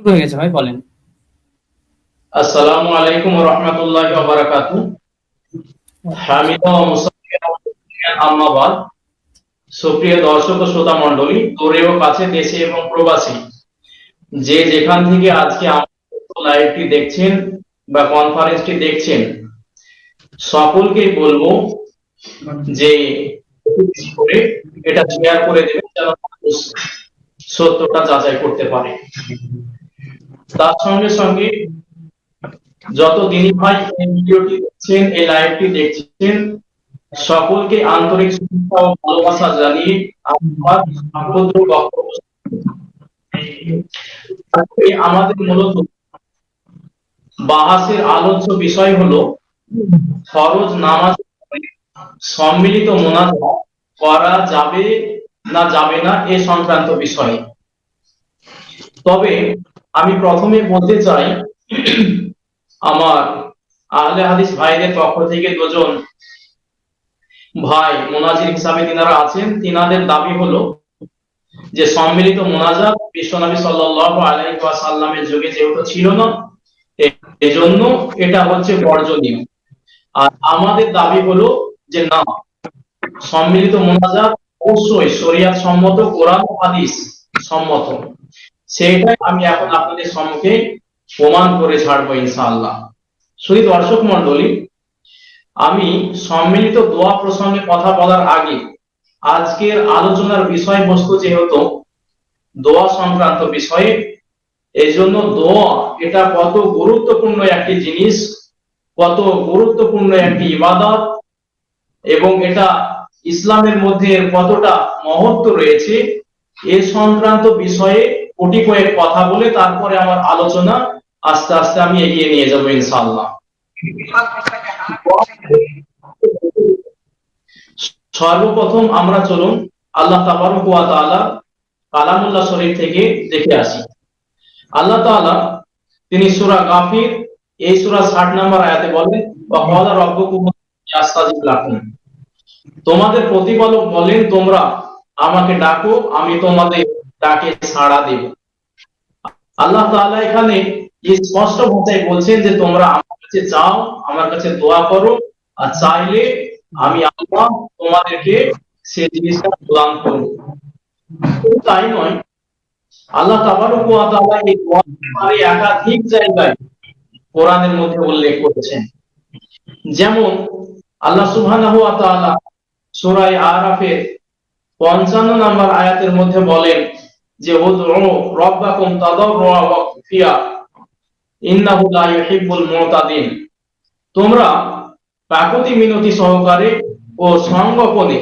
শুরু হয়ে গেছে ভাই, বলেন। আসসালামু আলাইকুম ওয়া রাহমাতুল্লাহি ওয়া বারাকাতুহু। হামিদ ও মুসাফির আম্মাবাদ। সুপ্রিয় দর্শক ও শ্রোতা মণ্ডলী, দূরে ও কাছে, দেশে এবং প্রবাসী, যে যেখান থেকে আজকে আমাদের লাইভটি দেখছেন বা কনফারেন্সটি দেখছেন, সকলকেই বলবো যে বেশি করে এটা শেয়ার করে দেবেন যেন মানুষ সত্যটা যাচাই করতে পারে। তার সঙ্গে সঙ্গে যত দিনই ভাই এই ভিডিওটি দেখছেন, এই লাইভটি দেখছেন, সকলকে আন্তরিক শুভেচ্ছা ও ভালোবাসা জানিয়ে আমার ক্ষুদ্র বক্তব্য আজকে আমাদের মূলত বাহাসের আলোচ্য বিষয় হলো ফরজ নামাজ সম্মিলিত মোনাজাত করা যাবে না যাবে না এ সংক্রান্ত বিষয়ে। তবে আমি প্রথমে বলতে চাই, আমার আহলে হাদিস ভাইদের পক্ষ থেকে দুজন ভাই মোনাজির হিসাবে তিনারা আছেন। তিনাদের দাবি হলো যে সম্মিলিত মোনাজাত বিশ্বনবী সাল্লাল্লাহু আলাইহি ওয়াসাল্লামের যুগে যেহেতু ছিল না, এজন্য এটা হচ্ছে বর্জনীয়। আর আমাদের দাবি হলো যে না, সম্মিলিত মোনাজাত অবশ্যই শরিয়াত সম্মত, কোরআন হাদিস সম্মত। সেটাই আমি এখন আপনাদের সম্মুখে প্রমাণ করে ছাড়বো ইনশাআল্লাহ। শুধু দর্শক মণ্ডলী, আমি সম্মিলিত দোয়া প্রসঙ্গে কথা বলার আগে আজকের আলোচনার বিষয়বস্তু যেহেতু দোয়া সংক্রান্ত বিষয়ে, এই জন্য দোয়া এটা কত গুরুত্বপূর্ণ একটি জিনিস, কত গুরুত্বপূর্ণ একটি ইবাদত, এবং এটা ইসলামের মধ্যে কতটা মহত্ব রয়েছে, এ সংক্রান্ত বিষয়ে কোটি কয়েক কথা বলে তারপরে আমার আলোচনা আস্তে আস্তে আমি এগিয়ে নিয়ে যাবো ইনশাআল্লাহ। সর্বপ্রথম আমরা চলুন আল্লাহ তাবারক ওয়া তাআলা কালামুল্লাহ শরীফ থেকে দেখে আসি। আল্লাহ তাআলা তিনি সূরা গাফির এই সূরা 60 নম্বর আয়াতে বলেন, ওয়া ক্বালা রাব্বুকুম ইয়াস্তাজিব লাকুম, তোমাদের প্রতিপালক বলেন তোমরা আমাকে ডাকো, আমি তোমাদের ডাকে সাড়া দেব। আল্লাহ তাআলা এখানে স্পষ্ট ভাষায় বলছেন যে তোমরা আমার কাছে চাও, আমার কাছে দোয়া করো, আর চাইলে আমি আল্লাহ তোমাদেরকে সেই জিনিসটা প্রদান করব। তাই নয়, আল্লাহ তাবারক ওয়া তাআলা এই দোয়ার একাধিক জায়গায় কোরআনের মধ্যে উল্লেখ করেছেন। যেমন আল্লাহ সুবহানাহু ওয়া তাআলা সূরা আরাফের 55 নম্বর আয়াতের মধ্যে বলেন যে উদউ রাব্বাকুম তাদাররুআ ওয়া খুফিয়া ইন্নাহু লা ইউহিব্বুল মুতাদিন, তোমরা কাকুতি মিনতি সহকারে ও সংগোপনে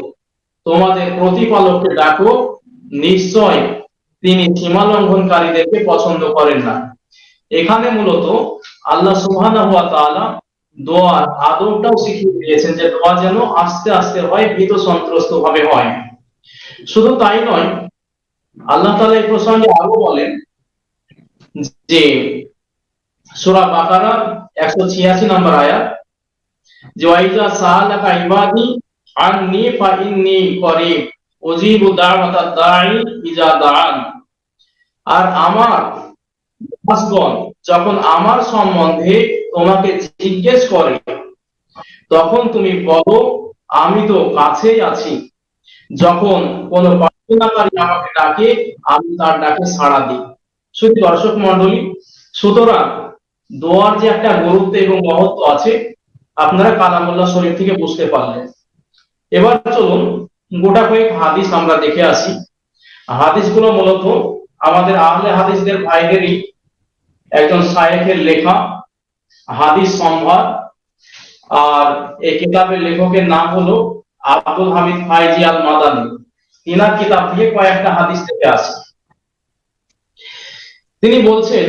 তোমাদের প্রতিপালককে ডাকো, নিশ্চয় তিনি সীমা লঙ্ঘনকারীদেরকে পছন্দ করেন না। এখানে মূলত আল্লাহ সুবহানাহু ওয়া তাআলা দোয়ার আদবটাও শিখিয়ে দিয়েছেন যে দোয়া যেন আস্তে আস্তে হয়, ভীত সন্ত্রস্ত ভাবে হয়। শুধু তাই নয়, আল্লাহ তাআলা এই প্রসঙ্গে আরো বলেন যে সূরা বাকারা 186 নম্বর আয়াত, যে ওয়াইজা সাআলাকা ইবাদি আন্নী ফাইন্নী করিব উজিবু দাওয়াতাদ দাঈ ইজা দাআন, আর আমার দাসগণ যখন আমার সম্বন্ধে তোমাকে জিজ্ঞেস করে তখন তুমি বলো আমি তো কাছেই আছি, যখন কোন প্রার্থনাকারী আমাকে ডাকে আমি তার ডাকে সাড়া দিই। শুধু দর্শক মণ্ডলী, সুতরাং দোয়ার যে একটা গুরুত্ব এবং মহত্ব আছে আপনারা কালামুল্লাহ শরীফ থেকে বুঝতে পারলেন। এবার চলুন গোটা কয়েক হাদিস আমরা দেখে আসি। হাদিসগুলো মূলত আমাদের আহলে হাদিসদের ভাইদেরই একজন শায়েখের লেখা হাদিস সম্ভার, আর এই কিতাবের লেখকের নাম হলো আব্দুল হামিদ ফাইজি আল মাদানী। তিনার কিতাব থেকে কয়েকটা হাদিস থেকে আসে। তিনি বলছেন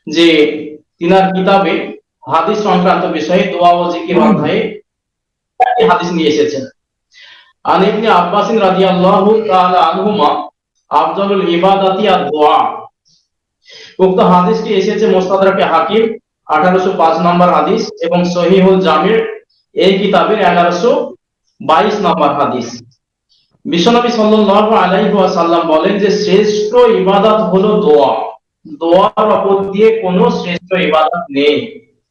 যে তিনার কিতাবে হাদিস সংক্রান্ত বিষয়ে দোয়া ও জিকির অধ্যায়ে একটি হাদিস নিয়ে এসেছেন। আন ইবনে আব্বাস রাদিয়াল্লাহু তাআলা আনহুমা আফজালুল ইবাদাতি আদ-দুআ। উক্ত হাদিসটি এসেছে মুস্তাদরাকে হাকিম 1805 নম্বর হাদিস এবং সহিহুল জামির এই কিতাবের 1122 নম্বর হাদিস। বিশ্বনবী সাল্লাল্লাহু আলাইহি ওয়াসাল্লাম বলেন যে শ্রেষ্ঠ ইবাদত হলো দোয়া। দোয়ার অপর দিয়ে কোনো শ্রেষ্ঠ ইবাদত নেই।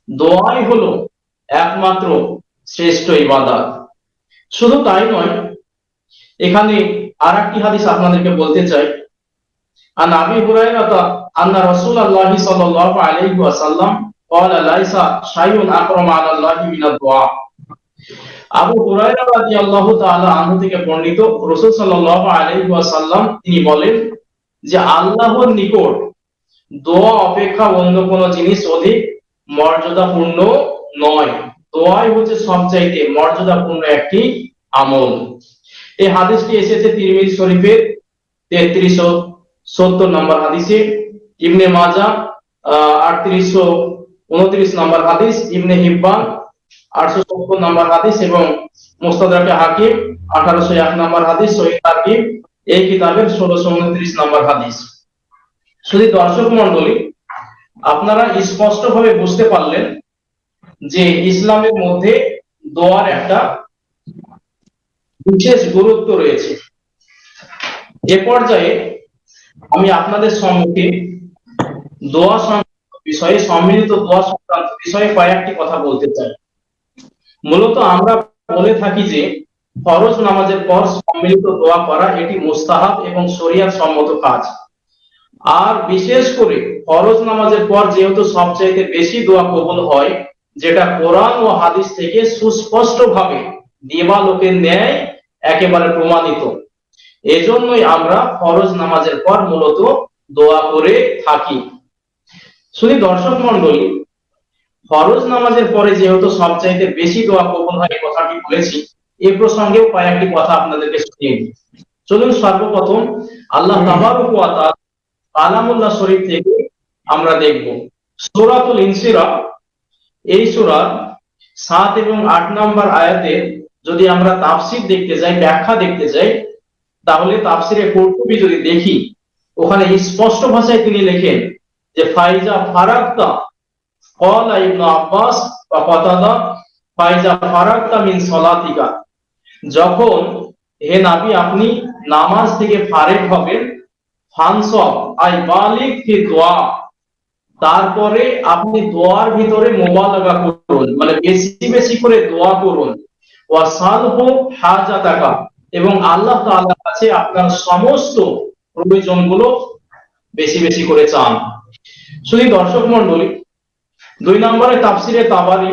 দোয়াই হলো একমাত্র শ্রেষ্ঠ ইবাদত। শুধু তাই নয়, এখানে আরেকটি হাদিস আপনাদেরকে বলতে চাই। আন আবি হুরায়রা আন্না রাসূলুল্লাহি সাল্লাল্লাহু আলাইহি ওয়াসাল্লাম ক্বালা লাইসা শাইউন আকরামু আলাল্লাহি মিনাদ দুআ। আবু হুরায়রা রাদিয়াল্লাহু তাআলা আনহু থেকে বর্ণিত, রাসূল সাল্লাল্লাহু আলাইহি ওয়াসাল্লাম তিনি বলেন যে আল্লাহর নিকট দোয়া অপেক্ষা অন্য কোনো জিনিস অধিক মর্যাদাপূর্ণ নয়। দোয়াই হচ্ছে সবচাইতে মর্যাদাপূর্ণ একটি আমল। এই হাদিসটি এসেছে তিরমিজি শরীফের 3370 নম্বর হাদিসে, ইবনে মাজাহ 3829 নম্বর হাদিস, ইবনে হিব্বান 870 নম্বর হাদিস এবং মুস্তাদরাকে হাকিম 1801 নম্বর হাদিস, সহিহ তারগিব এই কিতাবের 1629 নম্বর হাদিস। শুধু দর্শক মণ্ডলী, আপনারা স্পষ্টভাবে বুঝতে পারলেন যে ইসলামের মধ্যে দোয়ার একটা বিশেষ গুরুত্ব রয়েছে। এ পর্যায়ে আমি আপনাদের সম্মুখে দোয়া সংক্রান্ত বিষয়ে, সম্মিলিত দোয়া সংক্রান্ত বিষয়ে কয়েকটি কথা বলতে চাই। মূলত আমরা বলে থাকি যে ফরজ নামাজের পর সম্মিলিত দোয়া করা এটি মুস্তাহাব এবং শরীয়ত সম্মত কাজ। আর বিশেষ করে ফরজ নামাজের পর যেহেতু সবচাইতে বেশি দোয়া কবুল হয়, যেটা কোরআন ও হাদিস থেকে সুস্পষ্টভাবে দিবালোকের ন্যায় একেবারে প্রমাণিত, এজন্যই আমরা ফরজ নামাজের পর মূলত দোয়া করে থাকি। শুধু দর্শক মণ্ডলী, ফরজ নামাজের পরে যেহেতু সবচাইতে বেশি দোয়া কবুল হয় কথাটি বলেছি, এ প্রসঙ্গেও কয়েকটি কথা আপনাদেরকে শুনিয়ে দিই। চলুন সর্বপ্রথম আল্লাহ তাবারক ওয়া তাআলা কালামুল্লাহ শরীফ থেকে আমরা দেখব সূরাতুল ইনসিরাহ। এই সূরার 7 এবং 8 নম্বর আয়াতে যদি আমরা তাফসীর দেখতে যাই, ব্যাখ্যা দেখতে যাই, তাহলে তাফসীরে কুরতুবী যদি দেখি, ওখানে স্পষ্ট ভাষায় তিনি লেখেন যে ফাইজা ফারাগতা, ক্বালা ইবনে আব্বাস ওয়া কাতাদা, ফাইজা ফারাগতা মিন সালাতিকা, যখন হে নবী আপনি নামাজ থেকে ফারেগ হবেন, ফানসব আই বালিগ ফি দোয়া, তারপরে আপনি দোয়ার ভিতরে মুবালাগা করুন, মানে বেশি বেশি করে দোয়া করুন, ওয়া সালহু হাজাতাকা, এবং আল্লাহ তাআলার কাছে আপনার সমস্ত প্রয়োজনগুলো বেশি বেশি করে চান। শুধু দর্শক মণ্ডলী, 2 নম্বরে তাফসিরে তাবারি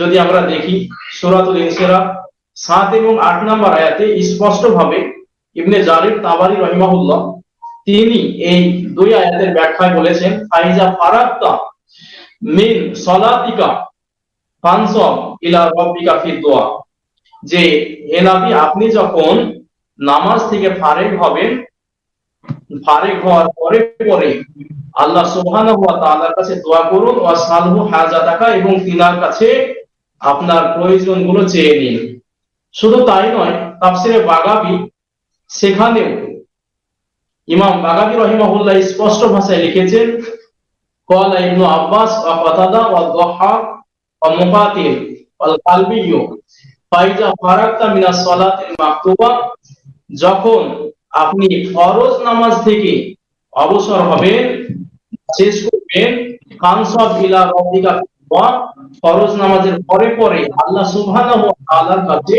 যদি আমরা দেখি, সূরাতুল ইনসিরাহ 7 এবং 8 নম্বর আয়াতে স্পষ্টভাবে ইবনে জারির তাবারি রাহিমাহুল্লাহ তিনি এই 2 আয়াতের ব্যাখ্যায় বলেছেন ফাইজা ফারাগতা মিন সালাতিকা ফানসব ইলা রাব্বিকা ফি দুআ, যে হে নবী আপনি যখন নামাজ থেকে ফারেগ হবেন, ফারেগ হওয়ার পরে পরে আল্লাহ সুবহানাহু ওয়া তাআলার কাছে দোয়া করুন, ওয়া সালহু হাজাতাকা, এবং তিনার কাছে আপনার প্রয়োজনগুলো চেয়ে নিন। শুধু তাই নয়, তাফসিরে বাগাবী সেখানেও ইমাম বাগাবী রাহিমাহুল্লাহ স্পষ্ট ভাষায় লিখেছেন ক্বালা ইবনু আব্বাস ওয়া কাতাদা ওয়া দাহহাক ওয়া মুকাতিল ওয়াল কালবিয়্যু ফাইজা ফারাগতা মিনাস সালাতিল মাকতুবা, যখন আপনি ফরজ নামাজ থেকে অবসর হবেন, শেষ করবেন, ফানসব ইলা রাব্বিকা, ফরজ নামাজের পরে পরে আল্লাহ সুবহানাহু ওয়া তাআলার কাছে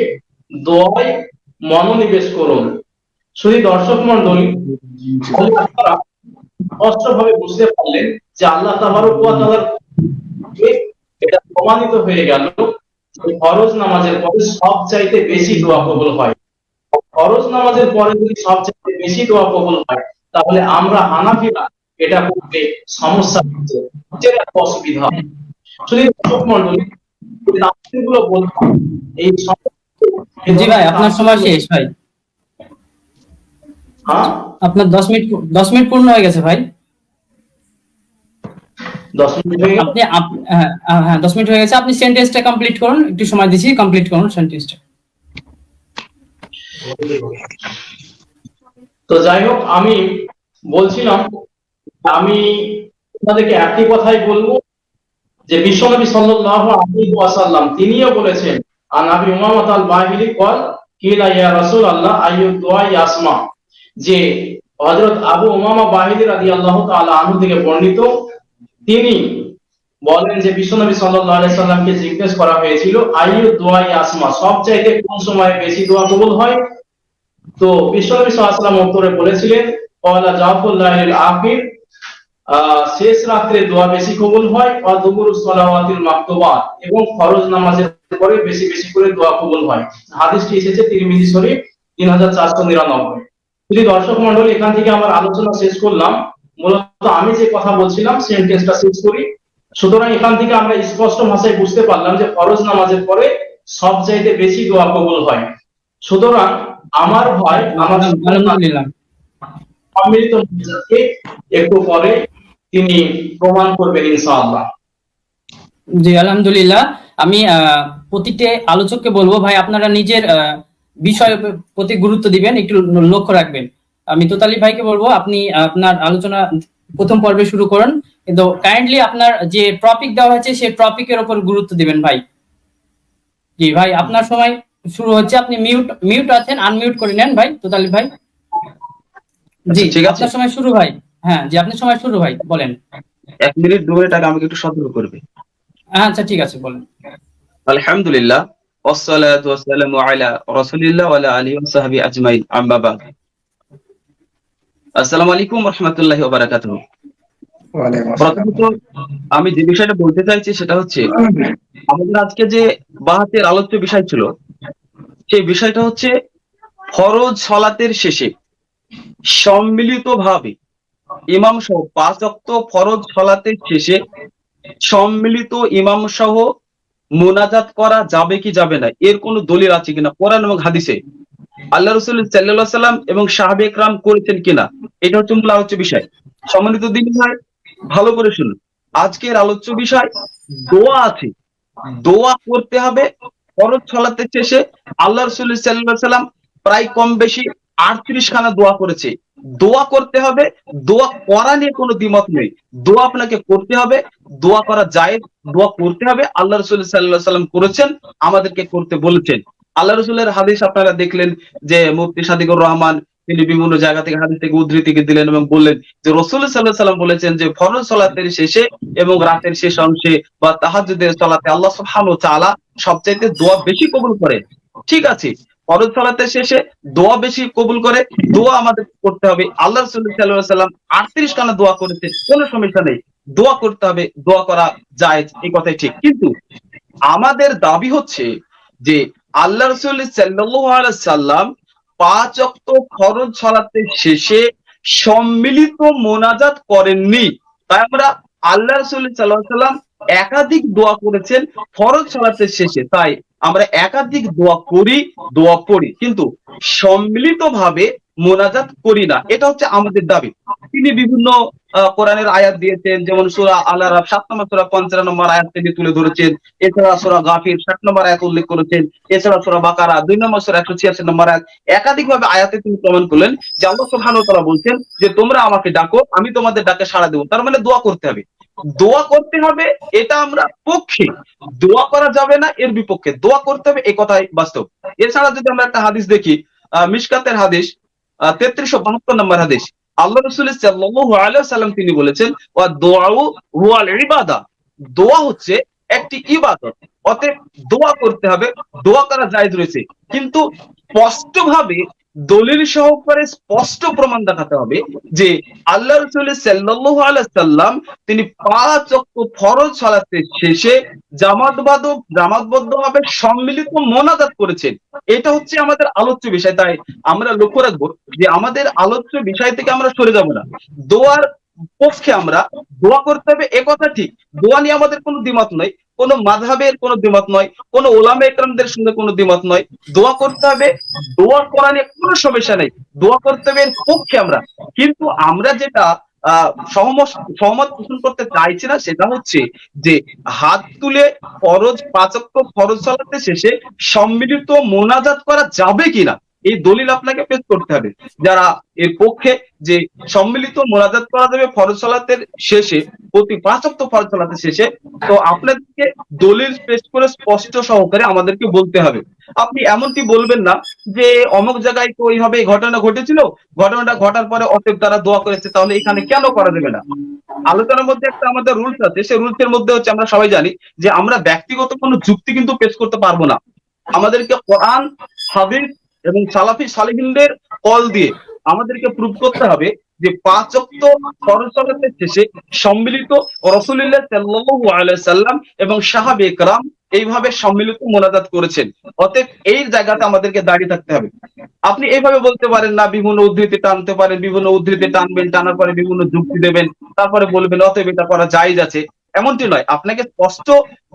দোয়ায় মনোনিবেশ করুন। শুধু দর্শক মণ্ডলী, আপনারা স্পষ্টভাবে বুঝতে পারলেন যে আল্লাহ তাবারক ওয়া তাআলার এটা প্রমাণিত হয়ে গেল যে ফরজ নামাজের পরে সবচাইতে বেশি দোয়া কবুল হয়। ফরজ নামাজের পরে যদি সবচাইতে বেশি দোয়া কবুল হয়, তাহলে আমরা হানাফিরা এটা করতে সমস্যা হচ্ছে, যেটা অসুবিধা। শুধু দর্শক মণ্ডলী, তাফসীরগুলো বলতাম এই জি ভাই, আপনার সময় শেষ ভাই। হ্যাঁ, আপনার 10 মিনিট পূর্ণ হয়ে গেছে ভাই। 10 মিনিট হয়ে গেল। আপনি হ্যাঁ 10 মিনিট হয়ে গেছে, আপনি সেন্টেন্সটা কমপ্লিট করুন, একটু সময় দিছি, কমপ্লিট করুন সেন্টেন্সটা। তো যাই হোক, আমি বলছিলাম, আমি আপনাদেরকে একই কথাই বলবো যে বিশ্বনবী সাল্লাল্লাহু আলাইহি ওয়াসাল্লাম তিনিও বলেছেন, আন আবি উমামাহ আল বাহিলি ক্বাল কিলা ইয়া রাসূলুল্লাহ আইয়ুদ দুআ ইয়াসমা, যে হযরত আবু উমামা বাহিলী রাদিয়াল্লাহু তাআলা আনহু থেকে বর্ণিত, তিনি বলেন যে বিশ্বনবী সাল্লাল্লাহু আলাইহি সাল্লামকে জিজ্ঞেস করা হয়েছিল আইয়ু দুআই আসমা, সবচাইতে কোন সময়ে বেশি দোয়া কবুল হয়? তো বিশ্বনবী সাল্লাল্লাহু আলাইহি সাল্লাম উত্তরে বলেছিলেন ক্বালা জাওফুল লাইলিল আখির, শেষ রাত্রে দোয়া বেশি কবুল হয়, ওয়া দুবুরুস সালাওয়াতিল মাকতুবাত, এবং ফরজ নামাজের পরে বেশি বেশি করে দোয়া কবুল হয়। হাদিসটি এসেছে তিরমিজি শরীফ 3499। যদি দর্শক মণ্ডলী, এখান থেকে আমার আলোচনা শেষ করলাম। মূলত আমি যে কথা বলছিলাম সেন্টেন্সটা শেষ করি। সুতরাং এখান থেকে আমরা স্পষ্ট ভাষায় বুঝতে পারলাম যে ফরজ নামাজের পরে সবচাইতে বেশি দোয়া কবুল হয়। সুতরাং আমার ভাই আমার আলহামদুলিল্লাহ। সম্মিলিত মোনাজাতকে একটু পরে তিনি প্রমাণ করবেন ইনশাআল্লাহ। জি আলহামদুলিল্লাহ। আমি প্রতিটি আলোচককে বলবো, ভাই আপনারা নিজের বিষয়ের প্রতি গুরুত্ব দিবেন, একটু লক্ষ্য রাখবেন। আমি তোতালি ভাইকে বলবো আপনি আপনার আলোচনা প্রথম পর্বে শুরু করুন, কিন্তু কাইন্ডলি আপনার যে টপিক দেওয়া হয়েছে সেই টপিকের উপর গুরুত্ব দিবেন ভাই। জি ভাই, আপনার সময় শুরু হচ্ছে। আপনি মিউট আছেন, আনমিউট করে নেন ভাই তোতালি ভাই। জি ঠিক আছে, আপনার সময় শুরু ভাই। হ্যাঁ জি, আপনার সময় শুরু ভাই, বলেন। 1 মিনিট 2 মিনিট আগে আমাকে একটু সতর্ক করবে। আচ্ছা ঠিক আছে, বলেন। আলহামদুলিল্লাহ, ওয়াসসালাতু ওয়াসসালামু আলা রাসূলিল্লাহ ওয়া আলা আলিহি ওয়া সাহবিহি আজমাইন, আম্মা বাদ। আসসালামু আলাইকুম ওয়া রাহমাতুল্লাহি ওয়া বারাকাতুহু। প্রথমত আমি যে বিষয়টা বলতে চাইছি সেটা হচ্ছে, আমাদের আজকে যে বাহাতের আলোচ্য বিষয় ছিল, সেই বিষয়টা হচ্ছে ফরজ সালাতের শেষে সম্মিলিতভাবে ইমাম সহ 5 ওয়াক্ত ফরজ সালাতের শেষে সম্মিলিত ইমাম সহ মোনাজাত করা যাবে কি যাবে না, এর কোনো দলিল আছে কিনা কোরআন এবং হাদিসে? আল্লাহ রাসূল সাল্লাল্লাহু আলাইহি সাল্লাম এবং সাহাবে একরাম করেছেন কিনা, এটা হচ্ছে মূল আলোচ্য বিষয়। সম্মানিত দিনী ভাই, ভালো করে শুনুন। আজকের আলোচ্য বিষয় দোয়া আছে। দোয়া করতে হবে ফরজ সালাতের শেষে। আল্লাহ রাসূল সাল্লাল্লাহু আলাইহি সাল্লাম প্রায় কম বেশি 38 খানা দোয়া করেছে। দোয়া করতে হবে, দোয়া করা নিয়ে কোনো দ্বিমত নেই। দোয়া আপনাকে করতে হবে, দোয়া করা জায়েজ, দোয়া করতে হবে। আল্লাহ রাসূল সাল্লাল্লাহু আলাইহি সাল্লাম করেছেন, আমাদেরকে করতে বলেছেন। আল্লাহ রাসূলের হাদিস আপনারা দেখলেন যে মুফতি সাদিকুর রহমান তিনি বিভিন্ন জায়গা থেকে হাদিস থেকে উদ্ধৃতি দিলেন এবং বললেন যে রাসূল সাল্লাল্লাহু আলাইহি সাল্লাম বলেছেন যে ফরজ সালাতের শেষে এবং রাতের শেষ অংশে বা তাহাজ্জুদের সালাতে আল্লাহ সুবহানাহু ওয়া তাআলা সবচাইতে দোয়া বেশি কবুল করেন। ঠিক আছে, ফরজ সালাতের শেষে দোয়া বেশি কবুল করে, দোয়া আমাদের করতে হবে। আল্লাহ রাসূল সাল্লাল্লাহু আলাইহি সাল্লাম 38 খানা দোয়া করেছেন, কোনো সমস্যা নেই। দোয়া করতে হবে, দোয়া করা জায়েজ, এই কথাই ঠিক। কিন্তু আমাদের দাবি হচ্ছে যে আল্লাহ রাসূল সাল্লাল্লাহু আলাইহি সাল্লাম 5 ওয়াক্ত ফরজ সালাতের শেষে সম্মিলিত মোনাজাত করেননি। তাই আমরা আল্লাহ রাসূল সাল্লাল্লাহু আলাইহি সাল্লাম একাধিক দোয়া করেছেন ফরজ সালাতের শেষে, তাই আমরা একাধিক দোয়া করি, দোয়া পড়ি, কিন্তু সম্মিলিতভাবে মোনাজাত করি না। এটা হচ্ছে আমাদের দাবি। তিনি বিভিন্ন কোরআনের আয়াত দিয়েছেন, যেমন সূরা আল-আরাফ 7 নম্বর সূরা 55 নম্বর আয়াত থেকে তুলে ধরেছেন। এছাড়া সূরা গাফির 60 নম্বর আয়াত উল্লেখ করেছেন। এছাড়া সূরা বাকারা 2 নম্বর সূরা 186 নম্বর আয়াত। একাধিকভাবে আয়াতে তিনি প্রমাণ করলেন যে আল্লাহ সুবহানাহু ওয়া তাআলা বলছেন যে তোমরা আমাকে ডাকো, আমি তোমাদের ডাকে সাড়া দেব। তার মানে দোয়া করতে হবে। দোয়া করতে হবে, এটা আমরা পক্ষে। দোয়া করা যাবে না এর বিপক্ষে, দোয়া করতে হবে, এই কথাই বাস্তব। এছাড়া যদি আমরা একটা হাদিস দেখি, মিশকাতের হাদিস 3372 নম্বর হাদিস, আল্লাহ রাসূল সাল্লাল্লাহু আলাইহি ওয়াসাল্লাম তিনি বলেছেন ওয়া দুআউ হুয়াল ইবাদা, দোয়া হচ্ছে একটি ইবাদত। অতএব দোয়া করতে হবে, দোয়া করা জায়েজ রয়েছে, কিন্তু স্পষ্টভাবে দলিল সহকারে স্পষ্ট প্রমাণ দেখাতে হবে যে আল্লাহ রাসূল সাল্লাল্লাহু আলাইহি ওয়াসাল্লাম তিনি 5 ওয়াক্ত ফরজ সালাতের শেষে জামাতবদ্ধভাবে সম্মিলিত মোনাজাত করেছেন। এটা হচ্ছে আমাদের আলোচ্য বিষয়। তাই আমরা লক্ষ্য রাখবো যে আমাদের আলোচ্য বিষয় থেকে আমরা সরে যাব না। দোয়ার পক্ষে আমরা দোয়া করতে হবে, এ কথা ঠিক। দোয়া নিয়ে আমাদের কোনো দ্বিমত নয়, কোনো মাযহাবের কোনো দ্বিমত নয়, কোনো ওলামা একরামদের সঙ্গে কোনো দ্বিমত নয়। দোয়া করতে হবে, দোয়া করা নিয়ে কোনো সমস্যা নেই, দোয়া করতে হবে এর পক্ষে আমরা। কিন্তু আমরা যেটা সহমত পোষণ করতে চাইছি না সেটা হচ্ছে যে হাত তুলে ফরজ 5 ওয়াক্ত ফরজ সালাতের শেষে সম্মিলিত মোনাজাত করা যাবে কিনা এই দলিল আপনাকে পেশ করতে হবে। যারা এর পক্ষে যে সম্মিলিত মোনাজাত করা যাবে ফরজ সালাতের শেষে, প্রতি 5 ওয়াক্ত ফরজ সালাতের শেষে। তো আপনাদেরকে দলিল পেশ করে স্পষ্ট সহকারে আমাদেরকে বলতে হবে। আপনি এমনটি বলবেন না যে অমুক জায়গায় তো এইভাবে এই ঘটনা ঘটেছিল, ঘটনাটা ঘটার পরে অতএব তারা দোয়া করেছে, তাহলে এখানে কেন করা যাবে না? আলোচনার মধ্যে একটা আমাদের রুলস আছে, সেই রুলসের মধ্যে হচ্ছে আমরা সবাই জানি যে আমরা ব্যক্তিগত কোনো যুক্তি কিন্তু পেশ করতে পারবো না। আমাদেরকে কোরআন, হাদিস এবং সালাফি সালেহিনদের কল দিয়ে আমাদেরকে প্রুভ করতে হবে যে 5 ওয়াক্ত ফরজ সালাতের শেষে সম্মিলিত রাসূলুল্লাহ সাল্লাল্লাহু আলাইহি সাল্লাম এবং সাহাবে কেরাম এইভাবে সম্মিলিত মোনাজাত করেছেন। অতএব এই জায়গাতে আমাদেরকে দাঁড়িয়ে থাকতে হবে। আপনি এইভাবে বলতে পারেন না, বিভিন্ন উদ্ধৃতি টানতে পারেন, বিভিন্ন উদ্ধৃতি টানবেন, টানার পরে বিভিন্ন যুক্তি দেবেন, তারপরে বলবেন অতএব এটা করা জায়েজ আছে। এমনটি নয়, আপনাকে স্পষ্ট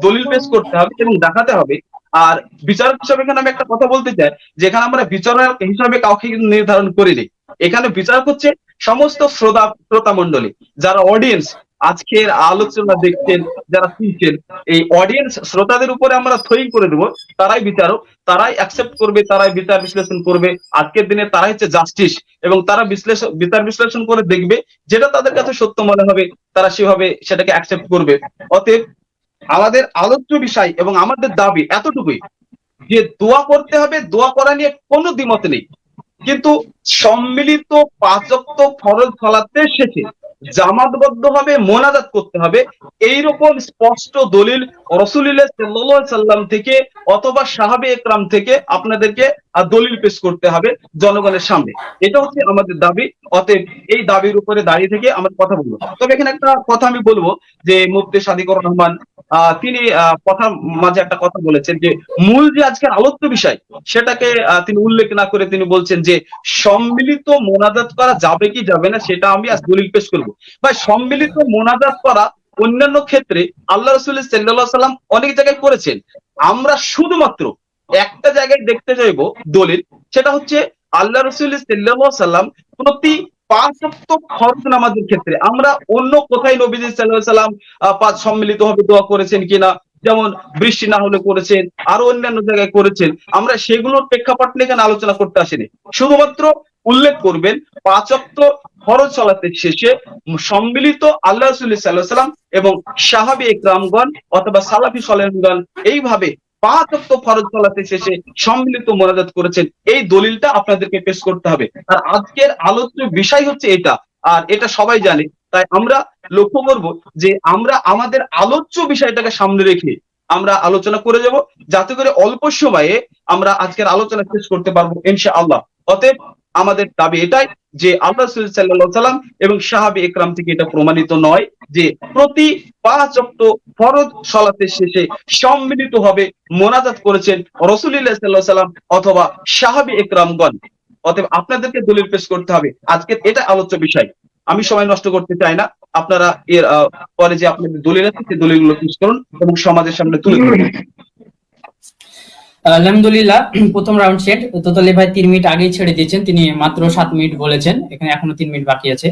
দলিল পেশ করতে হবে এবং দেখাতে হবে। আর বিচারক হিসাবে এখানে আমি একটা কথা বলতে চাই, যেখানে আমরা বিচারক হিসাবে কাউকে কিন্তু নির্ধারণ করিনি। এখানে বিচারক হচ্ছে সমস্ত শ্রোতা মণ্ডলী, যারা অডিয়েন্স আজকের আলোচনা দেখছেন, যারা শুনছেন, এই অডিয়েন্স শ্রোতাদের উপরে আমরা থই করে দেবো। তারাই বিচারক, তারাই অ্যাকসেপ্ট করবে, তারাই বিচার বিশ্লেষণ করবে। আজকের দিনে তারাই হচ্ছে জাস্টিস, এবং তারা বিচার বিশ্লেষণ করে দেখবে যেটা তাদের কাছে সত্য মনে হবে, তারা সেভাবে সেটাকে অ্যাকসেপ্ট করবে। অতএব আমাদের আলোচ্য বিষয় এবং আমাদের দাবি এতটুকুই যে দোয়া করতে হবে, দোয়া করা নিয়ে কোনো দ্বিমত নেই, কিন্তু সম্মিলিত 5 ওয়াক্ত ফরজ সালাতের শেষে জামাতবদ্ধ ভাবে মোনাজাত করতে হবে, এইরকম স্পষ্ট দলিল রাসূলুল্লাহ সাল্লাল্লাহু আলাইহি সাল্লাম থেকে অথবা সাহাবে একরাম থেকে আপনাদেরকে দলিল পেশ করতে হবে জনগণের সামনে। এটা হচ্ছে আমাদের দাবি। অতএব এই দাবির উপরে দাঁড়িয়ে থেকে আমরা কথা বলবো। তবে এখানে একটা কথা আমি বলবো যে মুফতি সাদিকুর রহমান তিনি কথার মাঝে একটা কথা বলেছেন যে মূল যে আজকের আলোচ্য বিষয় সেটাকে তিনি উল্লেখ না করে তিনি বলছেন যে সম্মিলিত মোনাজাত করা যাবে কি যাবে না সেটা আমি আজ দলিল পেশ করবো। ভাই, সম্মিলিত মোনাজাত করা অন্যান্য ক্ষেত্রে আল্লাহ রাসূল সাল্লাল্লাহু আলাইহি সাল্লাম অনেক জায়গায় করেছেন। আমরা শুধুমাত্র একটা জায়গায় দেখতে চাইবো দলিল, সেটা হচ্ছে আল্লাহ রাসূল সাল্লাল্লাহু আলাইহি সাল্লাম প্রতি 5 ওয়াক্ত ফরজ নামাজের ক্ষেত্রে আমরা অন্য কোথায় নবীজি সাল্লাল্লাহু আলাইহি সাল্লাম সম্মিলিত ভাবে দোয়া করেছেন কিনা, যেমন বৃষ্টি না হলে করেছেন, আরো অন্যান্য জায়গায় করেছেন, আমরা সেগুলোর প্রেক্ষাপট নিয়ে এখানে আলোচনা করতে আসিনি। শুধুমাত্র উল্লেখ করবেন 5 ওয়াক্ত ফরজ সালাতের শেষে সম্মিলিত আল্লাহ রাসূল সাল্লাল্লাহু আলাইহি সাল্লাম এবং সাহাবী একরামগণ অথবা সালাফি সালেহগণ এইভাবে 5 ওয়াক্ত ফরজ সালাতের শেষে সম্মিলিত মোনাজাত করেছেন, এই দলিলটা আপনাদেরকে পেশ করতে হবে। আর আজকের আলোচ্য বিষয় হচ্ছে এটা, আর এটা সবাই জানে। তাই আমরা লক্ষ্য করব যে আমরা আমাদের আলোচ্য বিষয়টাকে সামনে রেখে আমরা আলোচনা করে যাব, যাতে করে অল্প সময়ে আমরা আজকের আলোচনা শেষ করতে পারবো ইনশাআল্লাহ। অতএব আমাদের দাবি এটাই যে আল্লাহ রাসূল সাল্লাল্লাহু আলাইহি সাল্লাম এবং সাহাবী একরাম থেকে এটা প্রমাণিত নয় যে প্রতি 5 ওয়াক্ত ফরজ সালাতের শেষে সম্মিলিতভাবে মোনাজাত করেছেন রাসূলুল্লাহ সাল্লাল্লাহু আলাইহি সাল্লাম অথবা সাহাবী একরামগণ। অতএব আপনাদেরকে দলিল পেশ করতে হবে। আজকের এটা আলোচ্য বিষয়। আমি সময় নষ্ট করতে চাই না, আপনারা এর পরে যে আপনাদের দলিল আছে সেই দলিলগুলো পেশ করুন এবং সমাজের সামনে তুলে ধরুন। আলহামদুলিল্লাহ, প্রথম রাউন্ড শেষ। তোতালি ভাই 3 মিনিট আগেই ছেড়ে দিয়েছেন, তিনি মাত্র 7 মিনিট বলেছেন, এখানে এখনো 3 মিনিট বাকি আছে।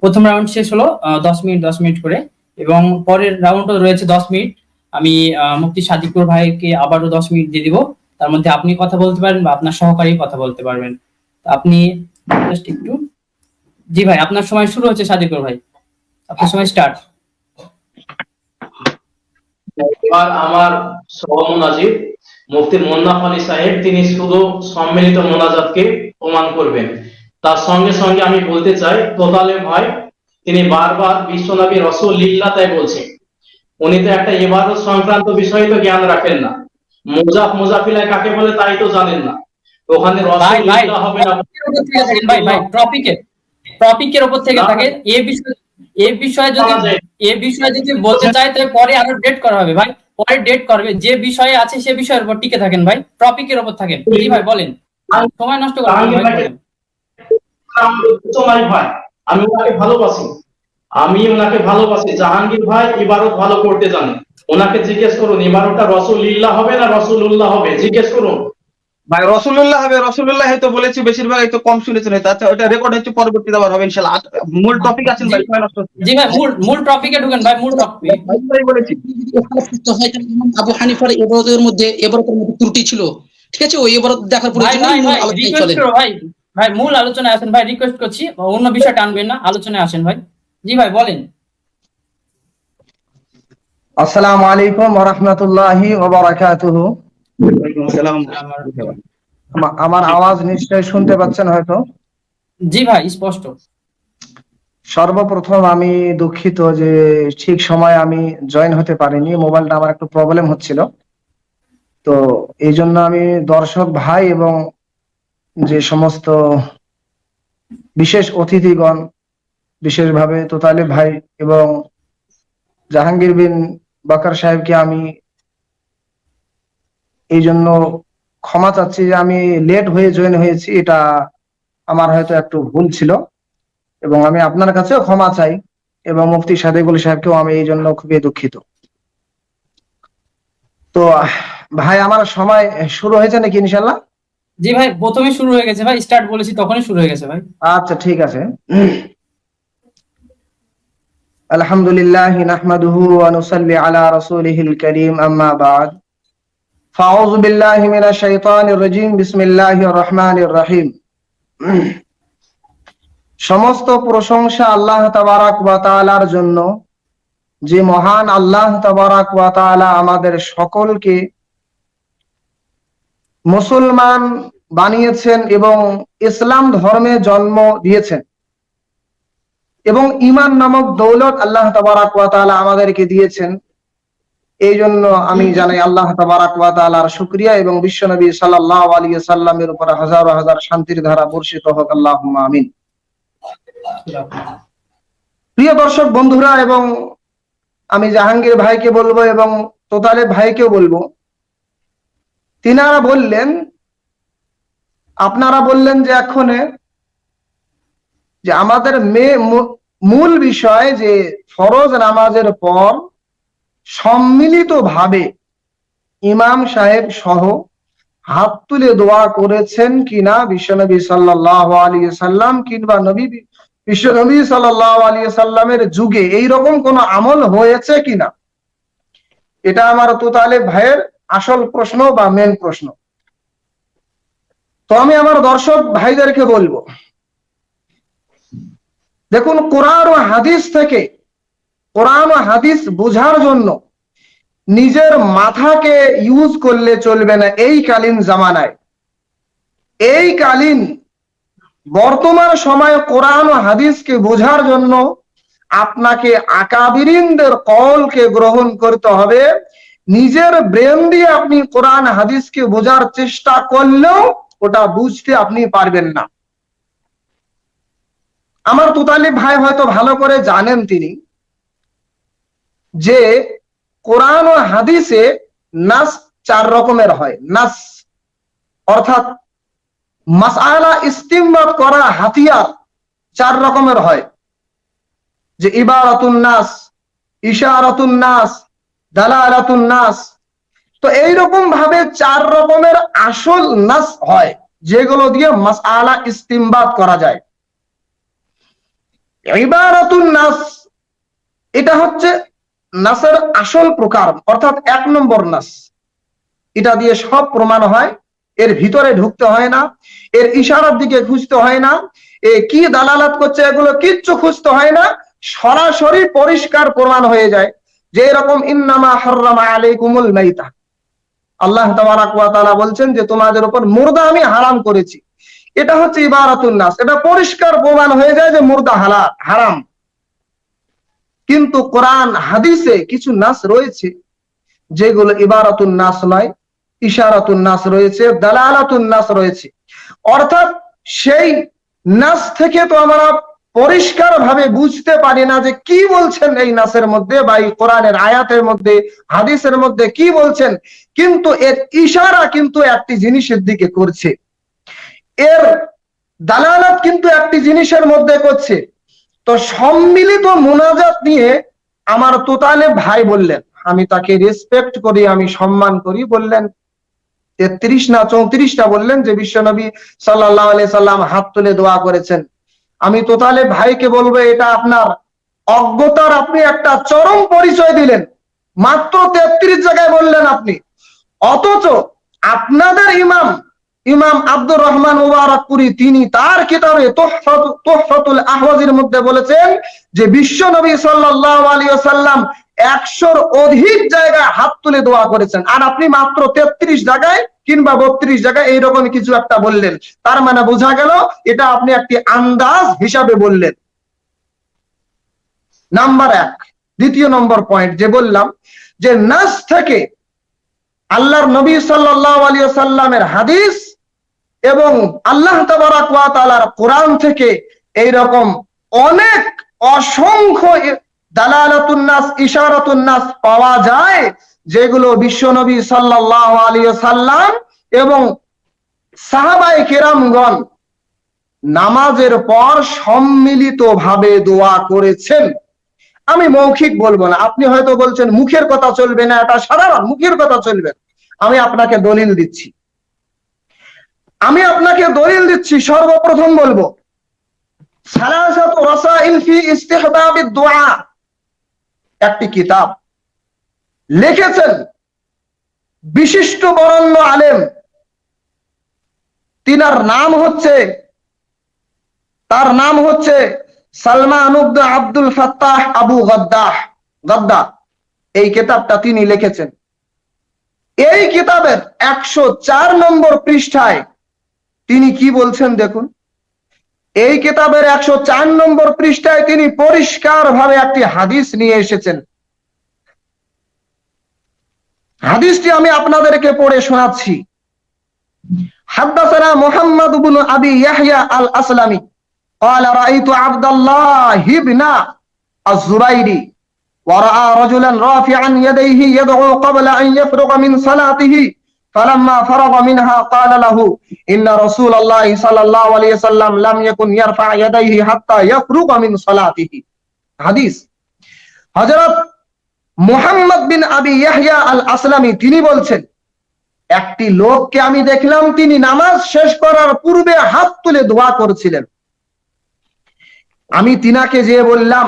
প্রথম রাউন্ড শেষ হলো 10 মিনিট করে, এবং পরের রাউন্ডও রয়েছে 10 মিনিট। আমি মুফতি সাদিকুর ভাইকে আবারও 10 মিনিট দিয়ে দিব, তার মধ্যে আপনি কথা বলতে পারেন বা আপনার সহকারী কথা বলতে পারবেন। আপনি জাস্ট একটু, জি ভাই আপনার সময় শুরু হচ্ছে। সাদিকুর ভাই আপনার সময় স্টার্ট। এবার আমার সহমুনাজির মুফতি মোন্নাফ আলী সাহেব, তিনি শুধু সম্মিলিত মোনাজাতকে প্রমাণ করবেন। তার সঙ্গে সঙ্গে আমি বলতে চাই তোতালে ভাই তিনি বারবার বিশ্বনবী রাসূলুল্লাহ তাই বলছেন, উনি তো একটা ইবাদত সংক্রান্ত বিষয় তো জ্ঞান রাখেন না, মুজাফিলা কাকে বলে তাই তো জানেন না। ওখানে রাসূলুল্লাহ হবে না ভাই, টপিকের উপর থেকে থাকে। এই বিষয়ে যদি বলতে চাই তাহলে পরে আরো ডেট করা হবে ভাই, পরে ডেট করবে। যে বিষয়ে আছে সে বিষয়ের উপর টিকে থাকেন ভাই, টপিকের উপর থাকেন। জি ভাই বলেন, সময় নষ্ট করবেন ভাই। আমি ওনাকে ভালোবাসি। জাহাঙ্গীর ভাই ইবারত ভালো করতে জানে, ওনাকে জিজ্ঞেস করুন ইবারতটা রাসূলুল্লাহ হবে না রাসূলুল্লাহ হবে, জিজ্ঞেস করুন ভাই। রাসূলুল্লাহ হবে, রাসূলুল্লাহ হয়তো বলেছি, বেশিরভাগ হয়তো কম শুনেছেন হয়তো। আচ্ছা, ওটা রেকর্ড হচ্ছে, পরবর্তীতে আবার হবে ইনশাআল্লাহ। মূল টপিক আছেন ভাই, সময় নষ্ট হচ্ছে। জি ভাই, মূল টপিকে ঢুকেন ভাই, মূল টপিক ভাই বলেছি। আবু হানিফার ইবাদতের মধ্যে ত্রুটি ছিল, ঠিক আছে, ওই ইবাদত দেখার প্রয়োজন নেই, মূল আলোচনায় চলেন ভাই। মূল আলোচনায় আসেন ভাই, রিকোয়েস্ট করছি, অন্য বিষয় টানবেন না, আলোচনায় আসেন ভাই। জি ভাই বলেন। আসসালামু আলাইকুম ওয়া রাহমাতুল্লাহি ওয়া বারাকাতুহু। ওয়ালাইকুম আসসালাম। আমার আওয়াজ নিশ্চয়ই শুনতে পাচ্ছেন হয়তো। জি ভাই, স্পষ্ট। সর্বপ্রথম আমি দুঃখিত যে ঠিক সময়ে আমি জয়েন হতে পারিনি, মোবাইলটা আমার একটু প্রবলেম হচ্ছিল। তো এই জন্য আমি দর্শক ভাই এবং যে সমস্ত বিশেষ অতিথিগণ, বিশেষভাবে তোতালিব ভাই এবং জাহাঙ্গীর বিন বাকার সাহেবকে আমি এই জন্য ক্ষমা চাচ্ছি যে আমি লেট হয়ে জয়েন হয়েছি, এটা আমার হয়তো একটু ভুল ছিল এবং আমি আপনার কাছেও ক্ষমা চাই এবং মুফতি সাদেকুল সাহেবকেও আমি এই জন্য খুবই দুঃখিত। তো ভাই আমার সময় শুরু হয়েছে নাকি ইনশাল্লাহ? জি ভাই, প্রথমে শুরু হয়ে গেছে ভাই, স্টার্ট বলেছি তখনই শুরু হয়ে গেছে ভাই। আচ্ছা ঠিক আছে। আলহামদুলিল্লাহ নাহমাদুহু ওয়া নুসাল্লি আলা রাসূলিহিল কারীম, আম্মা বা'দ। ফাউযু বিল্লাহি মিনাশ শাইতানির রাজীম, বিসমিল্লাহির রহমানির রহিম। সমস্ত প্রশংসা আল্লাহ তাবারাক ওয়া তাআলার জন্য, যে মহান আল্লাহ তাবারাক ওয়া তাআলা আমাদের সকলকে মুসলমান বানিয়েছেন এবং ইসলাম ধর্মে জন্ম দিয়েছেন এবং ঈমান নামক দৌলত আল্লাহ তাবারাক ওয়া তাআলা আমাদেরকে দিয়েছেন। এই জন্য আমি জানাই আল্লাহ তাবারাক ওয়া তাআলার শুকরিয়া এবং বিশ্বনবী সাল্লাল্লাহু আলাইহি সাল্লামের উপর হাজার হাজার শান্তির ধারা বর্ষিত হোক, আল্লাহুম্মা আমিন। প্রিয় দর্শক বন্ধুরা, এবং আমি জাহাঙ্গীর ভাইকে বলবো এবং তোতালেব ভাইকেও বলবো, তিনারা বললেন, আপনারা বললেন যে এখন যে আমাদের মূল বিষয় যে ফরজ নামাজের পর সম্মিলিতভাবে ইমাম সাহেব সহ হাত তুলে দোয়া করেছেন কিনা বিশ্বনবী সাল্লাল্লাহু আলাইহি সাল্লাম, কিংবা বিশ্বনবী সাল্লাল্লাহু আলাইহি সাল্লামের যুগে এইরকম কোন আমল হয়েছে কিনা। এটা আমার তোতালেব ভাইয়ের আসল প্রশ্ন বা মেন প্রশ্ন। তো আমি আমার দর্শক ভাইদেরকে বলবো, দেখুন, কোরআন ও হাদিস থেকে, কোরআন ও হাদিস বোঝার জন্য নিজের মাথাকে ইউজ করলে চলবে না। এই কালীন জামানায়, এই কালীন বর্তমান সময়ে কোরআন ও হাদিসকে বোঝার জন্য আপনাকে আকাবিরিনদের কওলকে গ্রহণ করতে হবে। নিজের ব্রেন দিয়ে আপনি কোরআন হাদিসকে বোঝার চেষ্টা করলেও ওটা বুঝতে আপনি পারবেন না। আমার তোতালিব ভাই হয়তো ভালো করে জানেন তিনি যে কোরআন ও হাদিসে নাস 4 রকমের হয়। নাস অর্থাৎ মাসআলা ইস্তিমবাত করা হাতিয়ার 4 রকমের হয়, যে ইবারাতুন নাস, ইশারাতুন নাস, দালালাতুন নাস। তো এইরকম ভাবে 4 রকমের আসল নাস হয় যেগুলো দিয়ে মাসআলা ইস্তিমবাত করা যায়। ইবারাতুন নাস এটা হচ্ছে নাসের আসল প্রকার, অর্থাৎ 1 নম্বর নাস। এটা দিয়ে সব প্রমাণ হয়, এর ভিতরে ঢুকতে হয় না, এর ইশারার দিকে খুঁজতে হয় না, এ কি দালালাত করছে এগুলো কিচ্ছু খুঁজতে হয় না, সরাসরি পরিষ্কার প্রমাণ হয়ে যায়। যে এরকম ইন্নামা হাররামা আলাইকুমুল মাইতা, আল্লাহ তাবারাক ওয়া তাআলা বলছেন যে তোমাদের উপর মুর্দা আমি হারাম করেছি। এটা হচ্ছে ইবারাতুন নাস, এটা পরিষ্কার প্রমাণ হয়ে যায় যে মুর্দা হারাম। কিন্তু কোরআন হাদিসে কিছু নাস রয়েছে যেগুলো ইবারাতুন নাস নয়, ইশারাতুন নাস রয়েছে, দালালাতুন নাস রয়েছে। অর্থাৎ সেই নাস থেকে তো আমরা পরিষ্কার ভাবে বুঝতে পারি না যে কি বলছেন এই নাসের মধ্যে বা এই কোরআনের আয়াতের মধ্যে, হাদিসের মধ্যে কি বলছেন, কিন্তু এর ইশারা কিন্তু একটি জিনিসের দিকে করছে, এর দালালাত কিন্তু একটি জিনিসের মধ্যে করছে। তো সম্মিলিত মুনাজাত নিয়ে আমার তোতালেব ভাই বললেন, আমি তাকে রেসপেক্ট করি, আমি সম্মান করি, বললেন 33 না 34টা বললেন যে বিশ্বনবী সাল্লাল্লাহু আলাইহি সাল্লাম হাত তুলে দোয়া করেছেন। আমি তোতালেব ভাইকে বলবো, এটা আপনার অজ্ঞতার আপনি একটা চরম পরিচয় দিলেন। মাত্র 33 জায়গায় বললেন আপনি, অথচ আপনাদের ইমাম আব্দুর রহমান মুবারকপুরী তিনি তার কিতাবে তুহফাতুল আহওয়াজির মধ্যে বলেছেন যে বিশ্বনবী সাল্লাল্লাহু আলাইহি ওয়াসাল্লাম 100-র অধিক জায়গায় হাত তুলে দোয়া করেছেন, আর আপনি মাত্র 33 জায়গায় কিংবা 32 জায়গায় এইরকম কিছু একটা বললেন। তার মানে বোঝা গেল এটা আপনি একটি আন্দাজ হিসাবে বললেন। নাম্বার 1। দ্বিতীয় নম্বর পয়েন্ট যে বললাম যে নাস থেকে আল্লাহর নবী সাল্লাল্লাহু আলাইহি ওয়াসাল্লামের হাদিস এবং আল্লাহ তাবারাক ওয়া তাআলার কোরআন থেকে এইরকম অনেক অসংখ্য দালালাতুন নাস, ইশারাতুন নাস পাওয়া যায়, যেগুলো বিশ্বনবী সাল্লাল্লাহু আলাইহি ওয়াসাল্লাম এবং সাহাবায়ে কেরামগণ নামাজের পর সম্মিলিতভাবে দোয়া করেছেন। আমি মৌখিক বলবো না, আপনি হয়তো বলছেন মুখের কথা চলবে না, এটা সাধারণ মুখের কথা চলবে। আমি আপনাকে দলিল দিচ্ছি, সর্বপ্রথম বলবো সালাসাতু রাসাইল ফি ইস্তিহবাবিদ দুআ, একটি কিতাব লিখেছেন বিশিষ্ট বরেণ্য আলেম, তার নাম হচ্ছে সালমান ইবনে আব্দুল ফাত্তাহ আবু গদ্দা। এই কিতাবটা তিনি লিখেছেন। এই কিতাবের 104 নম্বর পৃষ্ঠায় তিনি কি বলছেন দেখুন। এই কিতাবের 104 নম্বর পৃষ্ঠায় তিনি পরিষ্কার ভাবে একটি হাদিস নিয়ে এসেছেন। হাদিসটি আমি আপনাদেরকে পড়ে শোনাচ্ছি। হাদাসানা মুহাম্মদ ইবনে আবি ইয়াহইয়া আল আসলামি قال رأيت عبد الله بن الزبير ورأى رجلا رافعا يديه يدعو قبل أن يفرغ من صلاته فلما فرغ منها قال له إن رسول الله صلى الله عليه وسلم لم يكن يرفع يديه حتى يفرغ من صلاته। হাদিস হযরত মুহাম্মদ বিন আবি ইয়াহইয়া আল আসলামি তিনি বলছেন, একটি লোককে আমি দেখলাম তিনি নামাজ শেষ করার পূর্বে হাত তুলে দোয়া করছিলেন। আমি তিনাকে যে বললাম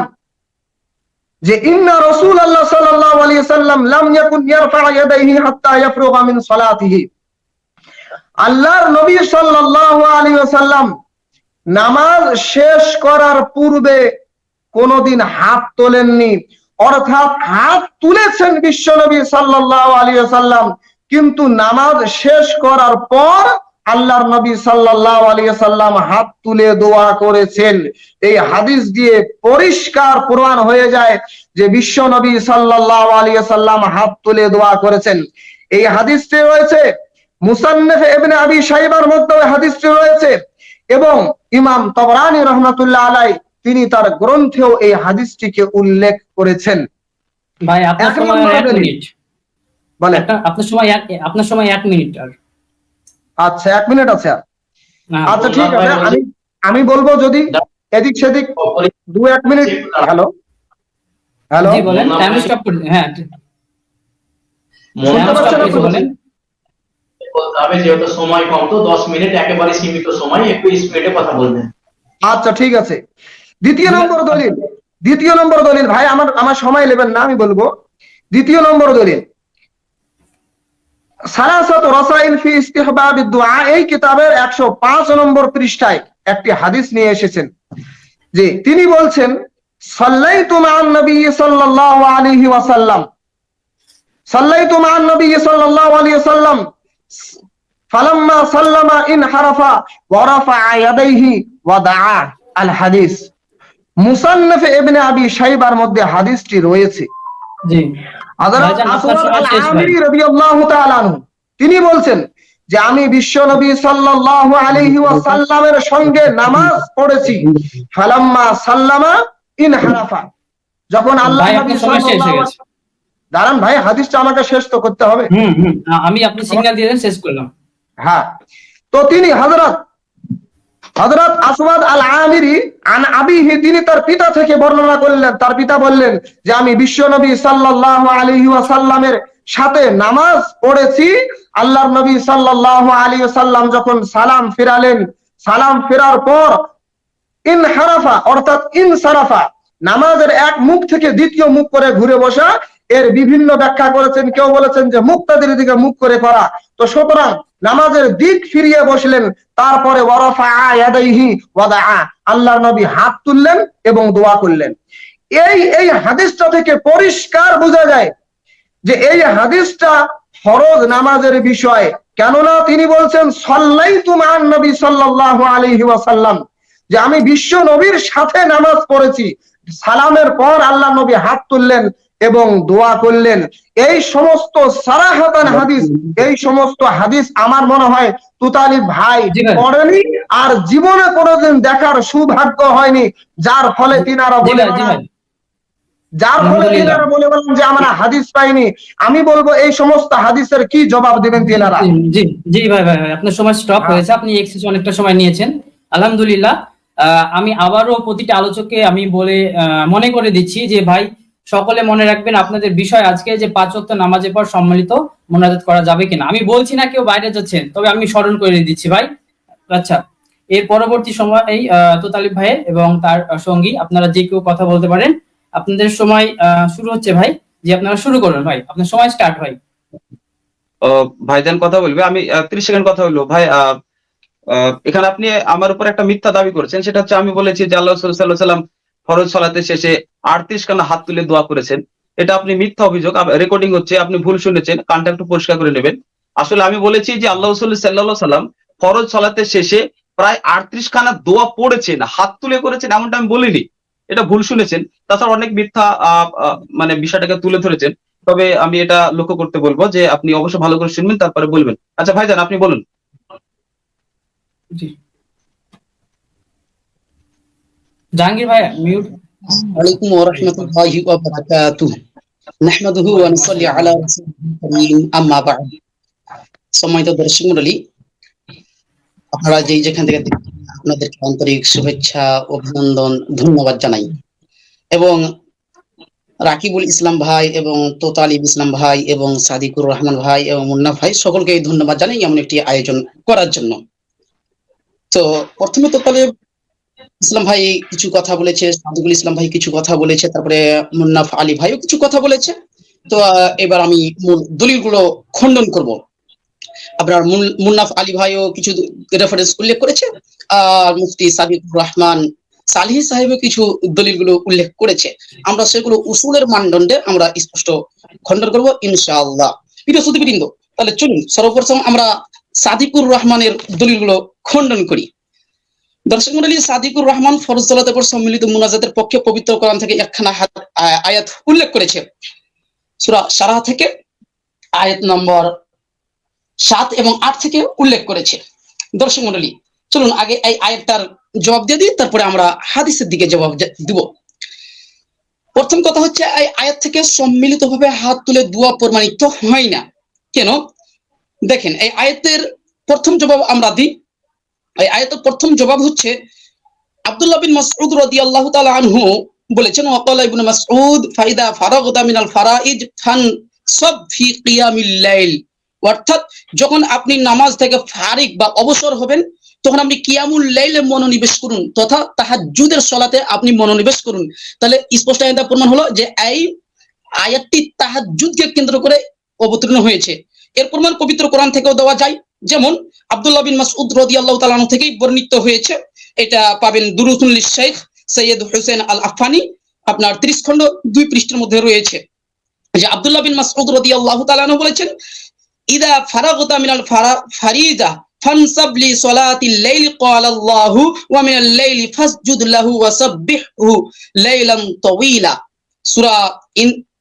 যে ইন্না রাসূলুল্লাহ সাল্লাল্লাহু আলাইহি ওয়াসাল্লাম লাম ইয়াকুন ইয়ারফা ইয়াদাইহি হাত্তা ইয়াফরুগা মিন সালাতিহি, আল্লাহর নবী সাল্লাল্লাহু আলাইহি ওয়াসাল্লাম নামাজ শেষ করার পূর্বে কোনদিন হাত তোলেননি। অর্থাৎ হাত তুলেছেন বিশ্বনবী সাল্লাল্লাহু আলাইহি ওয়াসাল্লাম, কিন্তু নামাজ শেষ করার পর আল্লাহর নবী সাল্লাল্লাহু আলাইহি ওয়াসাল্লাম হাত তুলে দোয়া করেছেন। এই হাদিস দিয়ে পরিষ্কার প্রমাণ হয়ে যায় যে বিশ্ব নবী সাল্লাল্লাহু আলাইহি ওয়াসাল্লাম হাত তুলে দোয়া করেছেন। এই হাদিসটি রয়েছে মুসান্নাফ ইবনে আবি শাইবার মধ্যে, হাদিসটি রয়েছে এবং ইমাম তাবরানী রাহমাতুল্লাহ আলাইহি তিনি তার গ্রন্থেও এই হাদিসটিকে উল্লেখ করেছেন। ভাই আপনার সময় 1 মিনিট বলেন। আপনার সময় 1 মিনিট আর। আচ্ছা 1 মিনিট আছে। হ্যাঁ, আচ্ছা ঠিক আছে, আমি বলবো যদি এদিক সেদিক 2-1 মিনিট। হ্যালো জি বলেন, টাইম স্টপ করুন। হ্যাঁ শুনতে পাচ্ছেন আপনি? বলেন। বলতে হবে যেহেতু সময় কম, তো 10 মিনিট একেবারে সীমিত সময়, একটু স্পিডে কথা বলবেন। আচ্ছা ঠিক আছে। দ্বিতীয় নম্বর দলিল ভাই, আমার সময় নেবেন না, আমি বলবো। দ্বিতীয় নম্বর দলিল সালাসাতু রাসাইল ফি ইস্তিহবাবিদ দুআ, এই কিতাবের 105 নম্বর পৃষ্ঠায় একটি হাদিস নিয়ে এসেছেন যে তিনি বলছেন সাল্লাইতু মা'আন নবী সাল্লাল্লাহু আলাইহি ওয়াসাল্লাম ফালাম্মা সাল্লামা ইনহারাফা ওয়া রাফা'a ইয়াদাইহি ওয়া দা'a। আল হাদিস মুসান্নাফ ইবনে আবি শাইবার মধ্যে হাদিসটি রয়েছে। জি হযরত আসওয়াদ আল-আমিরি রাদিয়াল্লাহু তাআলা আনহু তিনি বলছেন যে আমি বিশ্বনবী সাল্লাল্লাহু আলাইহি ওয়াসাল্লামের সঙ্গে নামাজ পড়েছি। ফালাম্মা সাল্লামা ইনহারাফা, যখন আল্লাহ নবী সাল্লাল্লাহু আলাইহি, দাঁড়ান ভাই, হাদিসটা আমাকে শেষ তো করতে হবে। আমি আপনি সিগন্যাল দিয়ে দেন, শেষ করলাম। হ্যাঁ, তো তিনি হযরত আসওয়াদ আল-আমিরি আন আবিহি, তিনি তার পিতা থেকে বর্ণনা করলেন। তার পিতা বললেন যে আমি বিশ্বনবী সাল্লাল্লাহু আলাইহি ওয়াসাল্লামের সাথে নামাজ পড়েছি। আল্লাহর নবী সাল্লাল্লাহু আলাইহি ওয়াসাল্লাম যখন সালাম ফিরালেন, সালাম ফেরার পর ইনহারাফা অর্থাৎ ইনসারাফা, নামাজের এক মুখ থেকে দ্বিতীয় মুখ করে ঘুরে বসা, এর বিভিন্ন ব্যাখ্যা করেছেন। কেউ বলেছেন যে মুক্তাদির দিকে মুখ করে করা। তো সুতরাং নামাজের দিক ফিরিয়ে বসলেন, তারপরে ওয়ারাফা ইয়াদাইহি ওয়া দা'a, আল্লাহর নবী হাত তুললেন এবং দোয়া করলেন। এই হাদিসটা থেকে পরিষ্কার বোঝা যায় যে এই হাদিসটা ফরজ নামাজের বিষয়। কেননা তিনি বলছেন সাল্লাইতু মান নবী সাল্লাল্লাহু আলাইহি ওয়াসাল্লাম, যে আমি বিশ্ব নবীর সাথে নামাজ পড়েছি। সালামের পর আল্লাহ নবী হাত তুললেন এবং দোয়া করলেন। এই সমস্ত সারাহাতান হাদিস, এই সমস্ত হাদিস আমার মনে হয় তুতালি ভাই জি ভাই। পড়েনি আর জীবনে কোনোদিন দেখার সৌভাগ্য হয়নি, যার ফলে তিনারা জি বলে ভাই, জি ভাই। তিনারা বলেন যে আমরা হাদিস পাইনি। আমি বলবো এই সমস্ত হাদিসের কি জবাব দিবেন তিনারা? জি জি ভাই, আপনার সময় স্টপ হয়েছে, আপনি এক্সেস অনেকটা সময় নিয়েছেন। আলহামদুলিল্লাহ। আমি আবারও প্রতিটা আলোচককে আমি বলে মনে করে দিচ্ছি যে ভাই সকলে মনে রাখবেন আপনাদের বিষয় আজকে যে 5 ওয়াক্ত নামাজের পর সম্মিলিত মোনাজাত করা যাবে কিনা। আমি বলছি না কেউ বাইরে যাচ্ছেন, তবে আমি স্মরণ করে দিচ্ছি ভাই। আচ্ছা, এর পরবর্তী সময় এই তোতালিব ভাইয়ের এবং তার সঙ্গী আপনারা যে কেউ কথা বলতে পারেন। আপনাদের সময় শুরু হচ্ছে ভাই, যে আপনারা শুরু করুন ভাই, আপনার সময় স্টার্ট ভাই। ভাইজান কথা বলবে, আমি 30 সেকেন্ড কথা বলবো ভাই। এখানে আপনি আমার উপর একটা মিথ্যা দাবি করেছেন, সেটা হচ্ছে আমি বলেছি যে আল্লাহ রাসূল সাল্লাল্লাহু আলাইহি ওয়াসাল্লাম ফরজ সালাতের শেষে 38 খানা হাত তুলে দোয়া করেছেন। এটা আপনি মিথ্যা অভিযোগ, রেকর্ডিং হচ্ছে, আপনি ভুল শুনেছেন, কানটা একটু পরিষ্কার করে নেবেন। আসলে আমি বলেছি যে আল্লাহ রাসূল সাল্লাল্লাহু আলাইহি ওয়াসাল্লাম ফরজ সালাতের শেষে প্রায় 38 খানা দোয়া পড়েছেন, হাত তুলে করেছেন এমনটা আমি বলিনি, এটা ভুল শুনেছেন। তাছাড়া অনেক মিথ্যা মানে বিষয়টাকে তুলে ধরেছেন। তবে আমি এটা লক্ষ্য করতে বলবো যে আপনি অবশ্যই ভালো করে শুনবেন, তারপরে বলবেন। আচ্ছা ভাইজান আপনি বলুন। জি জাহাঙ্গীর ভাই মিউট। ওয়ালাইকুম ওয়া রাহমাতুল্লাহি ওয়া বারাকাতুহু। নাহমাদুহু ওয়া নুসাল্লি আলা রাসূলিল কারীম, আম্মা বা'দ। সম্মানিত দর্শক মণ্ডলী, আপনারা যেখান থেকে দেখছেন, আপনাদেরকে আন্তরিক শুভেচ্ছা, অভিনন্দন, ধন্যবাদ জানাই। এবং রাকিবুল ইসলাম ভাই এবং তোতালিব ইসলাম ভাই এবং সাদিকুর রহমান ভাই এবং মুন্না ভাই সকলকে ধন্যবাদ জানাই এমন একটি আয়োজন করার জন্য। তো প্রথমে তোতালিব ইসলাম ভাই কিছু কথা বলেছে, সাদিকুল ইসলাম ভাই কিছু কথা বলেছে, তারপরে মুন্নাফ আলী ভাইও কিছু কথা বলেছে। তো এবার আমি মূল দলিলগুলো খণ্ডন করব। আপনার মুন্নাফ আলী ভাইও কিছু রেফারেন্স উল্লেখ করেছে, আর মুফতি সাদিকুর রহমান সালিহি সাহেবও কিছু দলিলগুলো উল্লেখ করেছে। আমরা সেগুলো উসুলের মানদণ্ডে আমরা স্পষ্ট খণ্ডন করব ইনশাআল্লাহ। প্রিয় সুধীবৃন্দ, তাহলে চলুন সর্বপ্রথম আমরা সাদিকুর রহমানের দলিলগুলো খণ্ডন করি। দর্শক মণ্ডলী, সাদিকুর রহমান ফরজ সালাতের পর সম্মিলিত মুনাজাতের পক্ষে পবিত্র কোরআন থেকে একখানা আয়াত উল্লেখ করেছে। সূরা শারাহ থেকে আয়াত নম্বর 7 এবং 8 থেকে উল্লেখ করেছে। দর্শক মণ্ডলী, চলুন আগে এই আয়াতটার জবাব দিয়ে দিই, তারপরে আমরা হাদিসের দিকে জবাব দিব। প্রথম কথা হচ্ছে, এই আয়াত থেকে সম্মিলিতভাবে হাত তুলে দোয়া প্রমাণিত হয় না। কেন? দেখেন, এই আয়াতের প্রথম জবাব আমরা দিই। এই আয়াতের প্রথম জবাব হচ্ছে, আব্দুল্লাহ বিন মাসউদ রাদিয়াল্লাহু তাআলা আনহু বলেছেন, ওয়াকালা ইবনে মাসউদ ফাইদা ফারাগতা মিনাল ফারাইজ ফানসাব ফি কিয়ামিল লাইল। অর্থাৎ যখন আপনি নামাজ থেকে ফারিগ বা অবসর হবেন, তখন আপনি কিয়ামুল লাইলে মনোনিবেশ করুন, তথা তাহাজ্জুদের সালাতে আপনি মনোনিবেশ করুন। তাহলে স্পষ্ট এটা প্রমাণ হলো যে এই আয়াতটি তাহাজ্জুদকে কেন্দ্র করে অবতীর্ণ হয়েছে। এর প্রমাণ পবিত্র কোরআন থেকেও দেওয়া যায়। যেমন আব্দুল্লাহ বিন মাসউদ রাদিয়াল্লাহু তাআলা আনহু থেকেই বর্ণিত হয়েছে। এটা পাবেন দুরুসুল লিশ-শাইখ সৈয়দ হুসেন আল আফানি, আপনার 30 খণ্ড 2 পৃষ্ঠার মধ্যে রয়েছে। যে আব্দুল্লাহ বিন মাসউদ রাদিয়াল্লাহু তাআলা আনহু বলেছেন, ইদা ফারাগতা মিনাল ফারিদা ফানসাব লি সালাতিল লাইল ক্বালা আল্লাহু ওয়া মিনাল লাইলি ফাসজুদ লাহু ওয়া সাব্বিহহু লাইলান তাওয়িলা। সূরা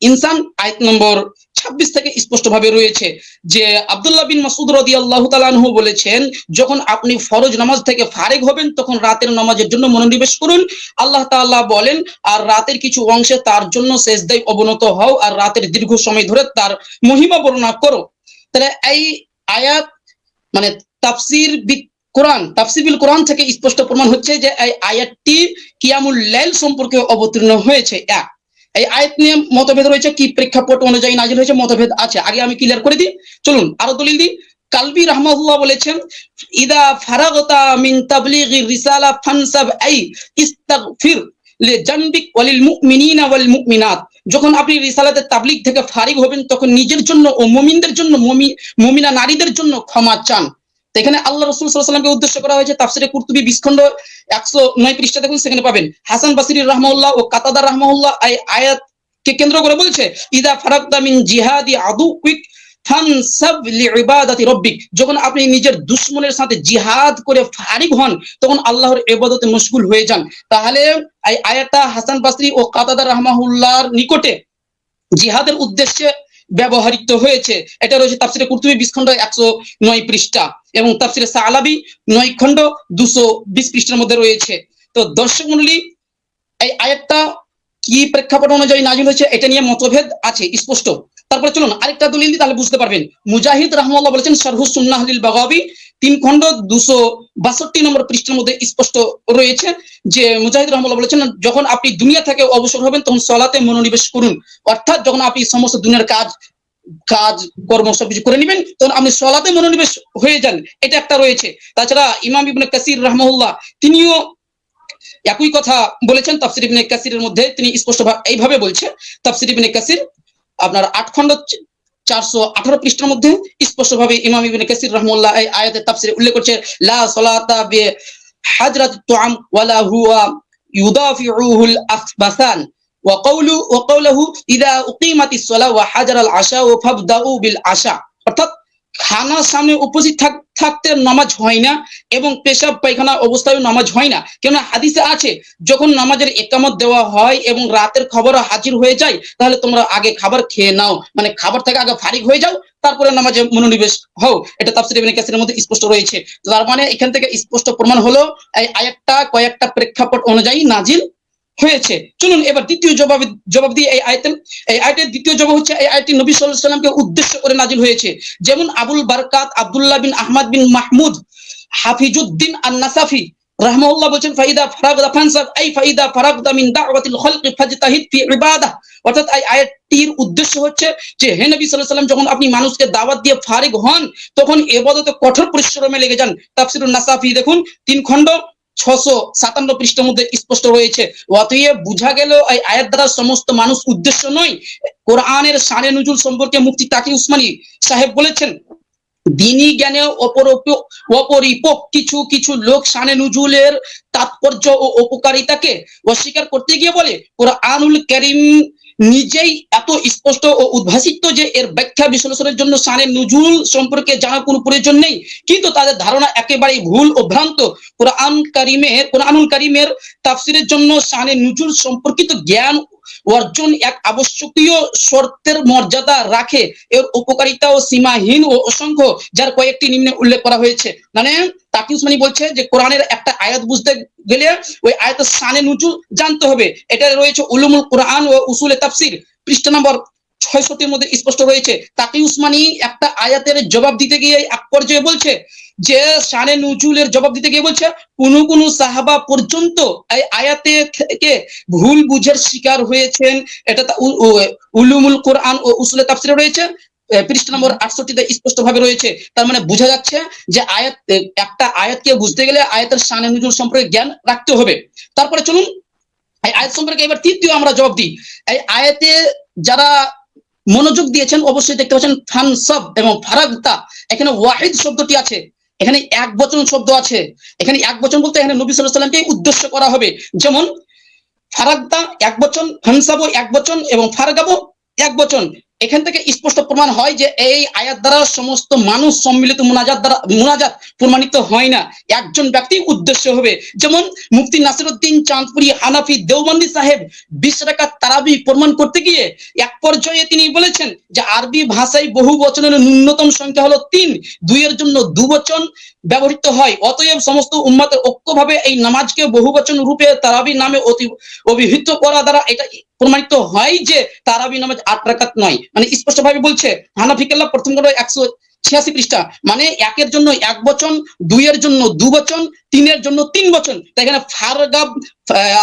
ইনসান আয়াত নম্বর 26 থেকে স্পষ্টভাবে রয়েছে যে আব্দুল্লাহ বিন মাসউদ রাদিয়াল্লাহু তাআলা আনহু বলেছেন, যখন আপনি ফরজ নামাজ থেকে ফারিগ হবেন তখন রাতের নামাজের জন্য মনোনিবেশ করুন। আল্লাহ তাআলা বলেন, আর রাতের কিছু অংশে তার জন্য সিজদায় অবনত হও আর রাতের দীর্ঘ সময় ধরে তার মহিমা বর্ণনা করো। তাহলে এই আয়াত মানে তাফসীরুল কোরআন থেকে স্পষ্ট প্রমাণ হচ্ছে যে এই আয়াতটি কিয়ামুল লাইল সম্পর্কে অবতীর্ণ হয়েছে। এই আয়াত নিয়ে মতভেদ রয়েছে, কি প্রেক্ষাপট অনুযায়ী নাযিল হয়েছে মতভেদ আছে, আগে আমি ক্লিয়ার করে দিই। চলুন আরো দলিল দিই। কালবি রাহমাহুল্লাহ বলেছেন, ইদা ফারাগতা মিন তাবলীগির রিসালা ফানসাব আই ইস্তাগফির লিজানবিক ওয়ালিল মুমিনিনা ওয়াল মুমিনাত। যখন আপনি রিসালাতের তাবলীগ থেকে ফারিগ হবেন তখন নিজের জন্য ও মুমিনদের জন্য, মুমিনা নারীদের জন্য ক্ষমা চান। তো এখানে আল্লাহ রাসূল সাল্লাল্লাহু আলাইহি ওয়াসাল্লামকে উদ্দেশ্য করা হয়েছে। তাফসিরে কুরতুবী 20 খণ্ড 109 পৃষ্ঠা দেখুন, সেখানে পাবেন হাসান বাসরি রাহমাহুল্লাহ ও কাতাদা রাহমাহুল্লাহ এই আয়াতকে কেন্দ্র করে বলছে, ইদা ফারাগতা মিন জিহাদি আদুউক ফানসাব লিইবাদাতি রাব্বিক, যখন আপনি নিজের দুশমনের সাথে জিহাদ করে ফারিগ হন তখন আল্লাহর ইবাদতে মশগুল হয়ে যান। তাহলে এই আয়াতটা হাসান বাসরি ও কাতাদা রাহমাহুল্লাহর নিকটে জিহাদের উদ্দেশ্যে ব্যবহৃত হয়েছে। এটা রয়েছে তাফসিরে কুরতুবী 20 খণ্ড 109 পৃষ্ঠা এবং তাফসিরে সালাবি 9 খণ্ড 220 পৃষ্ঠার মধ্যে রয়েছে। তো দর্শক মণ্ডলী, এই আয়াতটা কি প্রেক্ষাপট অনুযায়ী নাযিল হয়েছে এটা নিয়ে মতভেদ আছে স্পষ্ট। তারপরে চলুন আরেকটা দলিল দিই, তাহলে বুঝতে পারবেন। মুজাহিদ রাহমাহুল্লাহ বলেছেন শারহুস সুন্নাহ লিল বাগাবী 3 খণ্ড 262 নম্বর পৃষ্ঠার মধ্যে স্পষ্ট রয়েছে যে মুজাহিদ রাহমাহুল্লাহ বলেছেন, যখন আপনি দুনিয়া থেকে অবসর হবেন তখন সালাতে মনোনিবেশ করুন। অর্থাৎ যখন আপনি সমস্ত দুনিয়ার কাজ কর্ম সবকিছু করে নেবেন তখন আপনি সালাতে মনোনিবেশ হয়ে যান, এটা একটা রয়েছে। তাছাড়া ইমাম ইবনে কাসির রাহমাহুল্লাহ তিনিও একই কথা বলেছেন। তাফসির ইবনে কাসিরের মধ্যে তিনি স্পষ্ট এইভাবে বলছে, তাফসির ইবনে কাসির আপনার 8 খণ্ড 418 পৃষ্ঠার মধ্যে স্পষ্টভাবে ইমাম ইবনে কাসির রাহমাহুল্লাহ এই আয়াতের তাফসিরে উল্লেখ করছে, লা সালাতা বি হাজরাত তুআম ওয়ালা হুয়া ইউদাফিউহুল আখবাসান ওয়া কওলুহু ইযা উকিমাতিস সালাহ ওয়া হাজারাল আশা ওয়া ফাবদাউ বিল আশা, অর্থাৎ খানার সামনে উপস্থিত থাকতে নামাজ হয় না এবং পেশাব পায়খানা অবস্থায় নামাজ হয় না। কেননা হাদিসে আছে যখন নামাজের ইকামত দেওয়া হয় এবং রাতের খাবার হাজির হয়ে যায় তাহলে তোমরা আগে খাবার খেয়ে নাও, মানে খাবার থেকে আগে ফারিগ হয়ে যাও তারপরে নামাজে মনোনিবেশ হও। এটা তাফসির ইবনে কাসিরের মধ্যে স্পষ্ট রয়েছে। তার মানে এখান থেকে স্পষ্ট প্রমাণ হলো এই আয়াতটা কয়েকটা প্রেক্ষাপট অনুযায়ী নাজিল হয়েছে। চলুন এবার দ্বিতীয় জবাব দিয়ে এই আয়াতের দ্বিতীয় জবাব হচ্ছে, এই আয়াতটি নবী সাল্লাল্লাহু আলাইহি ওয়াসাল্লামকে উদ্দেশ্য করে নাজিল হয়েছে। যেমন আবুল বারকাত আব্দুল্লাহ বিন আহমদ বিন মাহমুদ হাফিজুদ্দিন আন-নাসাফি রাহমাহুল্লাহ বলেন, ফাইদা ফারাগতা ফানসাব আই ফাইদা ফারাগতা মিন দাওয়াতিল খালকি ফাজতাহিদ ফি ইবাদাহ, অর্থাৎ এই আয়াতটির উদ্দেশ্য হচ্ছে যে হে নবী সাল্লাল্লাহু আলাইহি ওয়াসাল্লাম, যখন আপনি মানুষকে দাওয়াত দিয়ে ফারিগ হন তখন ইবাদতে কঠোর পরিশ্রমে লেগে যান। তাফসিরুন নাসাফি দেখুন 3 খণ্ড 657 পৃষ্ঠার মধ্যে স্পষ্ট রয়েছে। অতএব বুঝা গেল এই আয়াত দ্বারা সমস্ত মানুষ উদ্দেশ্য নয়। কোরআনের শানে নুজুল সম্পর্কে মুফতি তাকি উসমানী সাহেব বলেছেন, দ্বীনি জ্ঞানে অপরিপক কিছু লোক শানে নুজুলের তাৎপর্য ও উপকারিতাকে অস্বীকার করতে গিয়ে বলে কোরআনুল কারীম নিজেই এত স্পষ্ট ও উদ্ভাসিত যে এর ব্যাখ্যা বিশ্লেষণের জন্য শানে নুজুল সম্পর্কে জানার কোনো প্রয়োজন নেই। কিন্তু তাদের ধারণা একেবারেই ভুল ও ভ্রান্ত। কোরআনুল কারীমের তাফসিরের জন্য শানে নুজুল সম্পর্কিত জ্ঞান অর্জন এক আবশ্যকীয় শর্তের মর্যাদা রাখে। এর উপকারিতা ও সীমাহীন ও অসংখ্য, যার কয়েকটি নিম্নে উল্লেখ করা হয়েছে। মানে তাকি উসমানী বলছে যে কোরআনের একটা আয়াত বুঝতে গেলে ওই আয়াতের শানে নুজুল জানতে হবে। এটা রয়েছে উলুমুল কোরআন ও উসুলে তাফসির পৃষ্ঠা নম্বর 66 মধ্যে স্পষ্ট রয়েছে। তাকি উসমানী একটা আয়াতের জবাব দিতে গিয়ে এক পর্যায়ে বলছে যে শানে নুজুলের জবাব দিতে গিয়ে বলছে কোন সাহাবা পর্যন্ত এই আয়াতে থেকে ভুল বুঝের শিকার হয়েছেন। এটা উলুমুল কোরআন ও উসুলে তাফসিরে রয়েছে পৃষ্ঠা নম্বর 68 তে স্পষ্ট ভাবে রয়েছে। তার মানে বোঝা যাচ্ছে যে একটা আয়াতকে বুঝতে গেলে আয়াতের শানে নুজুল সম্পর্কে জ্ঞান রাখতে হবে। তারপরে চলুন এই আয়াত সম্পর্কে এবার তৃতীয় আমরা জবাব দিই। এই আয়াতে যারা মনোযোগ দিয়েছেন অবশ্যই দেখতে পাচ্ছেন ফানসাব এবং ফারাগতা, এখানে ওয়াহিদ শব্দটি আছে, এখানে এক বচন শব্দ আছে। এখানে এক বচন বলতে এখানে নবী সাল্লাল্লাহু আলাইহি ওয়াসাল্লামকে উদ্দেশ্য করা হবে। যেমন ফারাগতা এক বচন, ফানসাবও এক বচন এবং ফারগাবও এক বচন। এখান থেকে স্পষ্ট প্রমাণ হয় যে এই আয়াত দ্বারা সমস্ত মানুষ সম্মিলিত মুনাজাত প্রমাণিত হয় না, একজন ব্যক্তি উদ্দেশ্য হবে। যেমন মুফতি নাসিরউদ্দিন চাঁদপুরি হানাফি দেওবন্দি সাহেব 20 রাকাত তারাবি প্রমাণ করতে গিয়ে এক পর্যায়ে তিনি বলেছেন যে আরবি ভাষায় বহু বচনের ন্যূনতম সংখ্যা হলো 3, 2 এর জন্য 2 বচন ব্যবহৃত হয়। অতএব সমস্ত উম্মতের ঐক্যভাবে এই নামাজকে বহুবচন রূপে তারাবি নামে অভিহিত করা দ্বারা এটা প্রমাণিত হয় যে তারাবি নামাজ 8 রাকাত নয়। মানে স্পষ্ট ভাবে বলছে হানাফি কেল্লা প্রথম খণ্ড 186 পৃষ্ঠা, মানে 1 এর জন্য 1 বচন, 2 এর জন্য 2 বচন, 3 এর জন্য 3 বচন। তাই এখানে ফারগাব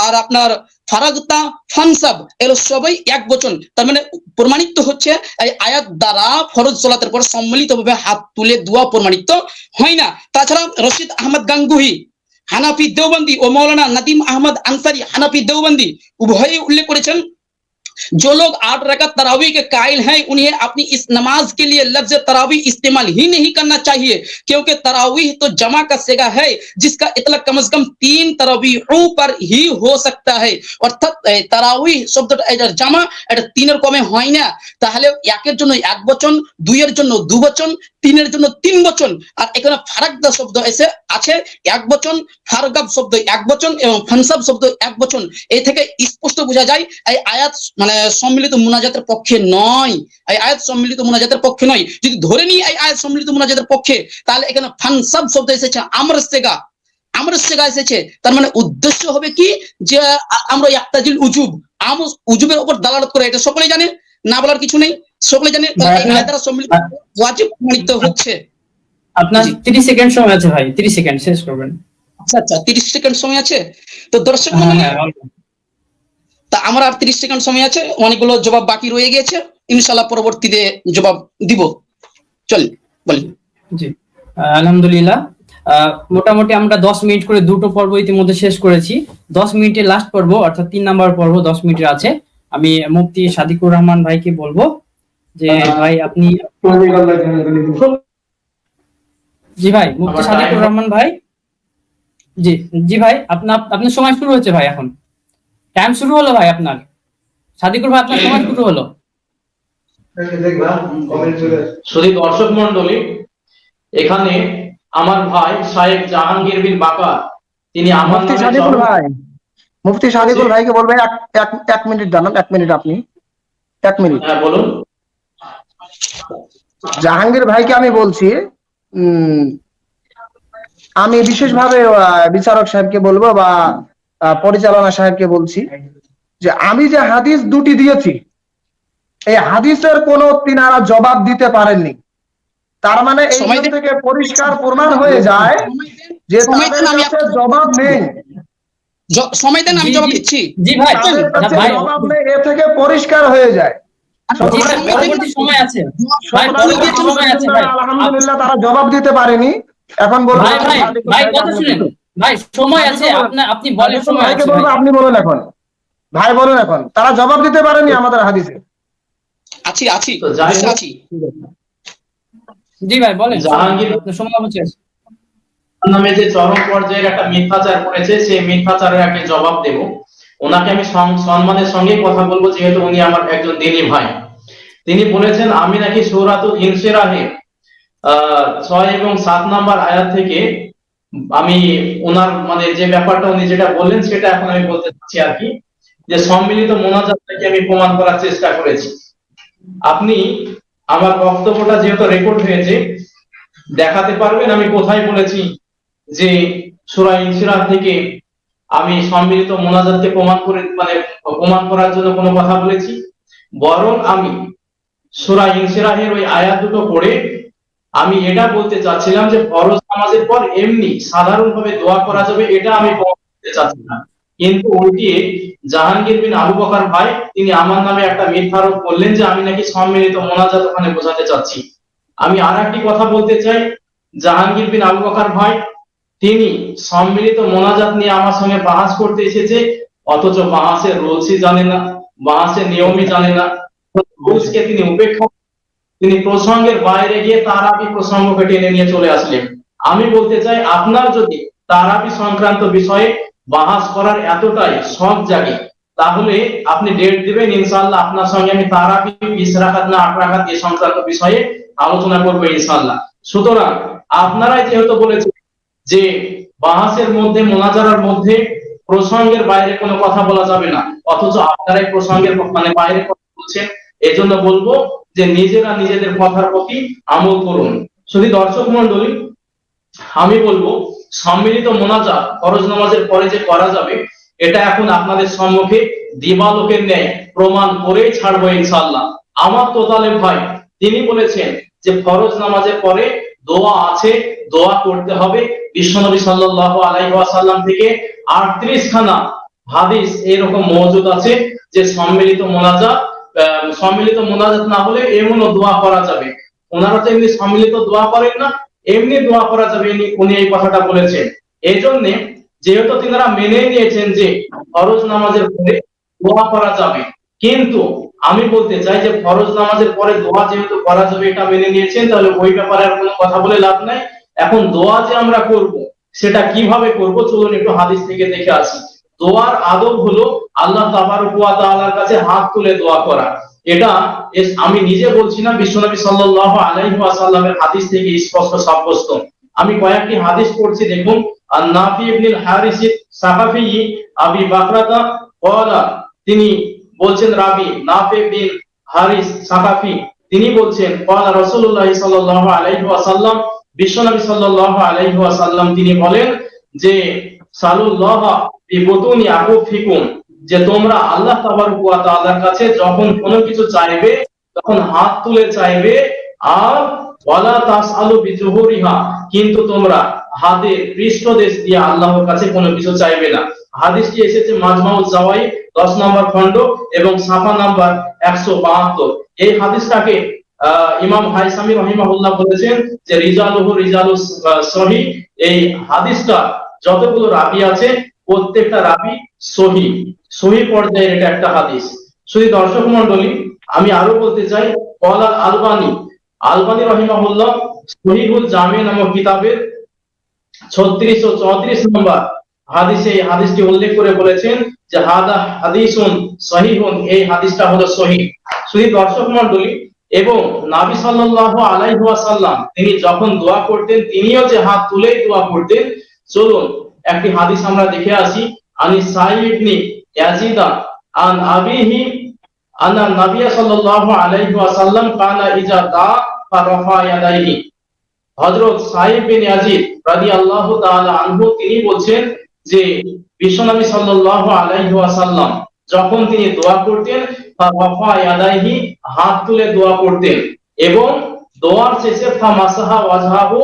আর আপনার ফারাগতা ফানসাব এর সবাই এক বচন। তার মানে প্রমাণিত হচ্ছে এই আয়াত দ্বারা ফরজ সালাতের পর সম্মিলিতভাবে হাত তুলে দোয়া প্রমাণিত হয় না। তাছাড়া রশিদ আহমদ গাঙ্গুহি হানাফি দেওবন্দি ও মাওলানা নাদিম আহমদ আনসারি হানাফি দেওবন্দি উভয়ই উল্লেখ করেছেন जो लोग 8 रकात तरावी के कायल हैं उन्हें अपनी इस नमाज के लिए लफ्ज तरावी इस्तेमाल ही नहीं करना चाहिए, क्योंकि तरावी तो जमा का सेगा है जिसका इतलाक कम से कम 3 तरावीहों पर ही हो सकता है। অর্থাৎ তারাউই শব্দটা এটার জামা, এটা 3 এর কমে হয় না। তাহলে একের জন্য এক বচন, 2 এর জন্য 2 বচন, 3 এর জন্য 3 বচন, আর এখানে ফারাকদা শব্দ এসে আছে এক বচন, ফারগাব শব্দ এক বচন এবং ফানসাব শব্দ এক বচন। এই থেকে স্পষ্ট বোঝা যায় এই আয়াত মানে সম্মিলিত মুনাজাতের পক্ষে নয়, এই আয়াত সম্মিলিত মুনাজাতের পক্ষে নয়। যদি ধরে নিই এই আয়াত সম্মিলিত মুনাজাতের পক্ষে, তাহলে এখানে ফানসাব শব্দ এসেছে আমরের সেগা, আমরের সেগা এসেছে। তার মানে উদ্দেশ্য হবে কি যে আমরা ইয়াক্তাজিল উজুব, উজুবের উপর দালালত করে, এটা সকলেই জানে, না বলার কিছু নেই, সকলে জানে। তাহলে এই আয়াত দ্বারা সম্মিলিত ওয়াজিব প্রমাণিত হচ্ছে। আপনার 30 সেকেন্ড সময় আছে ভাই, 30 সেকেন্ড শেষ করবেন। আচ্ছা আচ্ছা, 30 সেকেন্ড সময় আছে। তো দর্শক হ্যাঁ মণ্ডলী, হ্যাঁ অল্প। তা আমার আর 30 সেকেন্ড সময় আছে, অনেকগুলো জবাব বাকি রয়ে গেছে, ইনশাআল্লাহ পরবর্তীতে জবাব দিব। চল বলি। জি আলহামদুলিল্লাহ, মোটামুটি আমরা 10 মিনিট করে দুটো পর্ব ইতিমধ্যে শেষ করেছি। 10 মিনিটের লাস্ট পর্ব অর্থাৎ 3 নাম্বার পর্ব 10 মিনিটের আছে। আমি মুফতি সাদিকুর রহমান ভাইকে বলবো যে ভাই আপনি, জি ভাই মুফতি সাদিকুর রহমান ভাই, জি জি ভাই আপনার সময় শুরু হচ্ছে ভাই, এখন টাইম শুরু হলো ভাই আপনার, সাদিকুর ভাই আপনার সময় শুরু হলো। শুধু দর্শক মন্ডলী, এখানে আমার ভাই শাহেখ জাহাঙ্গীর বিন বাকার, তিনি আমার মুফতি নামে সাদিকুল ভাই, মুফতি সাদিকুল ভাইকে বলবেন এক মিনিট দাঁড়ান, 1 মিনিট, আপনি 1 মিনিট। হ্যাঁ বলুন। জাহাঙ্গীর ভাইকে আমি বলছি, আমি বিশেষভাবে বিচারক সাহেবকে বলবো বা পরিচালনা সাহেবকে বলছি যে আমি যে হাদিস দুটি দিয়েছি, এই হাদিসের কোনো তিনারা জবাব দিতে পারেননি। তার মানে এই থেকে পরিষ্কার প্রমাণ হয়ে যায় যে তাদের কাছে জবাব নেই। সময় দেন, আমি জবাব দিচ্ছি। জি ভাই, তাদের কাছে ভাই জবাব নেই, এ থেকে পরিষ্কার হয়ে যায়। জি ভাই, পরবর্তী সময় আছে ভাই, পরবর্তী সময় আছে ভাই। আলহামদুলিল্লাহ তারা জবাব দিতে পারেনি। এখন বলুন ভাই ভাই ভাই কথা শুনেন ভাই, সময় আছে, আপনি বলেন সময় আছে ভাই। আপনি বলুন এখন, ভাই বলুন এখন, তারা জবাব দিতে পারেনি আমাদের হাদিসে। আছি আছি তো যাই হোক, আছি। জি ভাই বলেন, জাহাঙ্গীর আপনার সময় হচ্ছে। নামে যে চরম পর্যায়ের একটা মিথ্যাচার করেছে, সেই মিথ্যাচারের একটা জবাব দেব। ওনাকে আমি সম্মানের সঙ্গে কথা বলবো, যেহেতু উনি আমার একজন দিনী ভাই। তিনি বলেছেন আমি নাকি সূরাতুল ইনশিরাহে 6 এবং 7 নাম্বার আয়াত থেকে আমি ওনার মানে যে ব্যাপারটা উনি যেটা বললেন সেটা এখন আমি বলতে চাচ্ছি আর কি, যে সম্মিলিত মোনাজাতটাকে আমি প্রমাণ করার চেষ্টা করেছি। আপনি আমার বক্তব্যটা যেহেতু রেকর্ড হয়েছে, দেখাতে পারবেন আমি কোথায় বলেছি যে সূরা ইনশিরাহ থেকে আমি সম্মিলিত মোনাজাতকে প্রমাণ করার জন্য কোনো কথা বলেছি? বরং আমি সূরা ইনশিরাহের ওই আয়াত দুটো পড়ে আমি এটা বলতে চাচ্ছিলাম যে ফরজ নামাজের পর এমনি সাধারণভাবে দোয়া করা যাবে, এটা আমি বলতে চাচ্ছিলাম। কিন্তু উল্টিয়ে জাহাঙ্গীর বিন আবু বকর ভাই তিনি আমার নামে একটা মিথ্যা আরোপ করলেন যে আমি নাকি সম্মিলিত মোনাজাত ওখানে বোঝাতে চাচ্ছি। আমি আর একটি কথা বলতে চাই, জাহাঙ্গীর বিন আবু বকর ভাই তিনি সম্মিলিত মোনাজাত নিয়ে আমার সঙ্গে বাহাস করতে এসেছে, অথচ বাহাসের রুলসই জানে না, বাহাসের নিয়মই জানে না। রুলসকে তিনি উপেক্ষা, তিনি প্রসঙ্গের বাইরে গিয়ে তারাবি প্রসঙ্গকে টেনে নিয়ে চলে আসলেন। আমি বলতে চাই, আপনার যদি তারাবি সংক্রান্ত বিষয়ে বাহাস করার এতটাই শখ জাগে, তাহলে আপনি ডেট দিবেন, ইনশাআল্লাহ আপনার সঙ্গে আমি তারাবি 20 রাকাত না 8 রাকাত এই সংক্রান্ত বিষয়ে আলোচনা করবো ইনশাআল্লাহ। সুতরাং আপনারাই যেহেতু বলেছেন যে বাহাসের মধ্যে মোনাজারার মধ্যে প্রসঙ্গের বাইরে কোনো কথা বলা যাবে না, অথচ আপনারাই প্রসঙ্গের বাইরে কথা বলছেন, এজন্য বলবো যে নিজেরা নিজেদের কথার প্রতি আমল করুন। শুধু দর্শক মন্ডলী, আমি বলবো সম্মিলিত মোনাজাত ফরজ নামাজের পরে যে করা যাবে, এটা এখন আপনাদের সম্মুখে দিবালোকের ন্যায় প্রমাণ করেই ছাড়বো ইনশাআল্লাহ। আমার তোতালেব ভাই তিনি বলেছেন যে ফরজ নামাজের পরে দোয়া আছে, দোয়া করতে হবে। বিশ্বনবী সাল্লাল্লাহু আলাইহি ওয়াসাল্লাম থেকে 38 খানা হাদিস এরকম মওজুদ আছে যে সম্মিলিত মোনাজাত না হলে এমনও দোয়া করা যাবে। ওনারা তো এমনি সম্মিলিত দোয়া করেন না, এমনি দোয়া করা যাবে, উনি এই কথাটা বলেছেন। এই জন্য যেহেতু তিনারা মেনে নিয়েছেন যে ফরজ নামাজের পরে দোয়া করা যাবে, কিন্তু আমি বলতে চাই যে ফরজ নামাজের পরে দোয়া যেহেতু করা যাবে এটা মেনে নিয়েছেন, তাহলে ওই ব্যাপারে আর কোনো কথা বলে লাভ নাই। এখন দোয়া যে আমরা করব সেটা কিভাবে করব, চলুন একটু হাদিস থেকে দেখে আসি। দোয়ার আদব হলো আল্লাহ তাবারক ওয়া তাআলার কাছে হাত তুলে দোয়া করা। এটা আমি নিজে বলছি না, বিশ্বনবী সাল্লাল্লাহু আলাইহি ওয়াসাল্লামের হাদিস থেকে স্পষ্ট সাব্যস্ত। আমি কয়েকটি হাদিস পড়ছি, দেখুন। আর নাফি ইবনুল হারিস সাকাফি আবি বাকরাতা ক্বালা, তিনি বলছেন, রাবি নাফি বিন হারিস সাকাফি তিনি বলছেন, ক্বালা রাসূলুল্লাহ সাল্লাল্লাহু আলাইহি ওয়াসাল্লাম, বিশ্বনবী সাল্লাল্লাহু আলাইহি ওয়াসাল্লাম তিনি বলেন যে সালুল্লাহ বিবুতুনি আকুফিকুম, যে তোমরা আল্লাহ তাবারক ওয়া তাআলার কাছে যখন কোনো কিছু চাইবে তখন হাত তুলে চাইবে, আর ওয়ালা তাসআলু বিজুহুরিহা, কিন্তু তোমরা হাতের পৃষ্ঠদেশ দিয়ে আল্লাহর কাছে কোনো কিছু চাইবে না। হাদিসটি এসেছে মাজমাউজ জাওয়াইদ 10 নম্বর খণ্ড এবং সাফা নাম্বার 172। এই হাদিসটাকে ইমাম হাইসামি রাহিমাহুল্লাহ বলেছেন যে রিজালুহু রিজালুস সহিহ। এই হাদিসটা যতগুলো রাবি আছে প্রত্যেকটা রাবি সহিহ পর্যায়ের এটা একটা হাদিস। শুধু দর্শক মণ্ডলী, আমি আরো বলতে চাই, ক্বালা আলবানী রাহিমাহুল্লাহ সহিহুল জামি নামক কিতাবের 36 ও 34 নম্বর হাদিসে এই হাদিসটি উল্লেখ করে বলেছেন যে হাদা হাদিসুন সহিহুন, এই হাদিসটা হলো সহিহ। শুধু দর্শক মণ্ডলী, এবং নবী সাল্লাল্লাহু আলাইহি ওয়াসাল্লাম তিনি যখন দোয়া করতেন তিনিও যে হাত তুলেই দোয়া করতেন। চলুন একটি হাদিস আমরা দেখে আসি। আনি সাইব ইবনে ইয়াজিদ আন আবিহি আন্না নবী সাল্লাল্লাহু আলাইহি ওয়াসাল্লাম কানা ইজা দা ফারাফা ইয়াদাইহি। হযরত সাইব বিন ইয়াজিদ রাদিয়াল্লাহু তাআলা আনহু তিনি বলছেন যে বিশ্বনবী সাল্লাল্লাহু আলাইহি ওয়াসাল্লাম যখন তিনি দোয়া করতেন ফারাফা ইয়াদাইহি, হাত তুলে দোয়া করতেন, এবং দোয়ার শেষে ফামাসাহা ওয়াজহাহু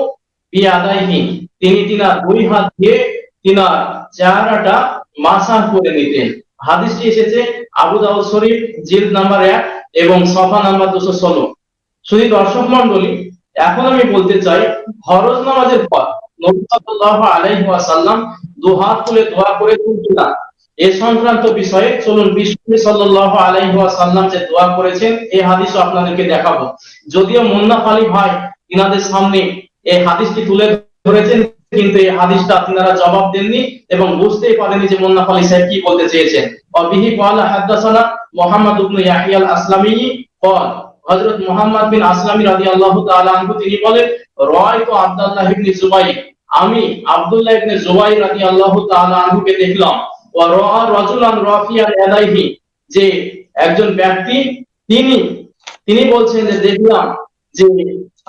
বিয়াদাইহি, তিনি তিনার দুই হাত দিয়ে তিনার চেহারাটা মাসাহ করে নিতেন। হাদিসটি এসেছে আবু দাউদ শরীফ জিলদ নাম্বার 1 এবং সফা নাম্বার 216। শুধু দর্শক মণ্ডলী, এখন আমি বলতে চাই ফরজ নামাজের পর নবী সাল্লাল্লাহু আলাইহি ওয়াসাল্লাম দু হাত তুলে দোয়া করেছেন কিনা এ সংক্রান্ত বিষয়ে চলুন বিশ্বনবী সাল্লাল্লাহু আলাইহি ওয়াসাল্লাম যে দোয়া করেছেন এই হাদিসও আপনাদেরকে দেখাবো। যদিও মুন্নাফ আলী ভাই ইনাদের সামনে এই হাদিসটি তুলে ধরেছেন, কিন্তু এই হাদিসটা আপনারা জবাব দেননি এবং বুঝতেই পারেননি যে মুন্নাফ আলী সাহেব কি বলতে চেয়েছেন। ওয়াবিহি ক্বালা হাদাসানা মুহাম্মদ ইবনে ইয়াহইয়া আল আসলামী ক্বাল, হযরত মুহাম্মদ বিন আসলামী রাদিয়াল্লাহু তাআলা আনহু তিনি বলেন, রাআইতু আব্দুল্লাহ ইবনে জুবাইর, আমি আব্দুল্লাহ ইবনে জুবাইর রাদিয়াল্লাহু তাআলা আনহুকে দেখলাম, ওয়া রাআ রাজুলান রাফিয়ান ইয়াদাইহি, যে একজন ব্যক্তি তিনি বলছেন যে দেখলাম যে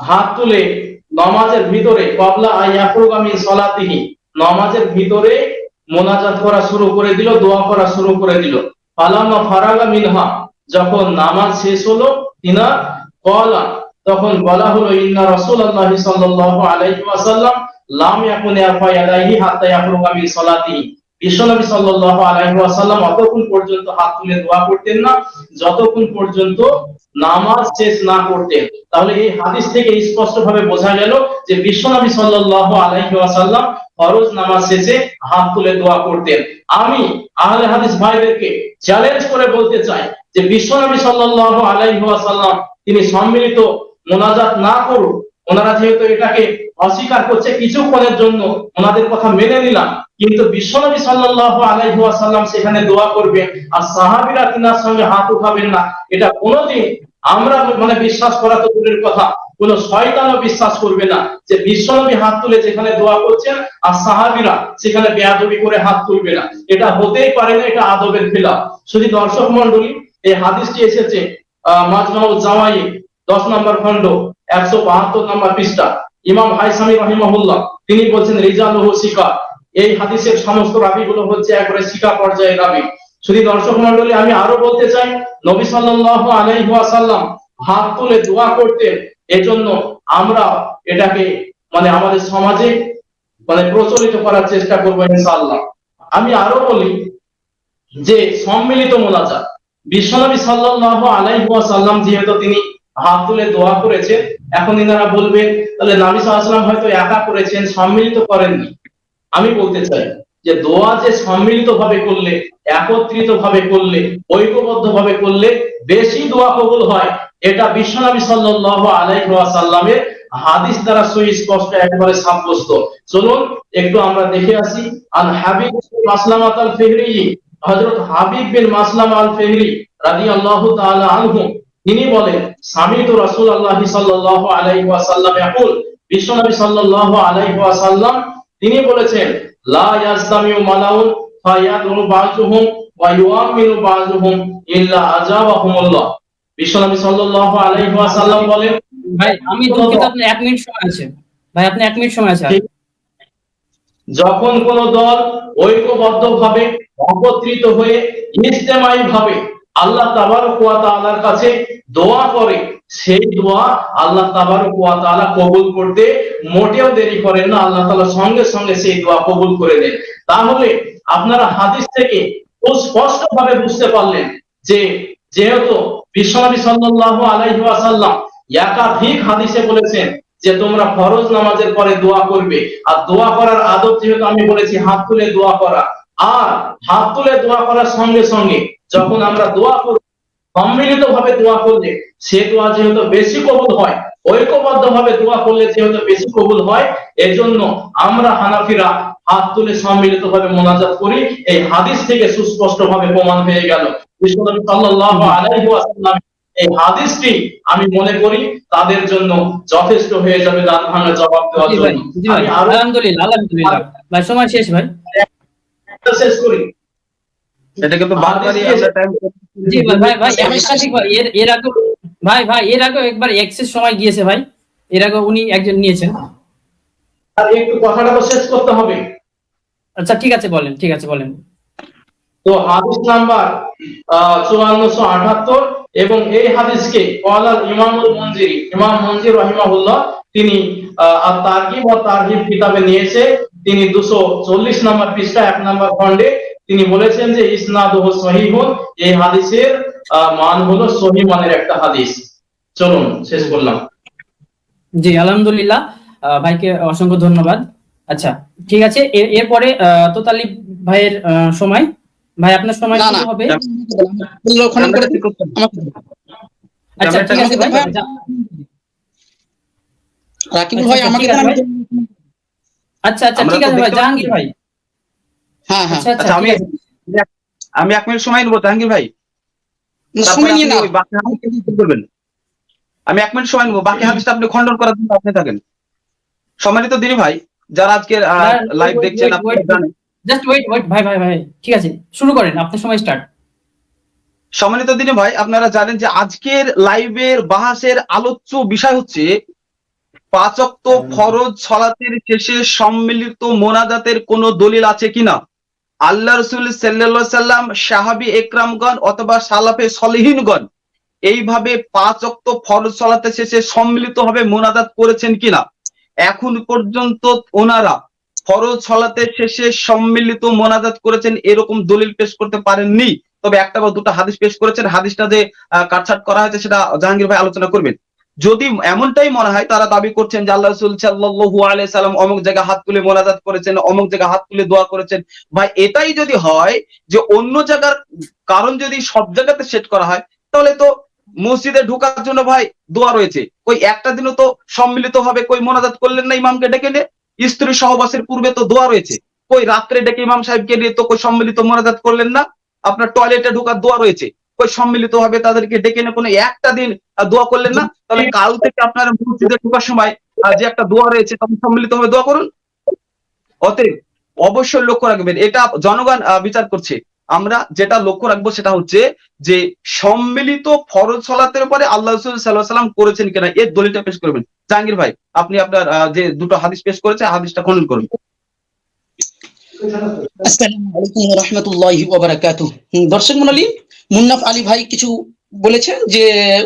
হাত তুলে নামাজের ভিতরে ক্বাবলা আইয়াফরুগা মিন সালাতিহি, নামাজের ভিতরে মোনাজাত করা শুরু করে দিল, দোয়া করা শুরু করে দিল। ফালামা ফারাগা মিনহা, যখন নামাজ শেষ হলো তিনা ক্বালা, তখন বলা হলো ইন্না রাসূলুল্লাহ সাল্লাল্লাহু আলাইহি ওয়াসাল্লাম লাম ইয়াকুন ইয়ারফা ইয়াদাইহি হাত্তা ইয়াফরুগা মিন সালাতিহি, বিশ্বনবী সাল্লাল্লাহু আলাইহি ওয়াসাল্লাম অতক্ষণ পর্যন্ত হাত তুলে দোয়া করতেন না যতক্ষণ পর্যন্ত নামাজ শেষ না করতেন। তাহলে এই হাদিস থেকে স্পষ্টভাবে বোঝা গেল যে বিশ্বনবী সাল্লাল্লাহু আলাইহি ওয়াসাল্লাম ফরজ নামাজ শেষে হাত তুলে দোয়া করতেন। আমি আহলে হাদিস ভাইদেরকে চ্যালেঞ্জ করে বলতে চাই যে বিশ্বনবী সাল্লাল্লাহু আলাইহি ওয়াসাল্লাম তিনি সম্মিলিত মোনাজাত না করুন, ওনারা যেহেতু এটাকে অস্বীকার করছে কিছুক্ষণের জন্য ওনাদের কথা মেনে নিলাম, কিন্তু বিশ্বনবী সাল্লাল্লাহু আলাইহি ওয়াসাল্লাম সেখানে দোয়া করবেন আর সাহাবীরা তিনার সঙ্গে হাত উঠাবেন না, এটা কোনোদিন আমরা বিশ্বাস করা তো দূরের কথা, কোন শয়তানও বিশ্বাস করবে না যে বিশ্বনবী হাত তুলে যেখানে দোয়া করছেন আর সাহাবীরা সেখানে বেয়াদবি করে হাত তুলবে না। এটা হতেই পারে না, এটা আদবের খেলাফ। শুধু দর্শক মণ্ডলী, এই হাদিসটি এসেছে মাজমাউজ জাওয়াইদ 10 নম্বর খণ্ড 172 নম্বর পৃষ্ঠা। ইমাম হাইসামি রাহিমাহুল্লাহ তিনি বলছেন রিজালুহু সিকা, এই হাদিসের সমস্ত রাবীগুলো হচ্ছে একবারে সিকা পর্যায়ের রাবী। শুধু দর্শক মণ্ডলী, আমি আরো বলতে চাই নবী সাল্লাল্লাহু আলাইহি ওয়াসাল্লাম হাত তুলে দোয়া করতেন, এজন্য আমরা এটাকে আমাদের সমাজে প্রচলিত করার চেষ্টা করবো ইনশাআল্লাহ। আমি আরো বলি যে সম্মিলিত মোনাজাত, বিশ্বনবী সাল্লাল্লাহু আলাইহি ওয়াসাল্লাম যেহেতু তিনি হাত তুলে দোয়া করেছেন, এখন ইনারা বলবেন তাহলে নবী সাল্লাল্লাহু আলাইহি ওয়াসাল্লাম হয়তো একা করেছেন, সম্মিলিত করেননি। আমি বলতে চাই যে দোয়া যে সম্মিলিত ভাবে করলে একত্রিত ভাবে করলে, ঐক্যবদ্ধ ভাবে করলে বেশি দোয়া কবুল হয়। এটা বিশ্বনবী সাল্লাল্লাহু আলাইহি ওয়াসাল্লামের হাদিস দ্বারা সুস্পষ্ট একবারে সাব্যস্ত। চলুন একটু আমরা দেখে আসি। আল হাবিব বিন মাসলামা আল ফিহরি, হযরত হাবিব বিন মাসলামা আল ফিহরি রাদিয়াল্লাহু তাআলা আনহু, তিনি বলেন, সামিতু রাসূলুল্লাহ সাল্লাল্লাহু আলাইহি ওয়াসাল্লাম ইয়াকুল, বিশ্বনবী সাল্লাল্লাহু আলাইহি ওয়াসাল্লাম তিনি বলেছেন, লা ইয়াজতামিউ মালাউন ফায়াদু বাযুহুম ওয়া ইউআমিনু বাযুহুম ইল্লা আজাবাহুমুল্লাহ। বিশ্বনবী সাল্লাল্লাহু আলাইহি ওয়াসাল্লাম বলেন, ভাই আমি দুঃখিত, আপনি 1 মিনিট সময় আছে ভাই, আপনি 1 মিনিট সময় আছে। যখন কোন দল ঐক্যবদ্ধভাবে একত্রিত হয়ে ইজতেমাই ভাবে আল্লাহ তাবারক ওয়া তাআলার কাছে দোয়া করে, সেই দোয়া আল্লাহ তাবারক ওয়া তাআলা কবুল করতে মোটেও দেরি করেন না। আল্লাহ তাআলা সঙ্গে সঙ্গে সেই দোয়া কবুল করে দেন। তাহলে আপনারা হাদিস থেকে স্পষ্ট ভাবে বুঝতে পারলেন যে যেহেতু বিশ্বনবী সাল্লাল্লাহু আলাইহি ওয়াসাল্লাম একাধিক হাদিসে বলেছেন যে তোমরা ফরজ নামাজের পরে দোয়া করবে, আর দোয়া করার আদব যেহেতু আমি বলেছি হাত তুলে দোয়া করা, আর হাত তুলে দোয়া করার সঙ্গে সঙ্গে যখন আমরা দোয়া করব সম্মিলিত ভাবে দোয়া করলে সে দোয়া যেহেতু বেশি কবুল হয়, ঐক্যবদ্ধ ভাবে দোয়া করলে যেহেতু বেশি কবুল হয়, এজন্য আমরা হানাফিরা হাত তুলে সম্মিলিত ভাবে মোনাজাত করি। এই হাদিস থেকে সুস্পষ্ট ভাবে প্রমাণ হয়ে গেল। বিশ্বনবী সাল্লাল্লাহু আলাইহি ওয়াসাল্লাম এই হাদিসটি আমি মনে করি তাদের জন্য যথেষ্ট হয়ে যাবে দাঁত ভাঙা জবাব দেওয়ার জি ভাই, জন্য। জি ভাই, আমি আরো আলহামদুলিল্লাহ, আলহামদুলিল্লাহ ভাই, সময় শেষ ভাই। একটা শেষ করি। এটা কিন্তু বারবারই আমরা টাইম। জি ভাই, ভাই ভাই একাধিক ভাই, এর আগে ভাই এর আগে একবার এক্সেস সময় গিয়েছে ভাই, এর আগে উনি একজন নিয়েছেন। আর একটু কথাটা তো শেষ করতে হবে। আচ্ছা ঠিক আছে, বলেন, ঠিক আছে বলেন। তো হাদিস নাম্বার 5478, এবং এই হাদিসকে ক্বালাল ইমামুল মুনজিরি, ইমাম মুনজির রাহিমাহুল্লাহ তিনি আত-তারগিব ওয়া তারহিব কিতাবে নিয়েছে। তিনি 240 নম্বর পৃষ্ঠা 1 নম্বর খণ্ডে তিনি বলেছেন যে ইসনাদুহু সহিহুন, এই হাদিসের মান হলো সহিহ মানের একটা হাদিস। চলুন শেষ করলাম। জি আলহামদুলিল্লাহ, ভাইকে অসংখ্য ধন্যবাদ। আচ্ছা ঠিক আছে, এরপরে তোতালি ভাইয়ের সময়। ভাই আপনার সময় না, শুরু না। হবে। খনন করে দিন, আমাকে দিন। আচ্ছা ঠিক আছে ভাই। রাকিবুল ভাই আচ্ছা, আমাকে ঠিক আছে দেন, ভাই। আচ্ছা আচ্ছা আমরা ঠিক তো আছে ভাই, দেখতে জাহাঙ্গীর ভাই। হ্যাঁ হ্যাঁ, আচ্ছা আচ্ছা আচ্ছা, ঠিক আছে। আমি 1 মিনিট সময় নেব জাহাঙ্গীর ভাই। না, তারপরে সময় নিয়ে আপনি না। ওই বাকি হাদিসটা কি করবেন? আমি 1 মিনিট সময় নেব, বাকি হাদিসটা আপনি খণ্ডন করার জন্য আপনি থাকেন। সম্মানিত দিনী ভাই, যারা আজকের লাইভ দেখছেন আপনারা জানেন। জাস্ট ওয়েট ভাই ভাই ভাই, ঠিক আছে শুরু করেন, আপনার সময় স্টার্ট। সম্মানিত দিনী ভাই, আপনারা জানেন যে আজকের লাইভের বাহাসের আলোচ্য বিষয় হচ্ছে 5 ওয়াক্ত ফরজ সালাতের শেষে সম্মিলিত মোনাজাতের কোন দলিল আছে কিনা। আল্লাহ রাসূল সাল্লাল্লাহু আলাইহি সাল্লাম, সাহাবী একরামগণ অথবা সালাফে সলিহিনগণ এইভাবে 5 ওয়াক্ত ফরজ সালাতের শেষে সম্মিলিতভাবে মোনাজাত করেছেন কিনা। এখন পর্যন্ত ওনারা ফরজ সালাতের শেষে সম্মিলিত মোনাজাত করেছেন এরকম দলিল পেশ করতে পারেননি। তবে একটা বা দুটো হাদিস পেশ করেছেন। হাদিসটা যে কাটছাট করা হয়েছে সেটা জাহাঙ্গীর ভাই আলোচনা করবেন। যদি এমনটাই মনে হয় তারা দাবি করছেন যে আল্লাহ রাসূল সাল্লাল্লাহু আলাইহি সাল্লাম অমুক জায়গায় হাত তুলে মোনাজাত করেছেন, অমুক জায়গায় হাত তুলে দোয়া করেছেন। ভাই এটাই যদি হয় যে অন্য জায়গার কারণ যদি সব জায়গাতে সেট করা হয়, তাহলে তো মসজিদে ঢোকার জন্য ভাই দোয়া রয়েছে। ওই একটা দিনও তো সম্মিলিত হবে কই মোনাজাত করলেন না ইমামকে ডেকে নিয়ে? স্ত্রী সহবাসের পূর্বে তো দোয়া রয়েছে। কই রাত্রে ডেকে ইমাম সাহেবকে নিয়ে তো কই সম্মিলিত মোনাজাত করলেন না? আপনার টয়লেটে ঢোকার দোয়া রয়েছে, কই সম্মিলিত ভাবে তাদেরকে ডেকে নিয়ে কোনো একটা দিন দোয়া করলেন না? তাহলে কাল থেকে আপনারা মসজিদে ঢোকার সময় যে একটা দোয়া রয়েছে তখন সম্মিলিত ভাবে দোয়া করুন। অতএব অবশ্যই লক্ষ্য রাখবেন, এটা জনগণ বিচার করছে। আমরা যেটা লক্ষ্য রাখবো সেটা হচ্ছে যে সম্মিলিত ফরজ সালাতের উপরে আল্লাহ রাসূল সাল্লাল্লাহু আলাইহি ওয়াসাল্লাম করেছেন কিনা এর দলিলটা পেশ করবেন। জাহাঙ্গীর ভাই আপনি আপনার যে দুটো হাদিস পেশ করেছে হাদিসটা খনন করুন। আসসালামু আলাইকুম ওয়া রাহমাতুল্লাহি ওয়া বারাকাতুহু। দর্শক মণ্ডলী, মুন্নাফ আলী ভাই কিছু বলেছে যে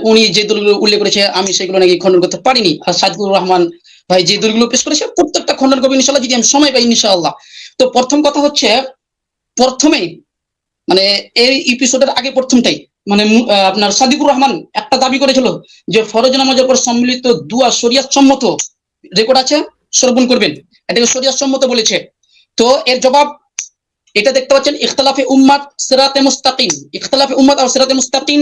উনি যে দলিলগুলো উল্লেখ করেছে আমি সেগুলো নাকি খণ্ডন করতে পারিনি। আর সাদকুর রহমান ভাই যে দলিলগুলো পেশ করেছে প্রত্যেকটা খণ্ডন করবেন ইনশাআল্লাহ, যদি আমি সময় পাই ইনশাআল্লাহ। তো প্রথম কথা হচ্ছে, প্রথমেই মানে এই এপিসোডের আগে প্রথমটাই মানে আপনার সাদিকুর রহমান একটা দাবি করেছিল যে ফরজ নামাজের পর সম্মিলিত দুয়া শরিয়াত সম্মত, রেকর্ড আছে শ্রবণ করবেন, এটাকে শরিয়াত সম্মত বলেছে। তো এর জবাব এটা দেখতে পাচ্ছেন ইখতিলাফে উম্মাত সিরাতে মুস্তাকিম, ইখতিলাফে উম্মাত আর সিরাতে মুস্তাকিম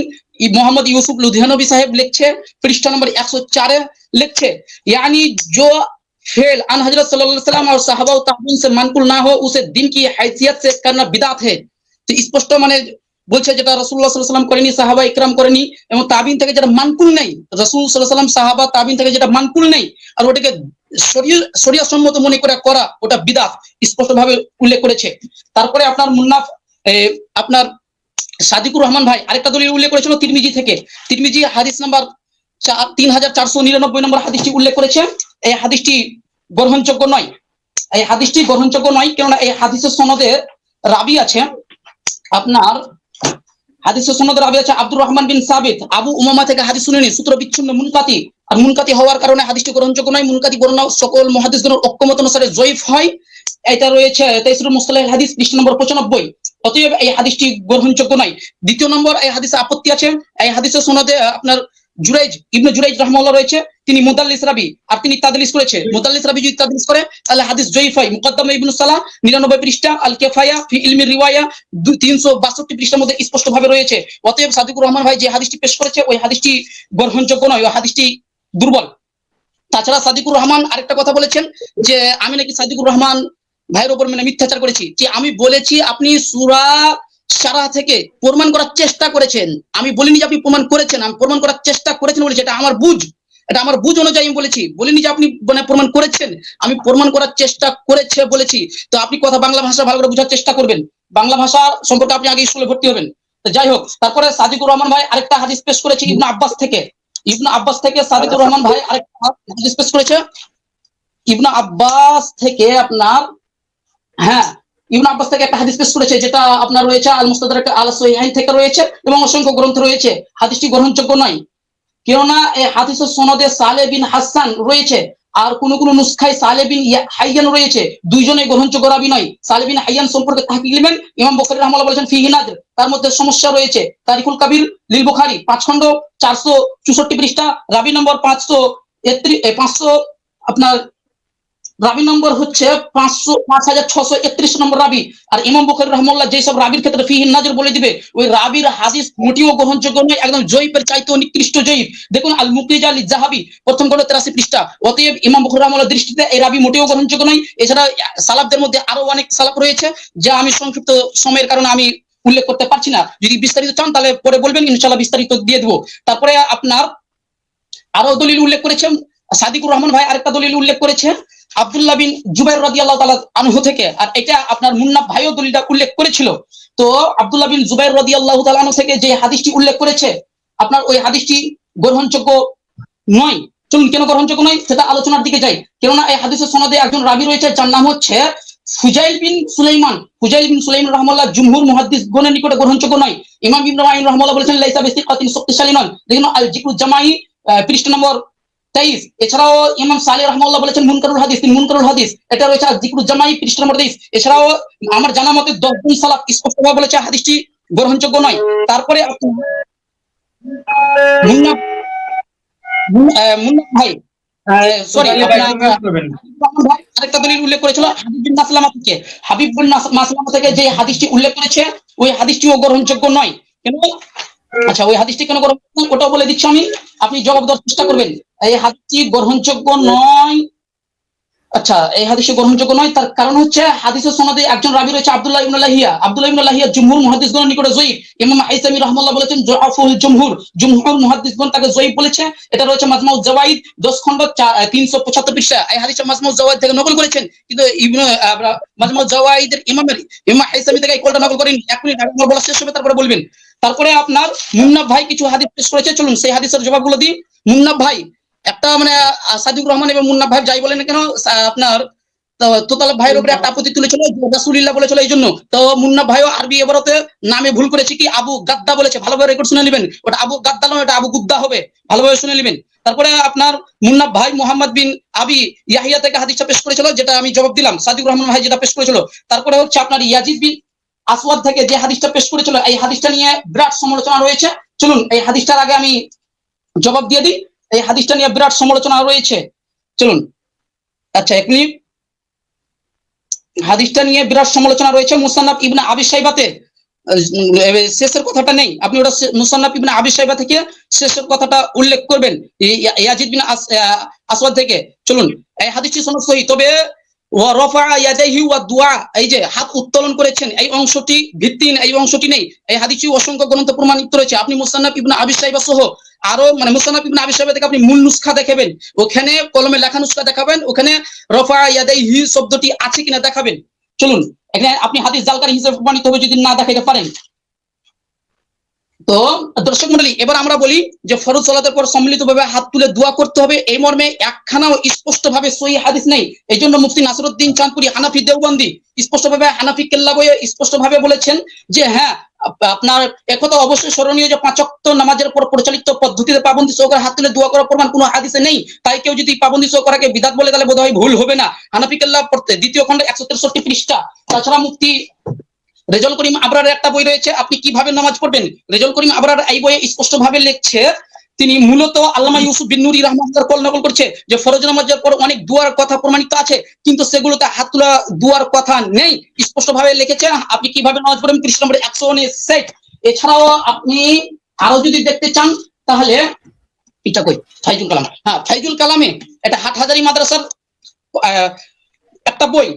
মোহাম্মদ ইউসুফ লুধিয়ানবী সাহেব লিখছে পৃষ্ঠা নম্বর 104 लिखছে यानी जो फेल अन हजरत सल्लल्लाहु अलैहि वसल्लम और साहबा और ताबीन से मनकुल ना हो उसे दिन की हैसियत से करना बिदात है। तो স্পষ্ট মানে বলছে যেটা রাসূলুল্লাহ সাল্লাল্লাহু আলাইহি ওয়াসাল্লাম করেনি, সাহাবা ইকরাম করেনি এবং তাবিন থেকে যেটা মানকুল নেই, রাসূল সাল্লাল্লাহু আলাইহি ওয়াসাল্লাম সাহাবা তাবিন থেকে যেটা মানকুল নেই আর ওটাকে শরীয়ত সম্মত মনে করে করা ওটা বিদআত স্পষ্ট ভাবে উল্লেখ করেছে। তারপরে আপনার মুন্নাফ আপনার সাদিকুর রহমান ভাই আরেকটা দলিল উল্লেখ করেছিল তিরমিজি থেকে, তিরমিজি হাদিস নাম্বার 3499 নম্বর হাদিসটি উল্লেখ করেছে। এই হাদিসটি গ্রহণযোগ্য নয়, এই হাদিসটি গ্রহণযোগ্য নয়, কেননা এই হাদিসের সনদে রাবি আছে আপনার হাদিসের সনদে রাবি আছে আব্দুর রহমান বিন সাবিত, আবু উমামা থেকে হাদিস শুনেনি, সূত্র বিচ্ছিন্ন মুনকাতি, আর মুনকাতি হওয়ার কারণে হাদিসটি গ্রহণযোগ্য নয়। মুনকাতি বর্ণনা সকল মুহাদ্দিসগণের ঐক্যমত অনুসারে জয়ীফ হয়। এটা রয়েছে তাইসিরুল মুসতালাহিল হাদিস পৃষ্ঠা নম্বর 95। অতএব এই হাদিসটি গ্রহণযোগ্য নয়। দ্বিতীয় নম্বর এই হাদিসে আপত্তি আছে, এই হাদিসের সনদে আপনার জুরাইজ ইবনে জুরাইজ রাহমাহুল্লাহ রয়েছে, তিনি মুদাল্লিস রাবি আর তিনি তাদলিস করেছে। মুদাল্লিস রাবি যদি তাদলিস করে তাহলে হাদিস জয়ীফ হয়। মুকদ্দমা ইবনে সালাহ 99 পৃষ্ঠা, আল কিফায়া ফি ইলমি রিওয়ায়া 362 পৃষ্ঠার মধ্যে স্পষ্ট ভাবে রয়েছে। অতএব সাদিকুর রহমান ভাই যে হাদিসটি পেশ করেছে ওই হাদিসটি গ্রহণযোগ্য নয়, ওই হাদিসটি দুর্বল। তাছাড়া সাদিকুর রহমান আরেকটা কথা বলেছেন যে আমি নাকি সাদিকুর রহমান ভাইয়ের উপর মানে মিথ্যাচার করেছি, যে আমি বলেছি আপনি সূরা সারা থেকে প্রমাণ করার চেষ্টা করেছেন, আমি বলিনি যে আপনি প্রমাণ করেছেন, আমি প্রমাণ করার চেষ্টা করেছেন বলেছি, এটা আমার বুঝ, এটা আমার বুঝ অনুযায়ী আমি বলেছি, বলিনি যে আপনি মানে প্রমাণ করেছেন, আমি প্রমাণ করার চেষ্টা করেছে বলেছি। তো আপনি কথা বাংলা ভাষা ভালো করে বোঝার চেষ্টা করবেন, বাংলা ভাষা সম্পর্কে আপনি আগে স্কুলে ভর্তি হবেন। তো যাই হোক, তারপরে সাদিকুর রহমান ভাই আরেকটা হাদিস পেশ করেছে ইবনে আব্বাস থেকে, ইবনে আব্বাস থেকে সাদিকুর রহমান ভাই আরেকটা হাদিস পেশ করেছে ইবনে আব্বাস থেকে আপনার, হ্যাঁ ইবনে আব্বাস থেকে একটা হাদিস পেশ করেছে যেটা আপনার রয়েছে আল মুস্তাদরাক আল সহিহাইন থেকে রয়েছে এবং অসংখ্য গ্রন্থ রয়েছে। হাদিসটি গ্রহণযোগ্য নয়, কেননা এই হাদিসের সনদে সালেহ বিন হাসান রয়েছে আর কোন কোন নুসখায় সালেহ বিন হাইয়ান রয়েছে, দুইজনে গ্রহণযোগ্য রাবী নয়। সালেহ বিন হাইয়ান সম্পর্কে তাহকিক লিখবেন ইমাম বুখারী রাহমাহুল্লাহ বলেছেন ফিহি নাদর, তার মধ্যে সমস্যা রয়েছে। তারিকুল কাবির লিল বুখারী 5 খণ্ড 464 পৃষ্ঠা, রাবী নম্বর 500 আপনার রাবি নম্বর হচ্ছে 5631 নম্বর রাবি। আর ইমাম বুখারী রাহমাহুল্লাহ যেসব রাবির ক্ষেত্রে ফিহি নাজর বলে দিবে ওই রাবির হাদিস মোটেও গ্রহণযোগ্য নয়, একদম জয়ীফের চাইতেও নিকৃষ্ট জয়ীফ। দেখুন আল মুকিজা লিজ যাহাবি প্রথম খণ্ড 83 পৃষ্ঠা। অতএব ইমাম বুখারী রাহমাহুল্লাহর দৃষ্টিতে এই রাবি মোটেও গ্রহণযোগ্য নয়। এছাড়া সালাফদের মধ্যে আরো অনেক সালাফ রয়েছে যা আমি সংক্ষিপ্ত সময়ের কারণে আমি উল্লেখ করতে পারছি না, যদি বিস্তারিত চান তাহলে পরে বলবেন, ইনশাআল্লাহ বিস্তারিত দিয়ে দেবো। তারপরে আপনার আরো দলিল উল্লেখ করেছেন সাদিকুর রহমান ভাই, আরেকটা দলিল উল্লেখ করেছে আব্দুল্লাহ বিন জুবাইর রাদিয়াল্লাহু তাআলা আনহু থেকে, আর এটা আপনার মুন্নাফ ভাইও দলিলটা উল্লেখ করেছিল। তো আব্দুল্লাহ বিন জুবাইর রাদিয়াল্লাহু তাআলা আনহু থেকে যে হাদিসটি উল্লেখ করেছে আপনার ওই হাদিসটি গ্রহণযোগ্য নয়। চলুন কেন গ্রহণযোগ্য নয় সেটা আলোচনার দিকে যাই। কেননা এই হাদিসের সনদে একজন রাবী রয়েছে যার নাম হচ্ছে ফুজাইল বিন সুলাইমান। ফুজাইল বিন সুলাইমান রাহমাহুল্লাহ জুমহুর মুহাদ্দিসগণের নিকটে গ্রহণযোগ্য নয়। ইমাম ইবনে মাঈন রাহমাহুল্লাহ বলেছেন লাইসা বিসিকাতিন শক্তিশালী নন, দেখুন আল জিকরুজ জামাই পৃষ্ঠা নম্বর 23। এছাড়াও ইমাম সালেহ রাহমাহুল্লাহ বলেছেন মুনকারুল হাদিস, তিনি মুনকারুল হাদিস, এটা রয়েছে জিকরুজ জামাই পৃষ্ঠা নম্বর 23। এছাড়াও আমার জানা মতে 10 জন সালাফ স্পষ্টভাবে বলেছে হাদিসটি গ্রহণযোগ্য নয়। তারপরে মুন্না ভাই সরি আরেকটা দলিল উল্লেখ করেছিল হাবিব বিন মাসলামা থেকে, হাবিব বিন মাসলামা থেকে যে হাদিসটি উল্লেখ করেছে ওই হাদিসটিও গ্রহণযোগ্য নয়। কেন? আচ্ছা ওই হাদিসটি কেন গ্রহণযোগ্য ওটাও বলে দিচ্ছি আমি, আপনি জবাব দেওয়ার চেষ্টা করবেন। এই হাদিসটি গ্রহণযোগ্য নয়, আচ্ছা এই হাদিসটি গ্রহণযোগ্য নয় তার কারণ হচ্ছে হাদিসের সনদে একজন রাবী রয়েছে আব্দুল্লাহ ইবনে লাহিয়া। আব্দুল্লাহ ইবনে লাহিয়া জুমহুর মুহাদ্দিসগণের নিকটে জয়ীফ। ইমাম হাইসামি রাহমাহুল্লাহ বলেছেন যআফুল জুমহুর মুহাদ্দিসগণ তাকে জয়ীফ বলেছে। এটা রয়েছে মাজমাউজ জাওয়াইদ 10 খণ্ড 375 পৃষ্ঠা। এই হাদিসটা মাজমাউজ জাওয়াইদ থেকে নকল করেছেন, কিন্তু ইবনে মাজমাউজ জাওয়াইদের ইমাম হাইসামি থেকে এই কলটা নকল করেন। এক মিনিট আগে বলা শেষ হবে তারপরে বলবেন। তারপরে আপনার মুন্নাফ ভাই কিছু হাদিস পেশ করেছে, চলুন সেই হাদিসের জবাবগুলো দিই। মুন্নাফ ভাই একটা মানে সাদিকুর রহমান এবং মুন্নাফ ভাই যাই বলেন না কেন আপনার তোতাল ভাইয়ের উপরে একটা আপত্তি তুলেছিল রাসূলুল্লাহ বলেছিল এই জন্য। তো মুন্নাফ ভাইও আরবি এবারতে নামে ভুল করেছে, কি আবু গাদ্দা বলেছে, ভালোভাবে রেকর্ড শুনে নেবেন, ওটা আবু গাদ্দা নয় ওটা আবু গুদ্দা হবে, ভালোভাবে শুনে নেবেন। তারপরে আপনার মুন্নাফ ভাই মোহাম্মদ বিন আবি ইয়াহিয়া থেকে হাদিসটা পেশ করেছিল যেটা আমি জবাব দিলাম, সাদিকুর রহমান ভাই যেটা পেশ করেছিল। তারপরে হচ্ছে আপনার ইয়াজিদ বিন আসওয়াদ থেকে যে হাদিসটা পেশ করেছিল এই হাদিসটা নিয়ে বিরাট সমালোচনা রয়েছে। চলুন এই হাদিসটার আগে আমি জবাব দিয়ে দিই, এই হাদিসটা নিয়ে বিরাট সমালোচনা রয়েছে। চলুন আচ্ছা এক মিনিট হাদিসটা নিয়ে বিরাট সমালোচনা রয়েছে মুসান্নাফ ইবনে আবি শাইবাতে, শেষের কথাটা নেই, আপনি ওটা মুসান্নাফ ইবনে আবি শাইবা থেকে শেষের কথাটা উল্লেখ করবেন, ইয়াজিদ বিন আসওয়াদ থেকে। চলুন, এই হাদিসটি সনদ সহিহ, তবে ওয়া রাফা ইয়াদাইহি ওয়া দুআ, এই যে হাত উত্তোলন করেছেন এই অংশটি ভিত্তিহীন, এই অংশটি নেই। এই হাদিসটি অসংখ্য গ্রন্থে প্রমাণিত রয়েছে। আপনি মুসান্নাফ ইবনে আবি শাইবা সহ আরো মানে মুসান্নাফ ইবনে আবি শাইবা থেকে আপনি মূল নুসখা দেখাবেন, ওখানে কলমে লেখা নুসখা দেখাবেন, ওখানে রাফা ইয়াদাইহি শব্দটি আছে কিনা দেখাবেন। চলুন, এখানে আপনি হাদিস জালকারী হিসেবে প্রমাণিত হবে যদি না দেখাইতে পারেন। তো দর্শক মণ্ডলী, এবার আমরা বলি যে ফরজ সালাতের পর সম্মিলিতভাবে হাত তুলে দোয়া করতে হবে, এই মর্মে একখানাও স্পষ্টভাবে সহিহ হাদিস নেই। এই জন্য মুফতি নাসিরউদ্দিন চাঁদপুরি হানাফি দেওবন্দি স্পষ্টভাবে হানাফি কেল্লা বইয়ে স্পষ্টভাবে বলেছেন যে হ্যাঁ, আপনার একথা অবশ্যই স্মরণীয় যে 5 ওয়াক্ত নামাজের পর পরিচালিত পদ্ধতিতে পাবন্দী সহকারে হাত তুলে দোয়া করার প্রমাণ কোনো হাদিসে নেই। তাই কেউ যদি পাবন্দী সহকারকে বিদআত বলে তাহলে বোধহয় ভুল হবে না। হানাফি কেল্লা পড়তে দ্বিতীয় খণ্ড 163 পৃষ্ঠা। তাছাড়া মুফতি রেজল করিম আবরারের একটা বই রয়েছে, আপনি কিভাবে নামাজ পড়বেন, রেজল করিম আবরার এই বইয়ে স্পষ্টভাবে লিখছে, তিনি মূলত আল্লামা ইউসুফ বিন নুরি রাহমাতুল্লাহ কল নকল করছে যে ফরজ নামাজের পর অনেক দুয়ার কথা প্রমাণিত আছে, কিন্তু সেগুলোতে হাত তোলা দুয়ার কথা নেই। স্পষ্টভাবে লিখেছে আপনি কিভাবে নামাজ পড়বেন 30 নম্বরে 159। এছাড়াও আপনি আরো যদি দেখতে চান তাহলে এটা কই ফাইজুল কালাম, হ্যাঁ ফাইজুল কালামে এটা হাটহাজারী মাদ্রাসার একটা বই,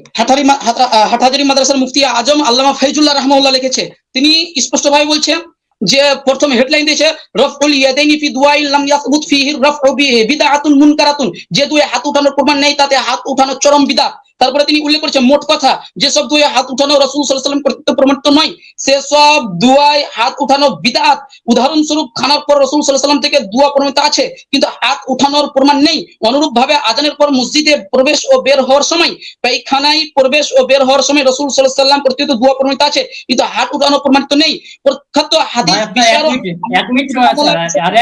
হাটহাজারী মাদ্রাসার মুফতি আজম আল্লামা ফাইজুল্লাহ রাহমাহুল্লাহ লিখেছে। তিনি স্পষ্টভাবে বলছেন যে প্রথম হেডলাইন দিয়েছে রাফউল ইয়াদাইনি ফি দুআইন লাম ইয়াসবুত ফিহি রাফউ বিদআতুন মুনকারাতুন, যে দুয়ে হাত উঠানোর প্রমাণ নেই তাতে হাত উঠানো চরম বিদআত। তারপরে তিনি উল্লেখ করেছেন মোট কথা যেসব দুয়ে হাত উঠানো রাসূল সাল্লাল্লাহু আলাইহি ওয়াসাল্লাম কর্তৃক প্রমাণিত নয় সেসব দুয়ায় হাত উঠানো বিদআত। উদাহরণস্বরূপ খানার পর রাসূল সাল্লাল্লাহু আলাইহি ওয়াসাল্লাম থেকে দুয়া প্রমাণিত আছে কিন্তু হাত উঠানোর প্রমাণ নেই। অনুরূপভাবে আযানের পর মসজিদে প্রবেশ ও বের হওয়ার সময়, পায়খানায় প্রবেশ ও বের হওয়ার সময় রাসূল সাল্লাল্লাহু আলাইহি ওয়াসাল্লাম কর্তৃক দুয়া প্রমাণিত আছে কিন্তু হাত উঠানো প্রমাণিত নেই। প্রখ্যাত হাদিস বিশারদ 1 মিনিট সময় আছে, আর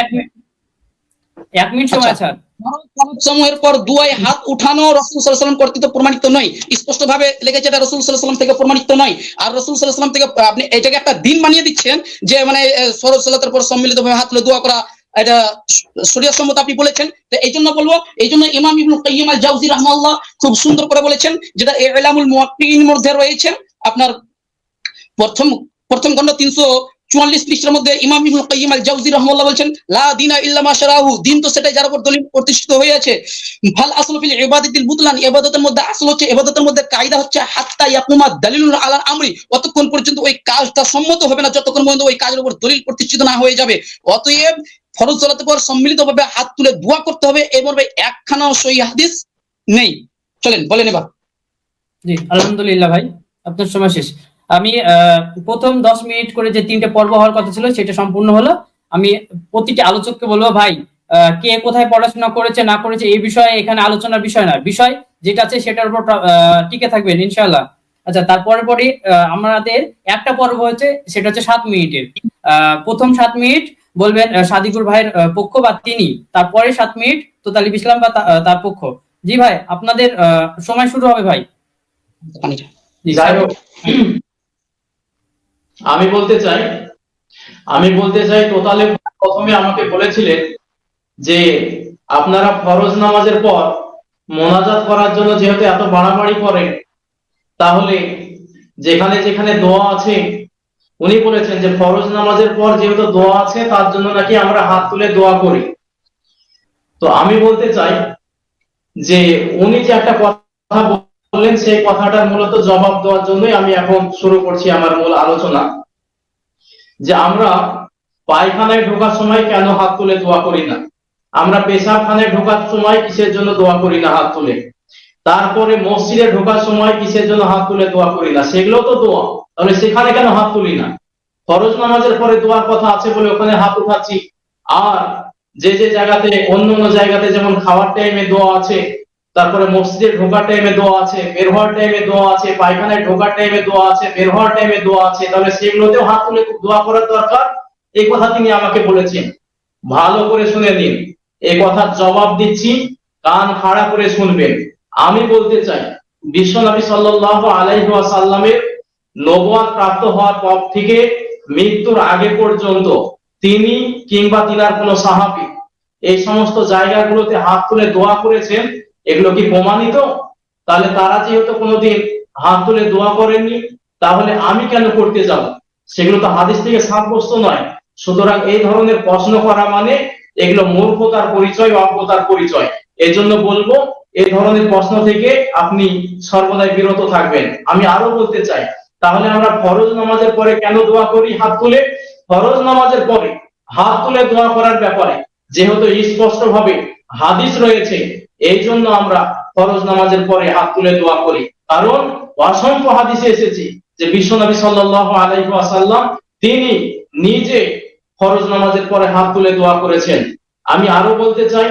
1 মিনিট সময় আছে। সময়ের পর দুয়ায় হাত উঠানো রাসূল সাল্লাল্লাহু আলাইহি ওয়াসাল্লাম কর্তৃক প্রমাণিত নয়। স্পষ্টভাবে লিখেছে এটা রাসূল সাল্লাল্লাহু আলাইহি ওয়াসাল্লাম থেকে প্রমাণিত নয়। আর রাসূল সাল্লাল্লাহু আলাইহি ওয়াসাল্লাম থেকে আপনি এটাকে একটা দিন বানিয়ে দিচ্ছেন যে মানে ফরজ সালাতের পর সম্মিলিতভাবে হাত তুলে দোয়া করা এটা শরীয়ত সম্মত আপনি বলেছেন। তো এই জন্য বলবো, এই জন্য ইমাম ইবনে কাইয়িম আল জাওজি রাহমাহুল্লাহ খুব সুন্দর করে বলেছেন, যেটা ইলামুল মুওয়াক্কিন মধ্যে রয়েছে আপনার প্রথম খণ্ড 344 পৃষ্ঠার মধ্যে ইমাম ইবনে কাইয়িম আল জাওজি রাহমাহুল্লাহ বলেন লা দীনা ইল্লা মা শারাহু, দিন তো সেটাই যার উপর দলিল প্রতিষ্ঠিত হয়ে আছে। ফাল আসলু ফিল ইবাদাতিল বুতলান, ইবাদতের মধ্যে আসল হচ্ছে, ইবাদতের মধ্যে কায়দা হচ্ছে হাত্তা ইয়াকুমা দালিলুন আলা আমরি, অতক্ষণ পর্যন্ত ওই কাজটা সম্মত হবে না যতক্ষণ পর্যন্ত ওই কাজের উপর দলিল প্রতিষ্ঠিত না হয়ে যাবে। অতএব ফরজ সালাতের পর সম্মিলিতভাবে হাত তুলে দোয়া করতে হবে, এই মর্মে একখানাও সহিহ হাদিস নেই। চলেন বলেন এবার। জি আলহামদুলিল্লাহ ভাই, আপনার সময় শেষ। আমি প্রথম 10 মিনিট করে যে 3টে পর্ব হওয়ার কথা ছিল সেটা সম্পূর্ণ হলো। আমি প্রতিটি আলোচককে বলবো ভাই কে কোথায় পড়াশোনা করেছে না করেছে এই বিষয়ে এখানে আলোচনার বিষয় না, বিষয় যেটা আছে সেটার উপর টিকে থাকবেন ইনশাআল্লাহ। আচ্ছা, তারপরে পরে আমাদের একটা পর্ব হচ্ছে সেটা হচ্ছে 7 মিনিটের। প্রথম 7 মিনিট বলবেন সাদিকুর ভাইয়ের পক্ষ বা তিনি, তারপরে 7 মিনিট তোতালিব ইসলাম বা তার পক্ষ। জি ভাই, আপনাদের সময় শুরু হবে ভাই। যাই হোক, আমি বলতে চাই টোটালে প্রথমে আমাকে বলেছিলেন যে আপনারা ফরজ নামাজের পর মোনাজাত করার জন্য যেহেতু এত বাড়াবাড়ি করেন, তাহলে যেখানে যেখানে দোয়া আছে উনি বলেছেন যে ফরজ নামাজের পর যেহেতু দোয়া আছে তার জন্য নাকি আমরা হাত তুলে দোয়া করি। তো আমি বলতে চাই যে উনি যে একটা কথা বললেন সেই কথাটার মূলত জবাব দেওয়ার জন্যই আমি এখন শুরু করছি আমার মূল আলোচনা, যে আমরা পায়খানায় ঢোকার সময় কেন হাত তুলে দোয়া করি না, আমরা পেশাবখানায় ঢোকার সময় কিসের জন্য দোয়া করি না হাত তুলে, তারপরে মসজিদে ঢোকার সময় কিসের জন্য হাত তুলে দোয়া করি না, সেগুলো তো দোয়া, তাহলে সেখানে কেন হাত তুলি না? ফরজ নামাজের পরে দোয়ার কথা আছে বলে ওখানে হাত উঠাচ্ছি, আর যে যে জায়গাতে অন্য জায়গাতে যেমন খাওয়ার টাইমে দোয়া আছে, তারপরে মসজিদে ঢোকার টাইমে দোয়া আছে, বের হওয়ার টাইমে দোয়া আছে, পায়খানায় ঢোকার টাইমে দোয়া আছে, বের হওয়ার টাইমে দোয়া আছে, তাহলে সেগুলোতেও হাত তুলে দোয়া করার দরকার। এই কথা তিনি আমাকে বলেছেন, ভালো করে শুনে নিন, এই কথার জবাব দিচ্ছি, কান খাড়া করে শুনবেন। আমি বলতে চাই বিশ্বনবী সাল্লাল্লাহু আলাইহি ওয়াসাল্লামের নবুয়ত প্রাপ্ত হওয়ার পর থেকে মৃত্যুর আগে পর্যন্ত তিনি কিংবা তিনার কোনো সাহাবী এই সমস্ত জায়গাগুলোতে হাত তুলে দোয়া করেছেন, এগুলো কি প্রমাণিত? তাহলে তারা যেহেতু কোনোদিন হাত তুলে দোয়া করেননি, তাহলে আমি কেন করতে যাব? সেগুলো তো হাদিস থেকে সাব্যস্ত নয়। সুতরাং এই ধরনের প্রশ্ন করা মানে এগুলো মূর্খতার পরিচয়, অজ্ঞতার পরিচয়। এই জন্য বলবো এই ধরনের প্রশ্ন থেকে আপনি সর্বদাই বিরত থাকবেন। আমি আরো বলতে চাই, তাহলে আমরা ফরজ নামাজের পরে কেন দোয়া করি হাত তুলে? ফরজ নামাজের পরে হাত তুলে দোয়া করার ব্যাপারে যেহেতু স্পষ্ট ভাবে হাদিস রয়েছে, এই জন্য আমরা ফরজ নামাজের পরে হাত তুলে দোয়া করি। কারণ অসংখ্য হাদিসে এসেছে যে বিশ্বনবী সাল্লাল্লাহু আলাইহি ওয়াসাল্লাম তিনি নিজে ফরজ নামাজের পরে হাত তুলে দোয়া করেছেন। আমি আরো বলতে চাই,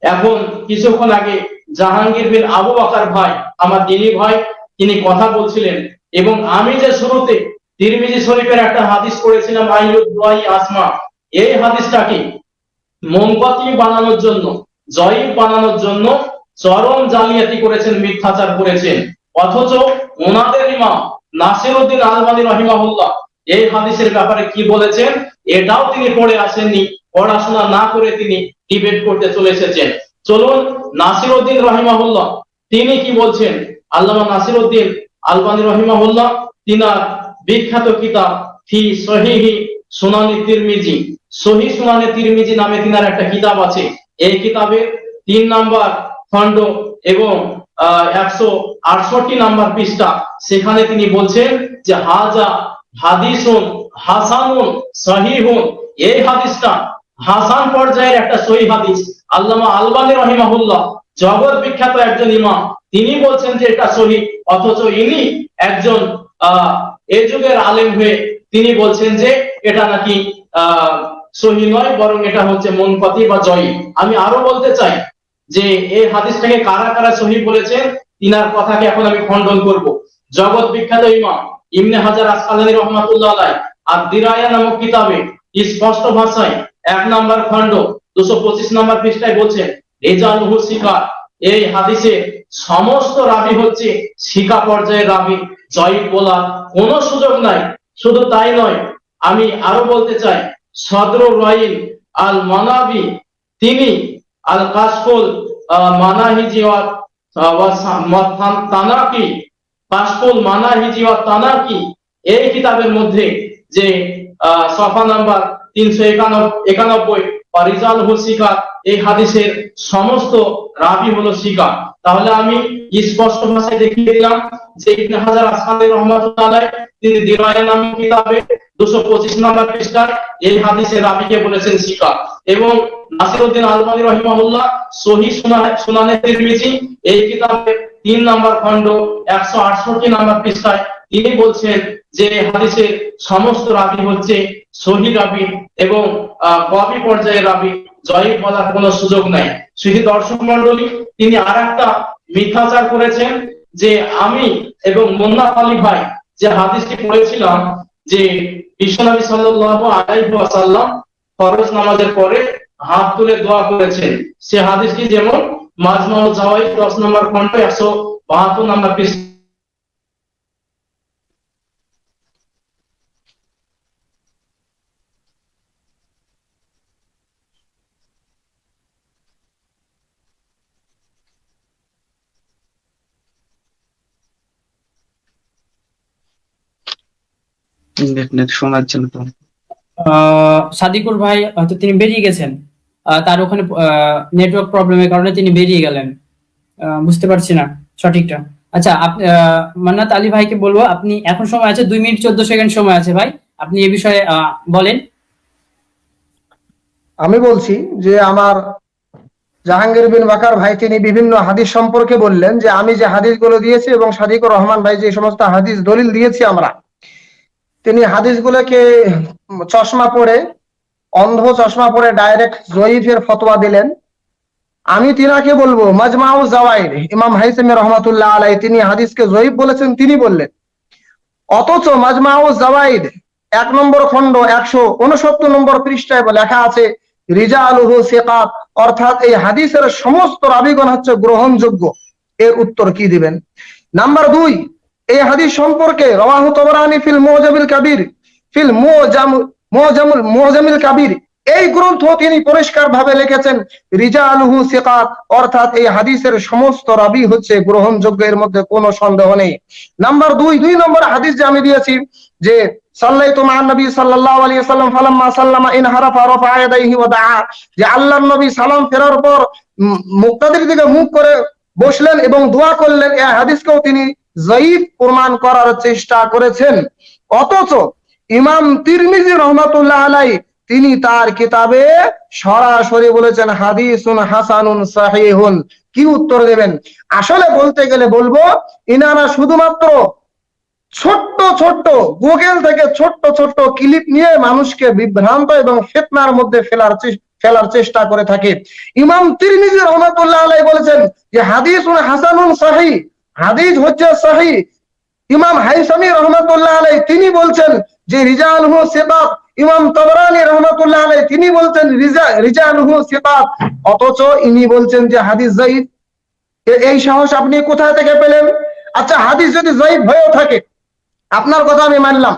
এখন কিছুক্ষণ আগে জাহাঙ্গীর বিন আবু বকর ভাই, আমার দিনী ভাই, তিনি কথা বলছিলেন, এবং আমি যে শুরুতে তিরমিজি শরীফের একটা হাদিস পড়েছিলাম আইয়ুদ দুআই আসমা, এই হাদিসটাকে মুনকাতি বানানোর জন্য, জয়ীফ বানানোর জন্য চরম জালিয়াতি করেছেন, মিথ্যাচার করেছেন। অথচ ওনাদের ইমাম নাসিরউদ্দিন আলবানী রাহিমাহুল্লাহ এই হাদিসের ব্যাপারে কি বলেছেন এটাও তিনি পড়ে আসেননি, পড়াশোনা না করে তিনি ডিবেট করতে চলে এসেছেন। চলুন নাসিরউদ্দিন রাহিমাহুল্লাহ তিনি কি বলছেন। আল্লামা নাসিরউদ্দিন আলবানী রাহিমাহুল্লাহ তিনার বিখ্যাত কিতাব ফি সহিহি সুনানি তিরমিজি, সহি সুনানে তিরমিজি নামে তিনার একটা কিতাব আছে। এই কিতাবের 3 নাম্বার খণ্ড এবং 168 নাম্বার পৃষ্ঠা, সেখানে তিনি বলছেন যে হাজা হাদিসুন হাসানুন সহিহুন, এই হাদিসটা হাসান পর্যায়ের একটা সহিহ হাদিস। আল্লামা আলবানী রাহিমাহুল্লাহ জগৎ বিখ্যাত একজন ইমাম, তিনি বলছেন যে এটা সহিহ, অথচ ইনি একজন এই যুগের আলেম হয়ে তিনি বলছেন যে এটা নাকি সহিহ নয়, বরং এটা হচ্ছে মুনকাতি বা জয়ীফ। আমি আরো বলতে চাই যে এই হাদিসটাকে কারা কারা সহিহ বলেছেন, তিনার কথাকে এখন আমি খণ্ডন করব। জগৎ বিখ্যাত ইমাম ইবনে হাজার আসকালানী রাহমাতুল্লাহ আলাইহি আদ-দিরায়া নামক কিতাবে স্পষ্ট ভাষায় 1 নাম্বার খণ্ড 225 নাম্বার পৃষ্ঠায় বলছেন রিজালুহু সিকা, এই হাদিসে সমস্ত রাবী হচ্ছে সিকা পর্যায়ের রাবী, জয়ীফ বলার কোনো সুযোগ নাই। শুধু তাই নয়, আমি আরো বলতে চাই সদরুর রাইন আল মানাবি তিনি আল কাশফুল মানাহিজি ওয়া তানাকি, কাশফুল মানাহিজি ওয়া তানাকি, এই কিতাবের মধ্যে যে সফা নাম্বার 391 রিজালুহু সিকা, এই হাদিসের সমস্ত রাবী হলো সিকা। তাহলে আমি স্পষ্ট ভাষায় দেখিয়ে দিলাম যে ইবনে হাজার আসকালানী রাহমাতুল্লাহ আলাইহি তিনি দিরায়া নামক কিতাবে 225 নাম্বার পৃষ্ঠায় এই হাদিসের রাবীকে বলেছেন সিকা, এবং নাসিরউদ্দিন আলবানী রাহিমাহুল্লাহ সহিহ সুনানে তিরমিজি এই কিতাবের 3 নাম্বার খণ্ড 168 নাম্বার পৃষ্ঠায় তিনি বলছেন যে হাদিসের সমস্ত রাবী হচ্ছে সহিহ রাবী এবং কবি পর্যায়ের রাবী, জয়ীফ বলার কোনো সুযোগ নাই। শুধু দর্শক মণ্ডলী, তিনি আরেকটা মিথ্যাচার করেছেন যে আমি এবং মুন্না আলী ভাই যে হাদিসটি পড়েছিলাম যে বিশ্বনবী সাল্লাল্লাহু আলাইহি ওয়াসাল্লাম ফরজ নামাজের পরে হাত তুলে দোয়া করেছেন, সে হাদিসটি যেমন মাজমাউল জাওয়াইদ 10 নম্বর খণ্ড 172 নম্বর পৃষ্ঠা। নেট শোনার জন্য তো সাদিকুর ভাই হয়তো তিনি বেরিয়ে গেছেন, তার ওখানে নেটওয়ার্ক প্রবলেমের কারণে তিনি বেরিয়ে গেলেন, বুঝতে পারছি না সঠিকটা। আচ্ছা, মান্নাত আলী ভাইকে বলবো, আপনি এখন সময় আছে 2 মিনিট 14 সেকেন্ড সময় আছে ভাই, আপনি এই বিষয়ে বলেন। আমি বলছি যে আমার জাহাঙ্গীর বিন বাকার ভাই তিনি বিভিন্ন হাদিস সম্পর্কে বললেন যে আমি যে হাদিসগুলো দিয়েছি এবং সাদিকুর রহমান ভাই যে সমস্ত হাদিস দলিল দিয়েছি আমরা, তিনি হাদিসগুলোকে চশমা পরে, অন্ধ চশমা পরে ডাইরেক্ট জয়ীফের ফতোয়া দিলেন। আমি তিনাকে বলবো মাজমাউ জাওয়াইদ ইমাম হাইসামি রহমাতুল্লাহ আলাইহি তিনি হাদিসকে জয়ীফ বলেছেন, তিনি বললেন, অথচ মাজমাউ জাওয়াইদ 1 নম্বর খণ্ড 169 নম্বর পৃষ্ঠায় লেখা আছে রিজালুহু সিকাত, অর্থাৎ এই হাদিসের সমস্ত রাবীগণ হচ্ছে গ্রহণযোগ্য। এর উত্তর কি দিবেন? নাম্বার 2, এই হাদিস সম্পর্কে রাওয়াহু তাবরানী ফিল মুজামিল কাবীর, ফিল মুজামিল কাবীর, এই গ্রন্থ তিনি পরিষ্কার ভাবে লিখেছেন রিজালুহু সিকাত, অর্থাৎ এই হাদিসের সমস্ত রাবী হচ্ছে গ্রহণযোগ্য, এর মধ্যে কোনো সন্দেহ নেই। নাম্বার 2 নম্বর হাদিস যে আমি দিয়েছি যে সাল্লাইতু মা'আন নবী সাল্লাল্লাহু আলাইহি ওয়াসাল্লাম ফালাম্মা সাল্লামা ইনহারাফা রাফা ইয়াদাইহি ওয়া দাআ, যে আল্লাহর নবী সালাম ফেরার পর মুক্তাদির দিকে মুখ করে বসলেন এবং দোয়া করলেন। এই হাদিসকেও তিনি যঈফ প্রমাণ করার চেষ্টা করেছেন। অথচ ইমাম তিরমিজি রহমাতুল্লাহ আলাইহি তিনি তার কিতাবে সরাসরি বলেছেন হাদিসুন হাসানুন সাহিহুন। কি উত্তর দেবেন? আসলে বলতে গেলে বলবো ইনারা শুধুমাত্র ছোট্ট ছোট্ট গুগল থেকে ছোট্ট ছোট্ট ক্লিপ নিয়ে মানুষকে বিভ্রান্ত এবং ফিতনার মধ্যে ফেলার চেষ্টা করে থাকে। ইমাম তিরমিজি রহমাতুল্লাহ আলাইহি বলেছেন যে হাদিসুন হাসানুন সহিহ, হাদিস হচ্ছে সহিহ। ইমাম হাইসামি রহমাতুল্লাহ আলাইহি তিনি বলছেন যে রিজালুহু সিকাত। ইমাম তাবরানী রহমাতুল্লাহ আলাইহি তিনি বলছেন রিজালুহু সিকাত, অথচ ইনি বলছেন যে হাদিস যঈফ। এই সাহস আপনি কোথা থেকে পেলেন? আচ্ছা, হাদিস যদি যঈফ হয়েও থাকে, আপনার কথা আমি মানলাম,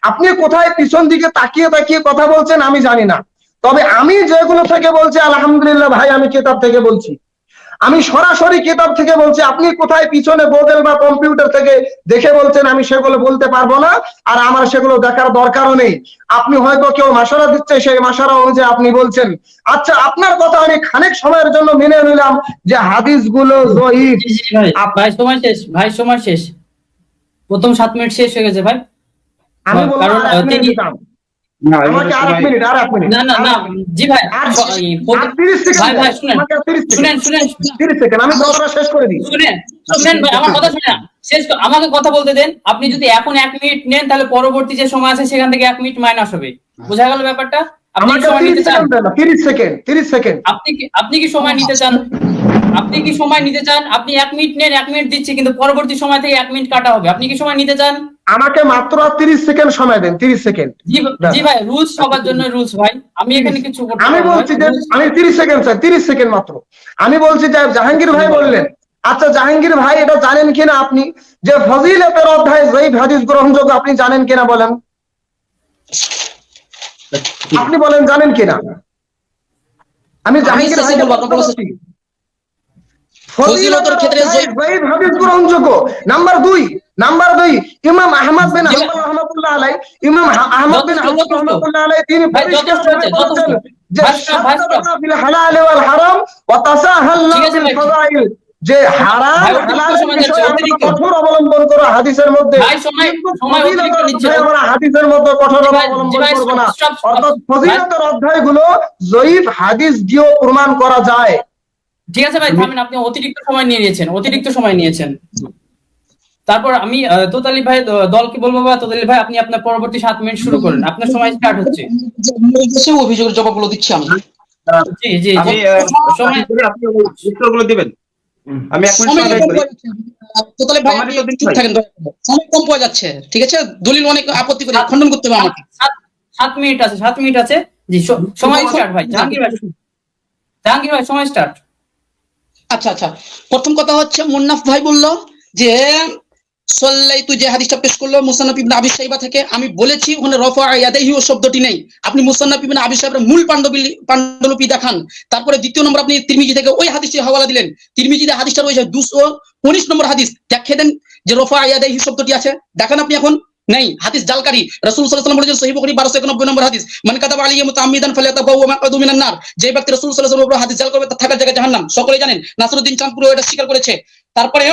আপনি কোথায় পিছন দিকে তাকিয়ে তাকিয়ে কথা বলছেন আমি জানি না, তবে আমি যেগুলো থেকে বলছি আলহামদুলিল্লাহ ভাই, আমি কিতাব থেকে বলছি, আমি সরাসরি কিতাব থেকে বলছি। আপনি কোথায় পিছনে গুগল বা কম্পিউটার থেকে দেখে বলছেন আমি সেগুলো বলতে পারবো না, আর আমার সেগুলো দেখার দরকারও নেই। আপনি হয়তো কেউ মাশারা দিচ্ছে, সেই মাশারা অনুযায়ী আপনি বলছেন। আচ্ছা, আপনার কথা আমি খানিক সময়ের জন্য মেনে নিলাম যে হাদিসগুলো যঈফ। ভাই সময় শেষ, ভাই সময় শেষ, প্রথম 7 মিনিট শেষ হয়ে গেছে ভাই। আমি বলবো কারণ আর 1 মিনিট তিনি দিতাম। আমাকে আর 1 মিনিট, আর 1 মিনিট। না না না জি ভাই, আর ভাই 30 সেকেন্ড, ভাই শুনেন আমাকে আর 30 শুনেন সেকেন্ড, শুনেন 30 সেকেন্ড আমি কথাটা শেষ করে দিই। শুনেন ভাই, আমার কথা শুনেন, আমাকে কথা বলতে দেন। আপনি যদি এখন 1 মিনিট নেন তাহলে পরবর্তী যে সময় আছে সেখান থেকে 1 মিনিট মাইনাস হবে। বোঝা গেল ব্যাপারটা? আপনি আমাকে সময় 30 নিতে চান? সেকেন্ড দেন, 30 সেকেন্ড, 30 সেকেন্ড। আপনি কি সময় নিতে চান? আপনি কি সময় নিতে চান? আপনি 1 মিনিট নেন, 1 মিনিট দিচ্ছি, কিন্তু পরবর্তী সময় থেকে 1 মিনিট কাটা হবে। আপনি কি সময় নিতে চান? আমাকে মাত্র 30 সেকেন্ড সময় দেন, 30 সেকেন্ড। জি ভাই, রুলস সবার জন্য রুলস ভাই, আমি এখানে কিছু করতে আমি পারবো না। বলছি যে আমি 30 সেকেন্ড চাই, 30 সেকেন্ড মাত্র। আমি বলছি যে জাহাঙ্গীর ভাই বললেন, আচ্ছা জাহাঙ্গীর ভাই এটা জানেন কিনা আপনি যে ফজিলতের অধ্যায় যঈফ হাদিস গ্রহণযোগ্য, আপনি জানেন কিনা বলেন? আপনি বলেন জানেন কিনা? আমি জাহাঙ্গীর ভাইকে বলছি ফজিলতের ক্ষেত্রে যঈফ হাদিস গ্রহণযোগ্য। নাম্বার 2 ইমাম আহমদ বিন হাম্বল রাহমাতুল্লাহ আলাইহি, ইমাম আহমদ বিন হাম্বল রাহমাতুল্লাহ আলাইহি তিনি পরিষ্কারভাবে বলেছেন যে শাহাদাতুনা ফিল হালাল ওয়াল হারাম ওয়া তাসাহালনা ফিল ফাযাইল, যে হারাম হালালের বিষয়ে আমরা কঠোর অবলম্বন করব হাদিসের মধ্যে, আমরা হাদিসের মধ্যে কঠোর অবলম্বন করব না। অর্থাৎ ফজিলতের অধ্যায়গুলো যঈফ হাদিস দিয়েও প্রমাণ করা যায়। ঠিক আছে ভাই, থামেন, আপনি অতিরিক্ত সময় নিয়েছেন। তারপর আমি তোতালি ভাই দলকে বলবো, বা তোতালি ভাই আপনি আপনার পরবর্তী 7 মিনিট শুরু করেন, আপনার সময় স্টার্ট হচ্ছে। অভিযোগের জবাবগুলো দিচ্ছি আমি। জি জি আমি সময় আপনি উত্তরগুলো দিবেন। আমি 1 মিনিট সময় করি। তোতালি ভাই আপনি চুপ থাকেন, সময় কম পাওয়া যাচ্ছে, ঠিক আছে? দলিল অনেক আপত্তি করে খণ্ডন করতে হবে আমাকে। 7 মিনিট আছে জি, সময় স্টার্ট ভাই। জাহাঙ্গীর ভাই সময় স্টার্ট। আচ্ছা, প্রথম কথা হচ্ছে মুন্নাফ ভাই বললো যে সাল্লাইতু, যে হাদিসটা পেশ করলো মুসান্নাফ ইবনে আবি শাইবা থেকে, আমি বলেছি ওখানে রফা ইয়াদাইহি ও শব্দটি নেই। আপনি মুসান্নাফ ইবনে আবি শাইবার মূল পাণ্ডুলিপি দেখান। তারপরে দ্বিতীয় নম্বর আপনি তিরমিজি থেকে ওই হাদিসটি হাওয়ালা দিলেন। তিরমিজিতে হাদিসটা রয়েছে 219 নম্বর হাদিস, দেখিয়ে দেন যে রফা ইয়াদাইহি শব্দটি আছে, দেখান আপনি এখন। নেই, হাদিস জালকারী, রাসূল সাল্লাল্লাহু আলাইহি ওয়াসাল্লাম বলেছেন সহিহ বুখারী 1291 নম্বর হাদিস, মান কাতাবা আলাইহি মুতাআম্মিদান ফালিয়াতাবাওয়া মাকআদু মিনান নার, যে ব্যক্তি রাসূল সাল্লাল্লাহু আলাইহি ওয়াসাল্লাম হাদিস জাল করবে তার থাকার জায়গা জাহান্নাম। সকলেই জানেন, নাসরুদ্দিন চাঁদপুরে এটা স্বীকার করেছে। তারপরে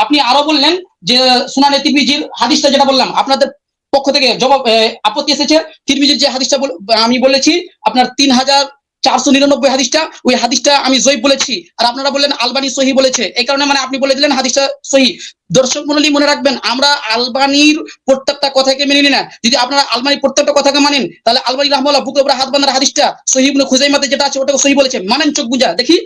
আপনি আরো বললেন যে সুনানে তিরমিজির হাদিসটা যেটা বললাম, আপনাদের পক্ষ থেকে জবাব আপত্তি এসেছে। তিরমিজির যে হাদিসটা আমি বলেছি আপনার 3499 হাদিসটা, ওই হাদিসটা আমি যঈফ বলেছি, আর আপনারা বললেন আলবানী সহিহ বলেছে। এই কারণে মানে আপনি বলে দিলেন হাদিসটা সহিহ। দর্শক মণ্ডলী মনে রাখবেন, আমরা আলবানীর প্রত্যেকটা কথাকে মেনে নিই না। যদি আপনারা আলবানীর প্রত্যেকটা কথাকে মানেন, তাহলে আলবানী রাহমাহুল্লাহ বুকের উপরে হাত বাঁধার হাদিসটা সহিহ ইবনে খুজাইমাতে যেটা আছে ওটাকে সহিহ বলেছে, মানেন চোখ বুঝা দেখি?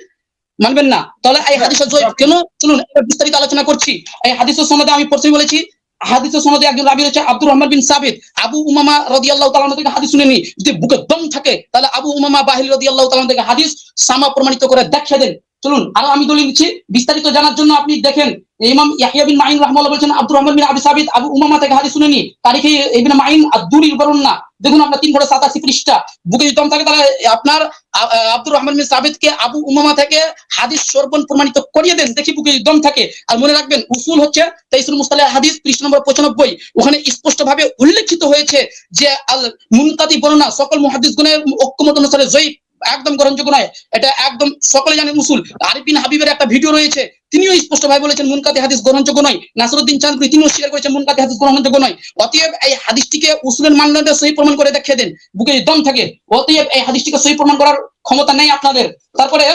মানবেন না, তাহলে এই হাদিসটা যঈফ কেন? শুনুন, বিস্তারিত আলোচনা করছি। এই হাদিসের সনদে আমি প্রথমেই বলেছি, হাদিসের সনদে একজন রাবী হচ্ছে আব্দুর রহমান বিন সাবিত। আবু উমামা রাদিয়াল্লাহু তাআলা থেকে হাদিস শুনেনি। যদি বুকে দম থাকে তাহলে আবু উমামা বাহিলী রাদিয়াল্লাহু তাআলা থেকে হাদিস সামা প্রমাণিত করে দেখিয়ে দেন। চলুন আরো আমি দলিল দিচ্ছি বিস্তারিত জানার জন্য। আপনি দেখেন, ইমাম ইয়াহইয়া বিন মাইন রাহমাহুল্লাহ বলেছেন আব্দুর রহমান বিন আবি সাবিত আবু উমামা থেকে হাদিস শুনেনি। তারিখে ইবনে মাইন আদ-দুরি বর্ণনা, দেখুন আমরা 387 পৃষ্ঠা, বুকে যদি দম থাকে তাহলে আপনার আব্দুর রহমান বিন সাবিতকে আবু উমামা থেকে হাদিস সর্বন প্রমাণিত করিয়ে দেন, দেখি বুকে যদি দম থাকে। আর মনে রাখবেন উসুল হচ্ছে তাইসুল মুস্তালাহ হাদিস পৃষ্ঠা নম্বর 95, ওখানে স্পষ্ট ভাবে উল্লেখিত হয়েছে যে আল মুনকাদি বর্ণনা সকল মুহাদ্দিসগণের ঐক্যমত অনুসারে জয়ীফ, একদম গ্রহণযোগ্য নয়, এটা একদম সকলে জানেন উসুল। আরিফ বিন হাবিবের একটা ভিডিও রয়েছে, তিনিও স্পষ্ট ভাবে বলেছেন মুনকাদি হাদিস গ্রহণযোগ্য নয়। নাসরউদ্দিন চাঁদপুরি তিনিও স্বীকার করেছেন মুনকাদি হাদিস গ্রহণযোগ্য নয়। অতএব এই হাদিসটিকে উসুলের মানদণ্ডে সহি প্রমাণ করে দেখিয়ে দেন, বুকে দম থাকে। অতএব এই হাদিসটিকে সহি প্রমাণ করার ক্ষমতা নেই আপনাদের। তারপরে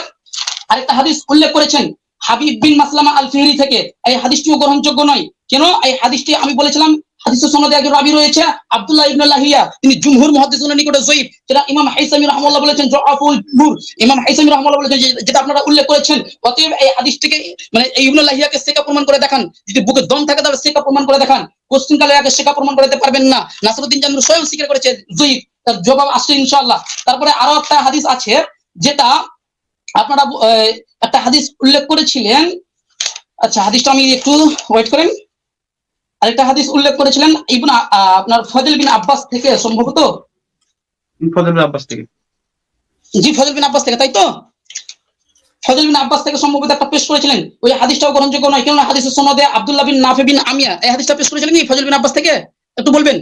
আরেকটা হাদিস উল্লেখ করেছেন হাবিব বিন মাসলামা আল ফিহরি থেকে, এই হাদিসটিও গ্রহণযোগ্য নয়। কেন? এই হাদিসটি আমি বলেছিলাম হাদিসের সনদে একজন রাবী রয়েছে আব্দুল্লাহ ইবনে লাহিয়া, তিনি জুমহুর মুহাদ্দিসিনের নিকটে জয়ীফ, যেটা ইমাম হাইসামি রাহমাহুল্লাহ বলেছেন যআফুল জুমহুর, ইমাম হাইসামি রাহমাহুল্লাহ বলেছেন যেটা আপনারা উল্লেখ করেছেন। অতএব এই হাদিসটিকে মানে এই ইবনে লাহিয়াকে সিকা প্রমাণ করে দেখান, যদি বুকে দম থাকে তাহলে সিকা প্রমাণ করে দেখান। কোশ্চিন কালে আগে সিকা প্রমাণ করতে পারবেন না, নাসরউদ্দিন চাঁদপুরি স্বয়ং স্বীকার করেছে জয়ীফ, তার জবাব আসছে ইনশাআল্লাহ। তারপরে আরো একটা হাদিস আছে যেটা আপনারা একটা হাদিস উল্লেখ করেছিলেন, আচ্ছা হাদিসটা আমি একটু ওয়েট করেন। আরেকটা হাদিস উল্লেখ করেছিলেন আপনার ফজল বিন আব্বাস থেকে সম্ভবত, ফজল বিন আব্বাস থেকে, জি ফজল বিন আব্বাস থেকে, তাই তো? ফজল বিন আব্বাস থেকে সম্ভবত একটা পেশ করেছিলেন, ওই হাদিসটাও গ্রহণযোগ্য নয়। কেন? হাদিসের সনদে আব্দুল্লাহ বিন নাফি বিন আমিয়া এই হাদিসটা পেশ করেছিলেন কি ফজল বিন আব্বাস থেকে? একটু বলবেন,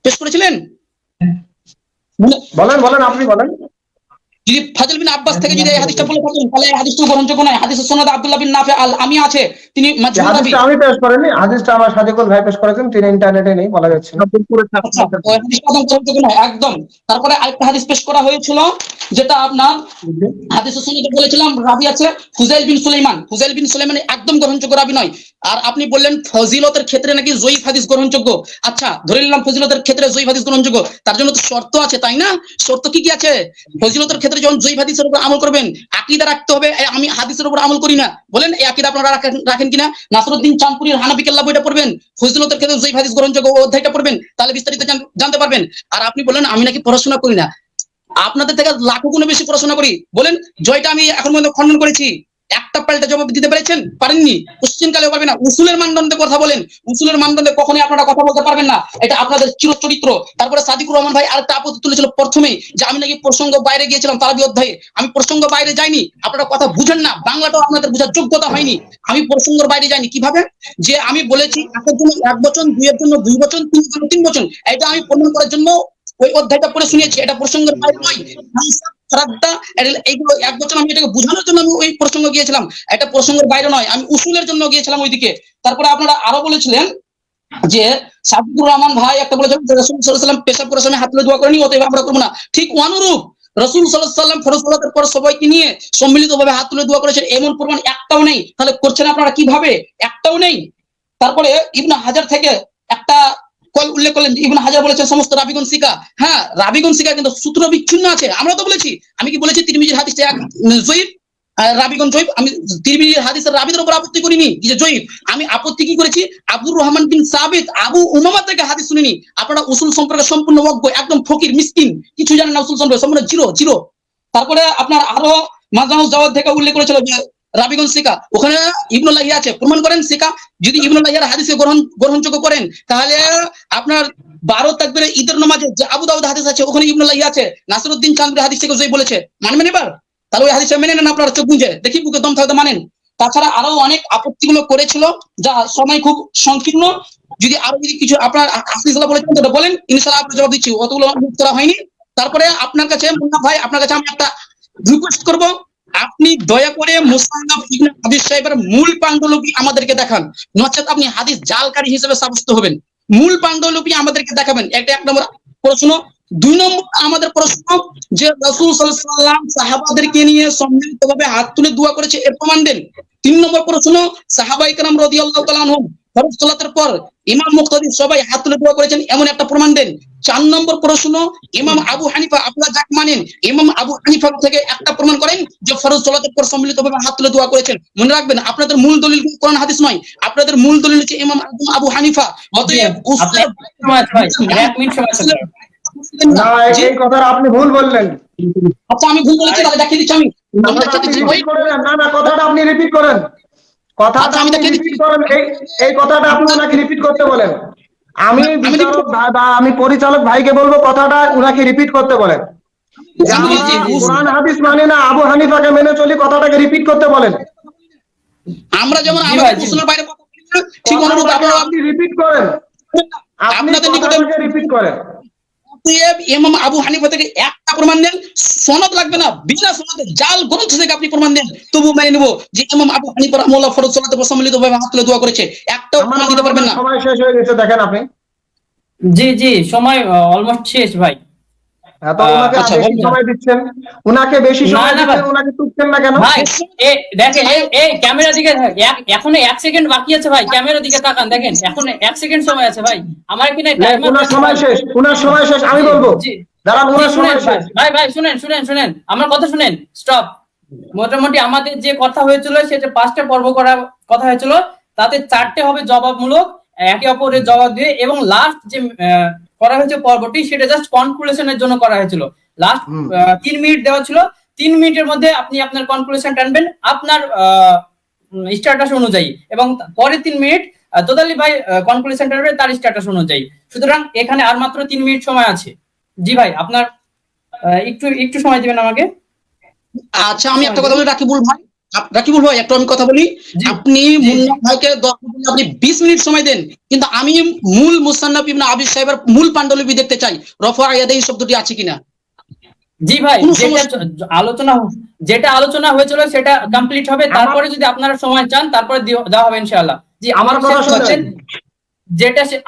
পেশ করেছিলেন? বলেন বলেন, আপনি বলেন। যদি ফজল বিন আব্বাস থেকে যদি এই হাদিসটা বলে থাকেন তাহলে এই হাদিসটা গ্রহণযোগ্য নয়। হাদিসের সনদে আব্দুল্লাহ বিন নাফি আল আমিয়া আছে, তিনি মাজহুর রাবী। হাদিসটা আমি পেশ করিনি, হাদিসটা আমার সাদিকুল ভাই পেশ করেছেন, তিনি ইন্টারনেটে নেই, বলা যাচ্ছে না। আচ্ছা, ওই হাদিসটা একদম গ্রহণযোগ্য নয় একদম। তারপরে আরেকটা হাদিস পেশ করা হয়েছিল যেটা আপনার হাদিসের সনদে বলেছিলাম রাবী আছে হুজাইল বিন সুলাইমান, হুজাইল বিন সুলাইমান একদম গ্রহণযোগ্য রাবী নয়। আর আপনি বললেন ফজিলতের ক্ষেত্রে নাকি জয়ীফ হাদিস গ্রহণযোগ্য। আচ্ছা ধরে নিলাম ফজিলতের ক্ষেত্রে জয়ীফ হাদিস গ্রহণযোগ্য, তার জন্য তো শর্ত আছে তাই না? শর্ত কি কি আছে? ফজিলতের ক্ষেত্রে যখন জয়ীফ হাদিসের উপর আমল করবেন আকীদা রাখতে হবে, আমি হাদিসের উপর আমল করি না, বলেন এই আকীদা আপনারা রাখেন কিনা? নাসরউদ্দিন চাঁদপুরির হানাফি কেল্লা বইটা পড়বেন, ফজিলতের ক্ষেত্রে জয়ীফ হাদিস গ্রহণযোগ্য অধ্যায়টা পড়বেন, তাহলে বিস্তারিত জানতে পারবেন। আর আপনি বলেন আমি নাকি পড়াশোনা করি না, আপনাদের থেকে লাখো গুণে বেশি পড়াশোনা করি। বলেন জয়টা আমি এখন পর্যন্ত খণ্ডন করেছি, একটা পাল্টা জবাব দিতে পেরেছেন? পারেননি, কোশ্চেন কালেও পারবেন না। উসুলের মানদণ্ডে কথা বলেন, উসুলের মানদণ্ডে কখনোই আপনারা কথা বলতে পারবেন না, এটা আপনাদের চিরচরিত্র। তারপরে সাদিকুর রহমান ভাই আরেকটা আপত্তি তুলেছিল প্রথমেই যে আমি নাকি প্রসঙ্গ বাইরে গিয়েছিলাম তারাবি অধ্যায়ে, আমি প্রসঙ্গ বাইরে যাইনি, আপনারা কথা বুঝেন না, বাংলাটাও আপনাদের বোঝার যোগ্যতা হয়নি। আমি প্রসঙ্গের বাইরে যাইনি কিভাবে? যে আমি বলেছি একের জন্য এক বচন, দুইয়ের জন্য দুই বচন, তিনের জন্য তিন বচন, এটা আমি প্রমাণ করার জন্য ওই অধ্যায়টা পড়ে শুনিয়েছি, এটা প্রসঙ্গের বাইরে নয়। এইগুলো এক বছর আমি এটাকে বোঝানোর জন্য আমি ওই প্রসঙ্গ গিয়েছিলাম, এটা প্রসঙ্গের বাইরে নয়, আমি উসুলের জন্য গিয়েছিলাম ওইদিকে। তারপরে আপনারা আরো বলেছিলেন যে সাদিকুর রহমান ভাই একটা বলেছিলেন রাসূল সাল্লাল্লাহু আলাইহি ওয়াসাল্লাম পেশাব করার সময় হাত তুলে দোয়া করেনি, অতএব আমরা করবো না। ঠিক অনুরূপ রাসূল সাল্লাল্লাহু আলাইহি ওয়াসাল্লাম ফরজ সালাতের পর সবাইকে নিয়ে সম্মিলিতভাবে হাত তুলে দোয়া করেছেন, এমন প্রমাণ একটাও নেই। তাহলে করছেন আপনারা কিভাবে? একটাও নেই। তারপরে ইবনে হাজার থেকে একটা উল্লেখ করলেন, ইবনে হাজার বলেছেন সমস্ত রাবীগণ সিকা। হ্যাঁ রাবীগণ সিকা, কিন্তু সূত্র বিচ্ছিন্ন আছে। আমরা তো বলেছি, আমি কি বলেছি তিরমিজির হাদিসটা জয়ীফ, রাবীগণ জয়ীফ, আমি তিরমিজির হাদিসের রাবীদের উপর আপত্তি করিনি যে জয়ীফ, আমি আপত্তি কি করেছি আব্দুর রহমান বিন সাবিত আবু উমামা থেকে হাদিস শুনিনি। আপনারা উসুল সম্পর্কে সম্পূর্ণ অজ্ঞ, একদম ফকির মিসকিন, কিছু জানেন না উসুল সম্পর্কে, সম্পূর্ণ জিরো জিরো। তারপরে আপনার আরো মাজমাউজ জাওয়াদ থেকে উল্লেখ করেছিল যে রাবীগণ সিকা, ওখানে ইবনে লাহিয়া আছে, প্রমাণ করেন সিকা। যদি ইবনে লাহিয়ার হাদিসে গ্রহণযোগ্য করেন তাহলে আপনার 12 তাকবীরে ঈদের নামাজে যে আবু দাউদ হাদিস আছে ওখানে ইবনে লাহিয়া আছে, নাসরউদ্দিন চাঁদপুরি হাদিস থেকে জয়ী বলেছে, মানবেন এবার? তাহলে ওই হাদিসটা মেনে নেন আপনারা, চোখ বুঝে দেখি বুকে দম থাকতে মানেন। তাছাড়া আরো অনেক আপত্তিগুলো করেছিল, যা সময় খুব সংকীর্ণ। যদি আরো যদি কিছু আপনার আসলিসালা বলেছেন তো বলেন, ইনশাআল্লাহ আপনার জবাব দিচ্ছি, অতগুলো করা হয়নি। তারপরে আপনার কাছে মুন্না ভাই, আপনার কাছে আমি একটা রিকোয়েস্ট করব, আপনি দয়া করে মুসান্নাফ ইবনে হাদিস সাহেবের মূল পাণ্ডুলিপি আমাদেরকে দেখান, নচেত আপনি হাদিস জালকারী হিসেবে সাব্যস্ত হবেন। মূল পাণ্ডুলিপি আমাদেরকে দেখাবেন, এটা এক নম্বর প্রশ্ন। 2 নম্বর আমাদের প্রশ্ন যে রাসূল সাল্লাল্লাহু আলাইহি ওয়াসাল্লাম সাহাবাদেরকে নিয়ে সম্মিলিতভাবে হাত তুলে দোয়া করেছে, এর প্রমাণ দেন। 3 নম্বর প্রশ্ন, সাহাবায়ে কেরাম রাদিয়াল্লাহু তাআলা আনহুম ফরজ সালাতের পর ইমাম মুক্তাদি সবাই হাত তুলে দোয়া করেছেন, এমন একটা প্রমাণ দেন। 4 নম্বর প্রশ্ন, ইমাম আবু হানিফা, আপনারা যাকে মানেন, ইমাম আবু হানিফা থেকে একটা প্রমাণ করেন যে ফরজ সালাতের পর সম্মিলিতভাবে হাত তুলে দোয়া করেছেন। মনে রাখবেন আপনাদের মূল দলিল কোরআন হাদিস নয়, আপনাদের মূল দলিল হচ্ছে ইমাম আবু হানিফা। অতএব না, এই কথাটা আপনি ভুল বললেন। আচ্ছা আমি ভুল বলেছি, তাহলে দেখিয়ে দিচ্ছি আমি। না না, কথাটা আপনি রিপিট করেন, কথাটা আপনি রিপিট করেন, এই কথাটা আপনি ওনাকে রিপিট করতে বলেন। আমি আমি বিচারক বা আমি পরিচালক ভাইকে বলবো কথাটা উনাকে রিপিট করতে বলেন। যে জি, আমরা জি, জি। কোরআন হাদিস মানে না, আবু হানিফাকে মেনে চলি, কথাটাকে রিপিট করতে বলেন। আমরা যেমন জি আমাদের ভাই, জি। প্রশ্নের বাইরে কথা বলি না, ঠিক অনুরূপ কথাটাকে আপনারা আপনি রিপিট করেন, আপনি আপনাদের নিকটে কথাটাকে রিপিট করেন। ইমাম আবু হানিফা থেকে একটা প্রমাণ দেন, সনদ লাগবে না, বিনা সনদে জাল গ্রন্থ থেকে আপনি প্রমাণ দেন, তবু মেনে নিব যে ইমাম আবু হানিফা রাহমাহুল্লাহ ফরজ সালাতে সম্মিলিতভাবে হাত তুলে দোয়া করেছে। একটাও আমার প্রমাণ দিতে পারবেন না। সময় শেষ হয়ে গেছে, দেখেন আপনি। জি জি, সময় অলমোস্ট শেষ ভাই। এত ওনাকে আচ্ছা, বেশি বলুন। সময় দিচ্ছেন, উনাকে বেশি না, সময় না দিচ্ছেন, ভাই। ওনাকে টুকছেন না কেন? ভাই দেখেন, এই ক্যামেরা দিকে এখনো 1 সেকেন্ড বাকি আছে ভাই, ক্যামেরা দিকে তাকান, দেখেন এখন 1 সেকেন্ড সময় আছে ভাই, আমার এখানে টাইমার ওনার সময় শেষ, ওনার সময় শেষ, আমি বলবো। দাঁড়ান, ওনার সময় শেষ। ভাই শুনেন আমার কথা শুনেন, স্টপ। মোটামুটি আমাদের যে কথা হয়েছিল সেটা 5টা পর্ব করার কথা হয়েছিল, তাতে 4টে হবে জবাবমূলক, একে অপরের জবাব দিয়ে, এবং লাস্ট যে করা হয়েছে পর্বটি সেটা জাস্ট কনক্লুশনের জন্য করা হয়েছিল। লাস্ট 3 মিনিট দেওয়া ছিল, 3 মিনিটের মধ্যে আপনি আপনার কনক্লুশন টানবেন আপনার স্ট্যাটাস অনুযায়ী, এবং পরে 3 মিনিট তোতালি ভাই কনক্লুশন টানবে তার স্ট্যাটাস অনুযায়ী। সুতরাং এখানে আর মাত্র 3 মিনিট সময় আছে। জি ভাই, আপনার একটু সময় দিবেন আমাকে। আচ্ছা, আমি একটা কথা বলি রাকিবুল ভাই, একটু আমি কথা বলি। জি। আপনি জি, মুন্না ভাইকে 10 মিনিট, আপনি 20 মিনিট সময় দেন, কিন্তু আমি মূল মুসান্নাফ ইবনে আবি সাহেবের মূল পাণ্ডুলিপি দেখতে চাই, রফা ইয়াদাইহি শব্দটি আছে কিনা। জি ভাই, কোনো যেটা সমস্যা আলোচনা হয়েছিল সেটা কমপ্লিট হবে, তারপরে যদি আপনারা সময় চান তারপরে দেওয়া হবে ইনশাআল্লাহ। জি, আমার কথা শুনছেন?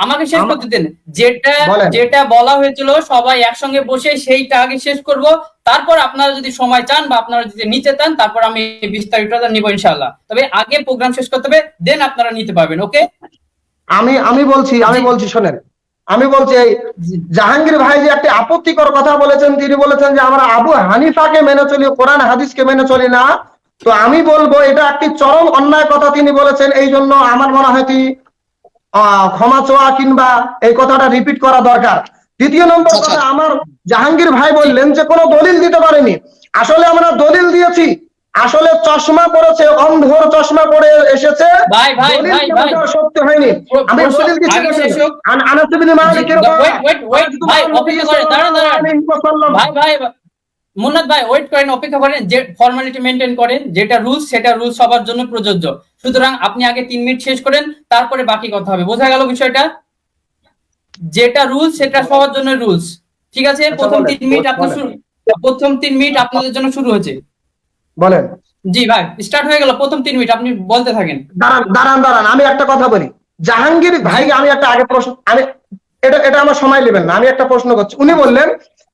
আমাকে শেষ করতে দেন। বলেন। যেটা বলা হয়েছিল সবাই একসঙ্গে বসে সেইটা আগে শেষ করব, তারপর আপনারা যদি সময় চান বা আপনারা যদি নিতে চান তারপর আমি বিস্তারিতটা নিব ইনশাআল্লাহ। তবে আগে প্রোগ্রাম শেষ করতে হবে, দেন আপনারা নিতে পারবেন। ওকে, আমি বলছি শোনেন, আমি বলছি এই জাহাঙ্গীর ভাই যে একটা আপত্তিকর কথা বলেছেন, তিনি বলেছেন যে আমরা আবু হানিফাকে মেনে চলি, কোরআন হাদিসকে মেনে চলি না। তো আমি বলবো এটা একটি চরম অন্যায় কথা তিনি বলেছেন, এই জন্য আমার মনে হয় তিনি ক্ষমা চাওয়া কিংবা এই কথাটা রিপিট করা দরকার। দ্বিতীয় নম্বর আচ্ছা। কথা, আমার জাহাঙ্গীর ভাই বললেন যে কোনো দলিল দিতে পারেনি। আসলে আমরা দলিল দিয়েছি, আসলে চশমা পড়েছে, অন্ধর চশমা পড়ে এসেছে, ভাই দলিল ভাই কেন সত্য হয়নি। আমি দলিল দিচ্ছি, আগে শেষ হোক। আনাস ইবনে মালিকের ওয়েট ভাই, অপেক্ষা করেন, দাঁড়ান ভাই মুন্নাত ভাই ওয়েট করেন, অপেক্ষা করেন, যে ফর্মালিটি মেনটেন করেন, যেটা রুলস সেটা রুলস সবার জন্য প্রযোজ্য। সুতরাং আপনি আগে 3 মিনিট শেষ করেন, তারপরে বাকি কথা হবে। বোঝা গেল বিষয়টা? যেটা রুলস সেটা সবার জন্য রুলস, ঠিক আছে? প্রথম 3 মিনিট আপনাদের জন্য শুরু হয়েছে। বলেন। জি ভাই, স্টার্ট হয়ে গেল, প্রথম 3 মিনিট আপনি বলতে থাকেন। দাঁড়ান, আমি একটা কথা বলি। জাহাঙ্গীর ভাই, আমি একটা আগে প্রশ্ন, আমি এটা আমার সময় নেবেন না, আমি একটা প্রশ্ন করছি। উনি বললেন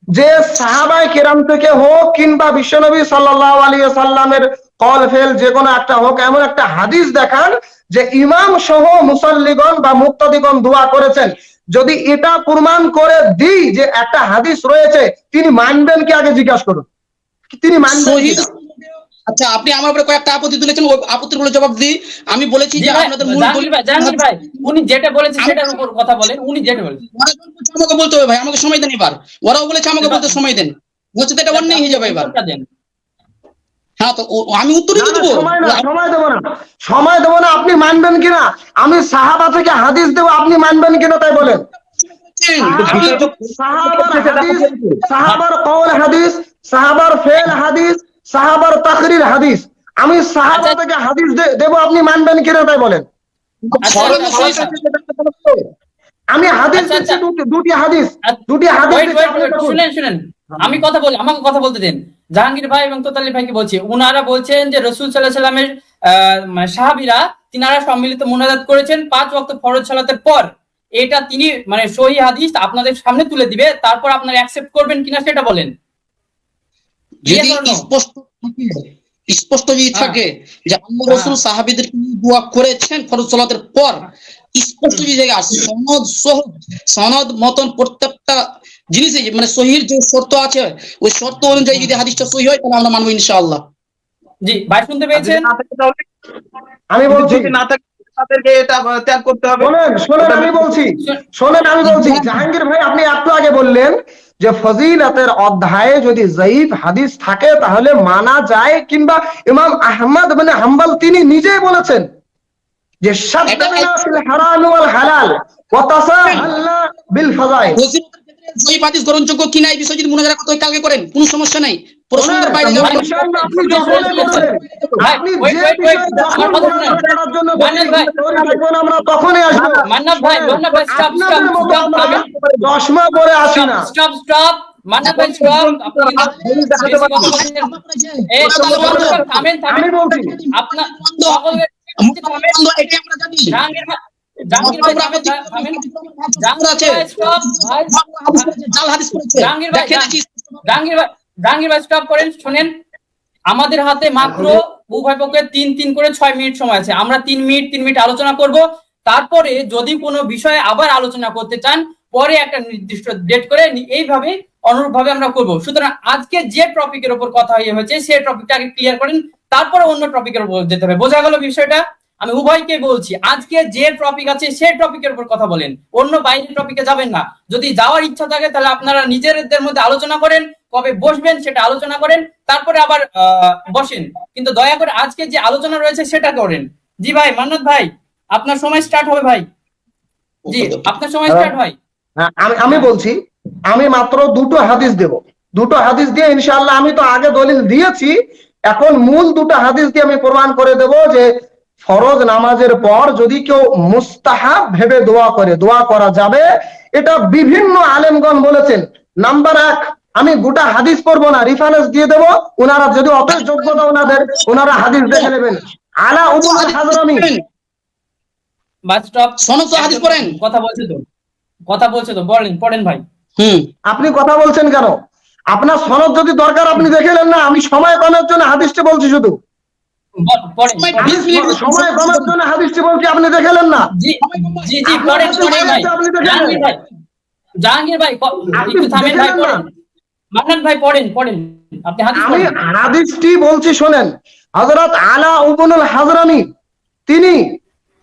যে সাহাবায়ে কেরাম থেকে হোক কিংবা বিশ্বনবী সাল্লাল্লাহু আলাইহি সাল্লামের কল ফেল যে কোনো একটা হোক, এমন একটা হাদিস দেখান যে ইমাম সহ মুসাল্লিগণ বা মুক্তাদিগণ দোয়া করেছেন। যদি এটা প্রমাণ করে দিই যে একটা হাদিস রয়েছে, তিনি মানবেন কি আগে জিজ্ঞাসা করুন, তিনি মানবেন কিনা? আচ্ছা, আপনি আমার উপরে কয়েকটা আপত্তি তুলেছেন, ওই আপত্তিগুলো জবাব দিই। আমি বলেছি যে আপনাদের মূল জাহাঙ্গীর ভাই উনি যেটা বলেছে সেটার উপর কথা বলেন, উনি যেটা বলেছেন। আমাকে বলতে হবে ভাই, আমাকে সময় দেন এবার। ওরাও বলেছে আমাকে বলতে সময় দেন, হচ্ছে এটা অন্যায় হয়ে যাবে এবার। হ্যাঁ, তো আমি উত্তরই তো দেবো। সময় দেবো না, আপনি মানবেন কিনা? আমি সাহাবা থেকে হাদিস দেবো, আপনি মানবেন কিনা তাই বলেন। সাহাবার কওল হাদিস, সাহাবার ফেল হাদিস, সাহাবার তাকরির হাদিস, আমি সাহাবা থেকে হাদিস দেবো, আপনি মানবেন কিনা তাই বলেন। আমি হাদিস দিচ্ছি, দুটি হাদিস শুনেন, আমি কথা বলি, আমাকে কথা বলতে দেন। জাহাঙ্গীর ভাই এবং তোতালি ভাইকে বলছি, উনারা বলছেন যে রাসূল সাল্লাল্লাহু আলাইহি ওয়াসাল্লামের সাহাবীরা তিনারা সম্মিলিত মুনাজাত করেছেন 5 ওয়াক্ত ফরজ সালাতের পর। এটা তিনি মানে সহিহ হাদিস আপনাদের সামনে তুলে দিবে, তারপর আপনারা অ্যাকসেপ্ট করবেন কিনা সেটা বলেন। যদি স্পষ্ট যদি থাকে যে আল্লাহ রাসূল সাহাবীদের দোয়া করেছেন ফরজ সালাতের পর, স্পষ্ট যদি জায়গা সনদ মতন প্রত্যেকটা জিনিসে মানে সহির যে শর্ত আছে, ওই শর্ত অনুযায়ী যদি হাদিসটা সহিহ হয় তাহলে আমরা মানবো ইনশাআল্লাহ। জি ভাই, শুনতে পেয়েছেন? আমি বলছি যদি না থাকে তাদেরকে এটা ত্যাগ করতে হবে। শোনেন, আমি বলছি জাহাঙ্গীর ভাই, আপনি একটু আগে বললেন যে ফজিলতের অধ্যায়ে যদি যায়িফ হাদিস থাকে তাহলে মানা যায়, কিংবা ইমাম আহমদ ইবনে হাম্বল তিনি নিজেই বলেছেন যে শাদ্দানা ফিল হারাম ওয়াল হালাল ওয়া তাসাহালনা বিল ফাযাইল। জয়ী হাদিস গ্রহণযোগ্য কিনা এই বিষয়ে যদি মুনাজারা করতে হয় কালকে করেন, কোনো সমস্যা নাই। প্রশ্নের বাইরে যাওয়া ইনশাআল্লাহ আপনি যখনই করবেন, আপনি যে বিষয়ে যখন মুনাজারা করার জন্য তখন আমরা তখনই আসবো। মান্নাত ভাই স্টপ আপনাদের মতো আমরা চশমা পরে আসি না। স্টপ মান্নাত ভাই স্টপ। আপনি বেশি কথা বলছেন। এই থামেন আমি বলছি আপনার সকলের এটা আমরা জানি। জাহাঙ্গীর ভাই থামেন। জাহাঙ্গীর ভাই স্টপ ভাই। জাল হাদিস করেছে। জাহাঙ্গীর ভাই স্টপ করেন। শুনেন, আমাদের হাতে মাত্র উভয় পক্ষের 3 করে 6 মিনিট সময় আছে। আমরা 3 মিনিট আলোচনা করব। তারপরে যদি কোনো বিষয়ে আবার আলোচনা করতে চান, পরে একটা নির্দিষ্ট ডেট করে এইভাবে অনুরূপভাবে আমরা করব। সুতরাং আজকে যে টপিকের উপর কথা হয়েছে সেই টপিকটা আগে ক্লিয়ার করেন, তারপরে অন্য টপিকের উপর যেতে হবে। বোঝা গেল বিষয়টা? আমি উভয়কে বলছি, আজকে যে টপিক আছে সেই টপিকের উপর কথা বলেন, অন্য বাইরের টপিকে যাবেন না। যদি যাওয়ার ইচ্ছা থাকে তাহলে আপনারা নিজেদের মধ্যে আলোচনা করেন, কবে বসবেন সেটা আলোচনা করেন, তারপরে আবার বসেন। কিন্তু দয়া করে আজকে যে আলোচনা রয়েছে সেটা করেন। জি ভাই মান্নাত ভাই, আপনার সময় স্টার্ট হবে ভাই। জি আপনার সময় স্টার্ট হয়। আমি বলছি, আমি মাত্র 2টো হাদিস দেব। 2টো হাদিস দিয়ে ইনশাআল্লাহ, আমি তো আগে দলিল দিয়েছি, এখন মূল 2টো হাদিস দিয়ে আমি প্রমাণ করে দেব যে ফরজ নামাজের পর যদি কেউ মুস্তাহাব ভেবে দোয়া করে, দোয়া করা যাবে। এটা বিভিন্ন আলেমগণ বলেছেন। নাম্বার 1, আমি গোটা হাদিস পড়বো না, রেফারেন্স দিয়ে দেবো। ওনারা যদি অত যোগ্যতা ওনারা হাদিস দেখে নেবেন। আলা উবুল হাজরামি বাস স্টপ। সনদ তো হাদিস পড়েন। কথা বলছে তো পড়েন ভাই। আপনি কথা বলছেন কেন? আপনার সনদ যদি দরকার আপনি দেখেলেন না। আমি সময় কমার জন্য হাদিসটা বলছি, শুধু সময় কমার জন্য হাদিসটা বলছি, আপনি দেখেলেন না। জি পড়েন ভাই। জাহাঙ্গীর ভাই একটু থামেন ভাই, পড়েন। মান্নাত ভাই পড়েন। আপনি হাদিস আমি হাদিসটি বলছি, শোনেন। হযরত আলা ইবনুল হাজরামি, তিনি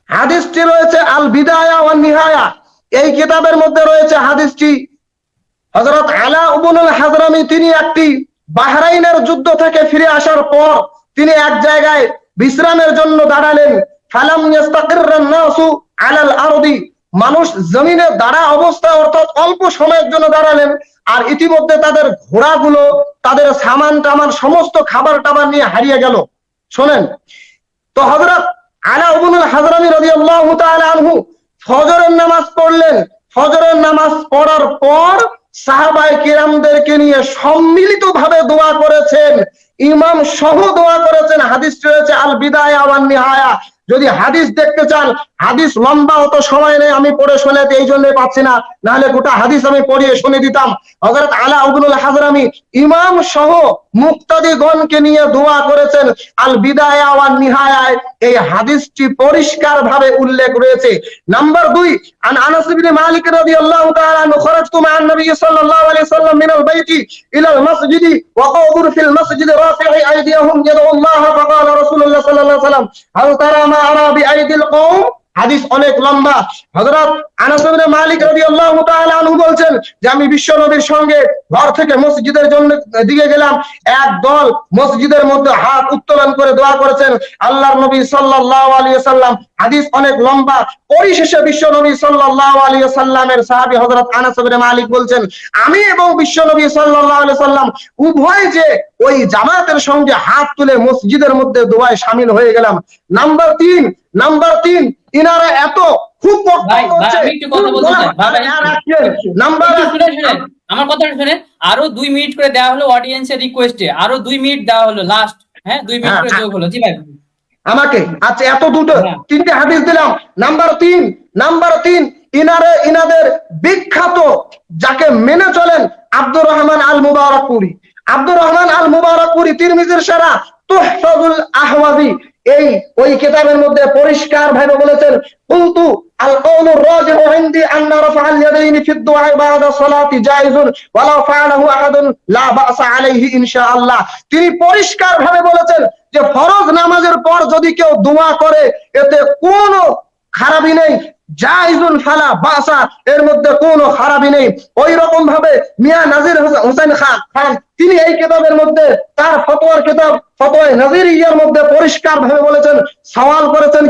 হাদিসটি রয়েছে আল বিদায়া ওয়ান নিহায়া, এই কিতাবের মধ্যে রয়েছে হাদিসটি। হযরত আলা ইবনুল হাজরামি তিনি একটি বাহরাইনের যুদ্ধ থেকে ফিরে আসার পর তিনি এক জায়গায় বিশ্রামের জন্য দাঁড়ালেন। ফালাম ইয়াস্তাকিররান নাসু আলাল আরদি, মানুষ জমিনে দাঁড়া অবস্থায়, অর্থাৎ অল্প সময়ের জন্য দাঁড়ালেন। আর ইতিমধ্যে তাদের ঘোড়াগুলো, তাদের সামান টামান, সমস্ত খাবার টাবার নিয়ে হারিয়ে গেল। শোনেন তো, হযরত আলা ইবনুল হাজরামি রাদিয়াল্লাহু তাআলা আনহু ফজরের নামাজ পড়লেন। ফজরের নামাজ পড়ার পর সাহাবায়ে কিরামদেরকে নিয়ে সম্মিলিতভাবে দোয়া করেছেন, ইমাম সহ দোয়া করেছেন। হাদিস রয়েছে আল বিদায়া ওয়ান নিহায়া। যদি হাদিস দেখতে চান, হাদিস লম্বা, অত সময় নেই আমি পড়ে শোনাতে, এই জন্য পাচ্ছি না, নাহলে গোটা হাদিস আমি পড়িয়ে শুনে দিতাম। হযরত আলা ইবনুল হাজরামি ইমাম সহ মুক্তাদিগণকে নিয়ে দোয়া করেছেন আল বিদায়া ওয়ান নিহায়ায়। এই হাদিসটি পরিষ্কার ভাবে উল্লেখ রয়েছে। নাম্বার 2, আন আনাস ইবনে মালিক রাদিয়াল্লাহু তাআলা আনহু খরাজতু মা'আন নবী সাল্লাল্লাহু আলাইহি ওয়াসাল্লাম মিনাল বাইতি ইলাল মাসজিদি ওয়া কাউদুর ফিল মাসজিদি রাফি'i আইদিয়াহুম ইয়াদউল্লাহ ফাকালা রাসূলুল্লাহ সাল্লাল্লাহু আলাইহি ওয়াসাল্লাম হাল তারা মা আরা বিআইদিল কওম। হাদিস অনেক লম্বা। হযরত আনাস ইবনে মালিক রাদিয়াল্লাহু তাআলা আনহু বলছেন যে আমি বিশ্ব নবীর সঙ্গে ঘর থেকে মসজিদের জন্য দিকে গেলাম। এক দল মসজিদের মধ্যে হাত উত্তোলন করে দোয়া করেছেন আল্লাহর নবী সাল্লাল্লাহু আলাইহি ওয়াসাল্লাম। হাদিস অনেক লম্বা। পরিশেষে বিশ্ব নবী সাল্লাল্লাহু আলাইহি ওয়াসাল্লামের সাহাবী হযরত আনাস ইবনে মালিক বলছেন, আমি এবং বিশ্ব নবী সাল্লাল্লাহু আলাইহি ওয়াসাল্লাম উভয় যে ওই জামাতের সঙ্গে হাত তুলে মসজিদের মধ্যে দোয়ায় শামিল হয়ে গেলাম। নাম্বার 3, ইনারা এত খুব আমার কথাটা শুনেন। আরো 2 মিনিট করে দেওয়া হলো অডিয়েন্সের রিকোয়েস্টে, আরো 2 মিনিট দেওয়া হলো লাস্ট। হ্যাঁ 2 মিনিট করে যোগ হলো। জি ভাই আমাকে আচ্ছা এত 3টে হাদিস দিলাম। নাম্বার 3, ইনাদের বিখ্যাত, যাকে মেনে চলেন, আব্দুর রহমান আল মুবারাকপুরি। আব্দুর রহমান আল মুবারাকপুরি তিরমিজির সেরা তুহফাতুল আহওয়াজি, ওই কিতাবের মধ্যে পরিষ্কার ভাবে বলেছেন, কুলতু আল কাউলুর রাজিহু ইনদি আন্না রাফআল ইয়াদাইনি ফি দুআ বা'দা সালাতি জায়েজুন ওয়া লা ফাআলাহু আহাদুন লা বা'সা আলাইহি ইনশাআল্লাহ। তিনি পরিষ্কার ভাবে বলেছেন যে ফরজ নামাজের পর যদি কেউ দোয়া করে এতে কোনো খারাপই নেই, জায়েজুন ফালা বা'সা, এর মধ্যে কোনো খারাপই নেই। ওই রকম ভাবে মিয়া নাজির হোসেন খান তিনি এই কিতাবের মধ্যে তার ফতোয়ার কিতাব ফতোয়া নাজিরিয়ার মধ্যে পরিষ্কার ভাবে বলেছেন, সওয়াল করেছেন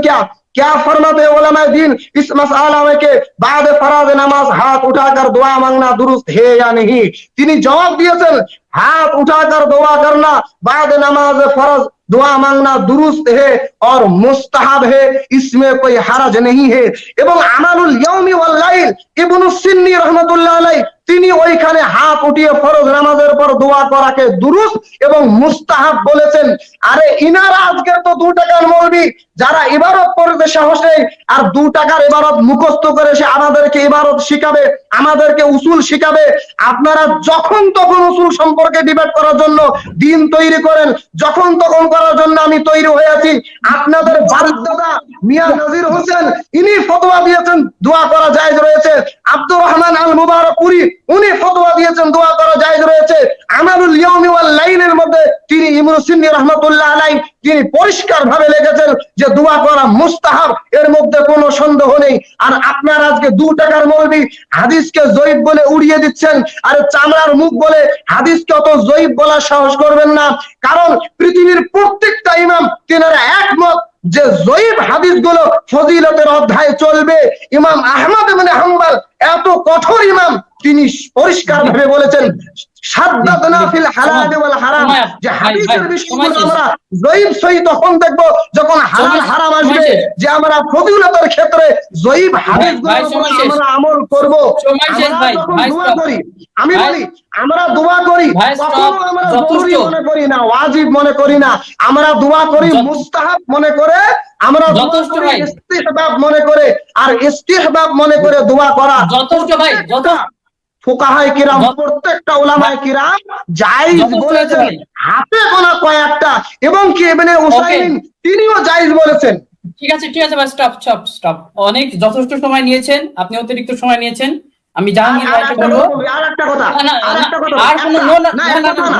क्या फरमाते उलमा दीन इस मसला में के बाद फराज नमाज हाथ उठाकर दुआ मांगना दुरुस्त है या नहीं? তিনি জবাব দিয়েছেন हाथ उठाकर दुआ करना बाद नमाज फर्ज दुआ मांगना दुरुस्त है और मुस्तहब है, इसमें कोई हरज नहीं है। এবং আমালুল ইয়াউমি ওয়াল লাইল ইবনু সিন্নি রাহমাতুল্লাহ আলাইহি তিনি ওইখানে হাত উঠিয়ে ফরজ নামাজের পর দোয়া করাকে দুরুস্ত এবং মুস্তাহাব বলেছেন। আরে ইনারা আজকের তো 2 টাকার মৌলবি যারা ইবারত পড়তে সাহস নেই আর 2 টাকার ইবারত মুখস্থ করে সে আমাদেরকে ইবারত শিখাবে, আমাদেরকে উসুল শিখাবে। আপনারা যখন তখন উসুল সম্পর্কে ডিবেট করার জন্য দিন তৈরি করেন, যখন তখন করার জন্য আমি তৈরি হয়ে আছি। আপনাদের বারিকদাদা মিয়া নাজির হোসেন ইনি ফতোয়া দিয়েছেন দোয়া করা জায়েজ রয়েছে। আব্দুর রহমান আল মুবারকপুরি উনি ফতোয়া দিয়েছেন দোয়া করা জায়েজ রয়েছে। আমালুল ইয়াউমি ওয়াল লাইলের মধ্যে তিনি ইবনু সিন্নি রাহমাতুল্লাহ আলাইহি তিনি পরিষ্কার ভাবে লিখেছেন যে দোয়া করা মুস্তাহাব, এর মধ্যে কোনো সন্দেহ নেই। আর আপনারা আজকে 2 টাকার মৌলবি হাদিসকে জয়ীফ বলে উড়িয়ে দিচ্ছেন, আর চামড়ার মুখ বলে হাদিসকে অত জয়ীফ বলার সাহস করবেন না। কারণ পৃথিবীর প্রত্যেকটা ইমাম তিনারা একমত যে জয়ীফ হাদিসগুলো ফজিলতের অধ্যায়ে চলবে। ইমাম আহমদ ইবনে হাম্বল এত কঠোর ইমাম, তিনি পরিষ্কার ভাবে বলেছেন সাদ্দাদনা ফিল হালাল ওয়াল হারাম, যে হাদিসের বিষয়গুলো আমরা জয়ীফ সহি তখন দেখব যখন হালাল হারাম আসবে, যে আমরা ফজিলতের ক্ষেত্রে জয়ীফ হাদিসগুলো আমরা আমল করব। আমি বলি আমরা দোয়া করি কখনো আমরা জরুরি মনে করি না, ওয়াজিব মনে করি না, আমরা দোয়া করি মুস্তাহাব মনে করে, আমরা দোয়া করি ইস্তিহবাব মনে করে। আর ইস্তিহবাব মনে করে দোয়া করা যথেষ্ট ভাই, ফুকাহায়ে কিরাম প্রত্যেকটা উলামায়ে কিরাম জায়েজ বলেছেন, হাতে গোনা কয়েকটা, এবং কি ইবনে উসাইমিন তিনিও জায়েজ বলেছেন। ঠিক আছে ভাই, স্টপ। অনেক যথেষ্ট সময় নিয়েছেন আপনি, অতিরিক্ত সময় নিয়েছেন। আমি জাহাঙ্গীর ভাইকে বলবো আরেকটা কথা, আর কোনো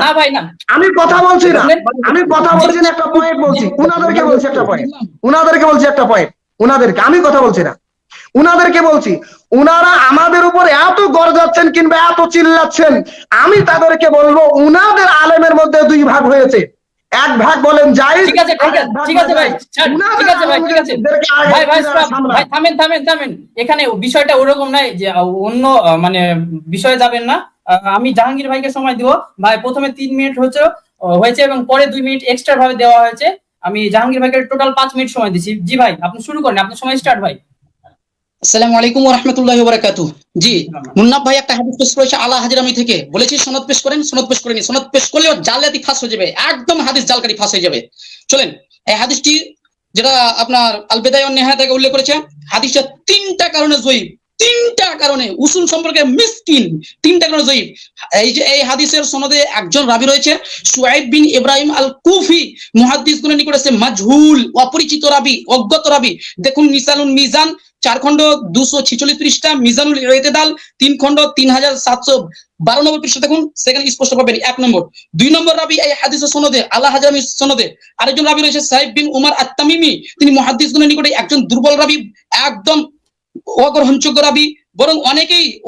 না ভাই না, আমি কথা বলছি না, আমি কথা বলছি না, একটা পয়েন্ট বলছি, উনাদেরকে বলছি একটা পয়েন্ট, উনাদেরকে আমি কথা বলছি না, উনাদেরকে বলছি। উনারা আমাদের উপর এত গর্জাচ্ছেন কিংবা এত চিল্লাচ্ছেন, আমি তাদেরকে বলবো উনাদের আলেমের মধ্যে 2 ভাগ হয়েছে। এক ভাগ বলেন জায়েজ, ঠিক আছে ভাই, ঠিক আছে ভাই, থামেন। এখানে বিষয়টা ওরকম নাই যে অন্য মানে বিষয়ে যাবেন না। আমি জাহাঙ্গীর ভাইকে সময় দিব ভাই। প্রথমে 3 মিনিট হয়েছে এবং পরে 2 মিনিট এক্সট্রা ভাবে দেওয়া হয়েছে। আমি জাহাঙ্গীর ভাইকে টোটাল 5 মিনিট সময় দিচ্ছি। জি ভাই, আপনি শুরু করেন, আপনার সময় স্টার্ট ভাই। আসসালামু আলাইকুম ওয়া রাহমাতুল্লাহি ওয়া বারাকাতুহু। জি, মুন্নাফ ভাই একটা হাদিস পেশ করেছে আলা হাজরামি থেকে, বলেছি সনদ পেশ করেন, সনদ পেশ করেনি, সনদ পেশ করলেও জালিয়াতি ফাঁস হয়ে যাবে, একদম হাদিস জালকারি ফাঁস হয়ে যাবে। চলেন, এই হাদিসটি যেটা আপনার আল বিদায়া ওয়ান নিহায়া থেকে উল্লেখ করেছে, হাদিসটা 3টা কারণে জয়ীফ, 3টা কারণে উসুল সম্পর্কে মিসকিন, 3টা কারণে জয়ীফ। এই যে এই হাদিসের সনদে একজন রাবী রয়েছে শুআইব বিন ইব্রাহিম আল কুফি, মুহাদ্দিসগণ নিকট আছে মাজহুল, অপরিচিত রাবী, অজ্ঞাত রাবী। দেখুন মিসানুল মিজান 4 খণ্ড 246 পৃষ্ঠা, মিজানুল ইতিদাল 3 খণ্ড 3792 পৃষ্ঠা দেখুন, সেখানে স্পষ্ট পাবেন। 1 নম্বর। 2 নম্বর রাবী এই হাদিসের সনদে আলা হাজরামি সনদে আরেকজন রাবী রয়েছে সাইব বিন উমর আত-তামিমি, তিনি মুহাদ্দিসগণের নিকটে একজন দুর্বল রাবী, একদম অগ্রহণযোগ্য রাবী, বরং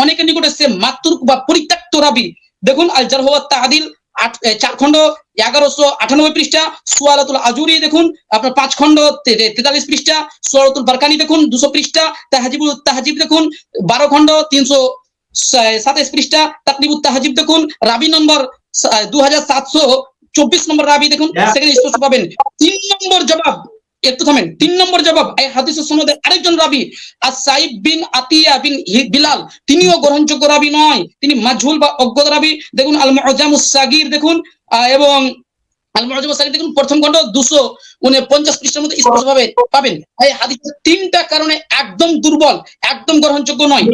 অনেকের নিকটে সে মাতরুক বা পরিত্যক্ত রাবী। দেখুন আল জারহ ওয়াত তা'দিল 4 খণ্ড 1198 পৃষ্ঠা, সুয়ালাতুল আজুরি দেখুন আপনার 5 খণ্ড 43 পৃষ্ঠা, সুরাতুল বারকানি দেখুন 200 পৃষ্ঠা, তাহজিব দেখুন 12 খণ্ড 327 পৃষ্ঠা, তাকরিবুত তাহজিব দেখুন রাবী নম্বর 2724 নম্বর রাবী দেখুন, সেখানে স্পষ্ট পাবেন। 3 নম্বর জবাব, একটু থামেন, 3 নম্বর জবাব এই হাদিসের সনদে আরেকজন রাবী আস-সাইব বিন আতিয়া বিন বিলাল, তিনিও গ্রহণযোগ্য রাবী নয়, তিনি মাজহুল বা অজ্ঞাত রাবী। দেখুন আল মুআজামুস সাগীর দেখুন, এবং আল মুআজামুস সাগীর দেখুন 1ম খণ্ড 249 পৃষ্ঠার মধ্যে স্পষ্ট ভাবে পাবেন। এই হাদিসের 3টা কারণে একদম দুর্বল, একদম গ্রহণযোগ্য নয়।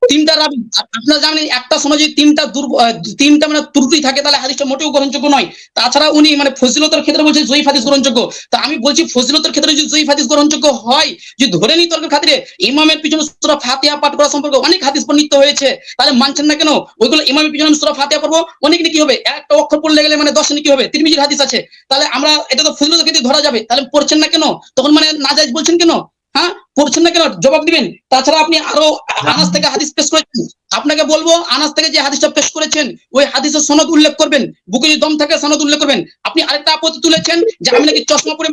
3টা রাবী, আপনারা জানেন একটা সনদে 3টা মানে ত্রুটি থাকে, তাহলে হাদিসটা মোটেও গ্রহণযোগ্য নয়। তাছাড়া উনি মানে ফজিলতের ক্ষেত্রে বলছে জয়ীফ হাদিস গ্রহণযোগ্য, তা আমি বলছি ফজিলতের ক্ষেত্রে যদি জয়ীফ হাদিস গ্রহণযোগ্য হয়, যদি ধরে নিই তর্কের খাতিরে ইমামের পিছনে সূরা ফাতিহা পাঠ করা সম্পর্কে অনেক হাদিস বর্ণিত হয়েছে, তাহলে মানছেন না কেন? ওইগুলো ইমামের পিছনে আমি সূরা ফাতিহা পড়বো, অনেক কি হবে, একটা অক্ষর পড়লে গেলে মানে 10 কি হবে, তিরমিজির হাদিস আছে, তাহলে আমরা এটা তো ফজিলতের ক্ষেত্রে ধরা যাবে, তাহলে পড়ছেন না কেন? তখন মানে নাজায়েজ বলছেন কেন? হ্যাঁ, পড়ছেন না কেন? জবাব দিবেন। তাছাড়া আপনি আরো আনাস থেকে হাদিস পেশ করেছেন, আপনাকে বলবো আনাস থেকে যে হাদিসটা পেশ করেছেন ওই হাদিসের সনদ উল্লেখ করবেন, বুকে যদি দম থাকে সনদ উল্লেখ করবেন। আপনি আরেকটা আপত্তি তুলেছেন যে আমি নাকি চশমা পরে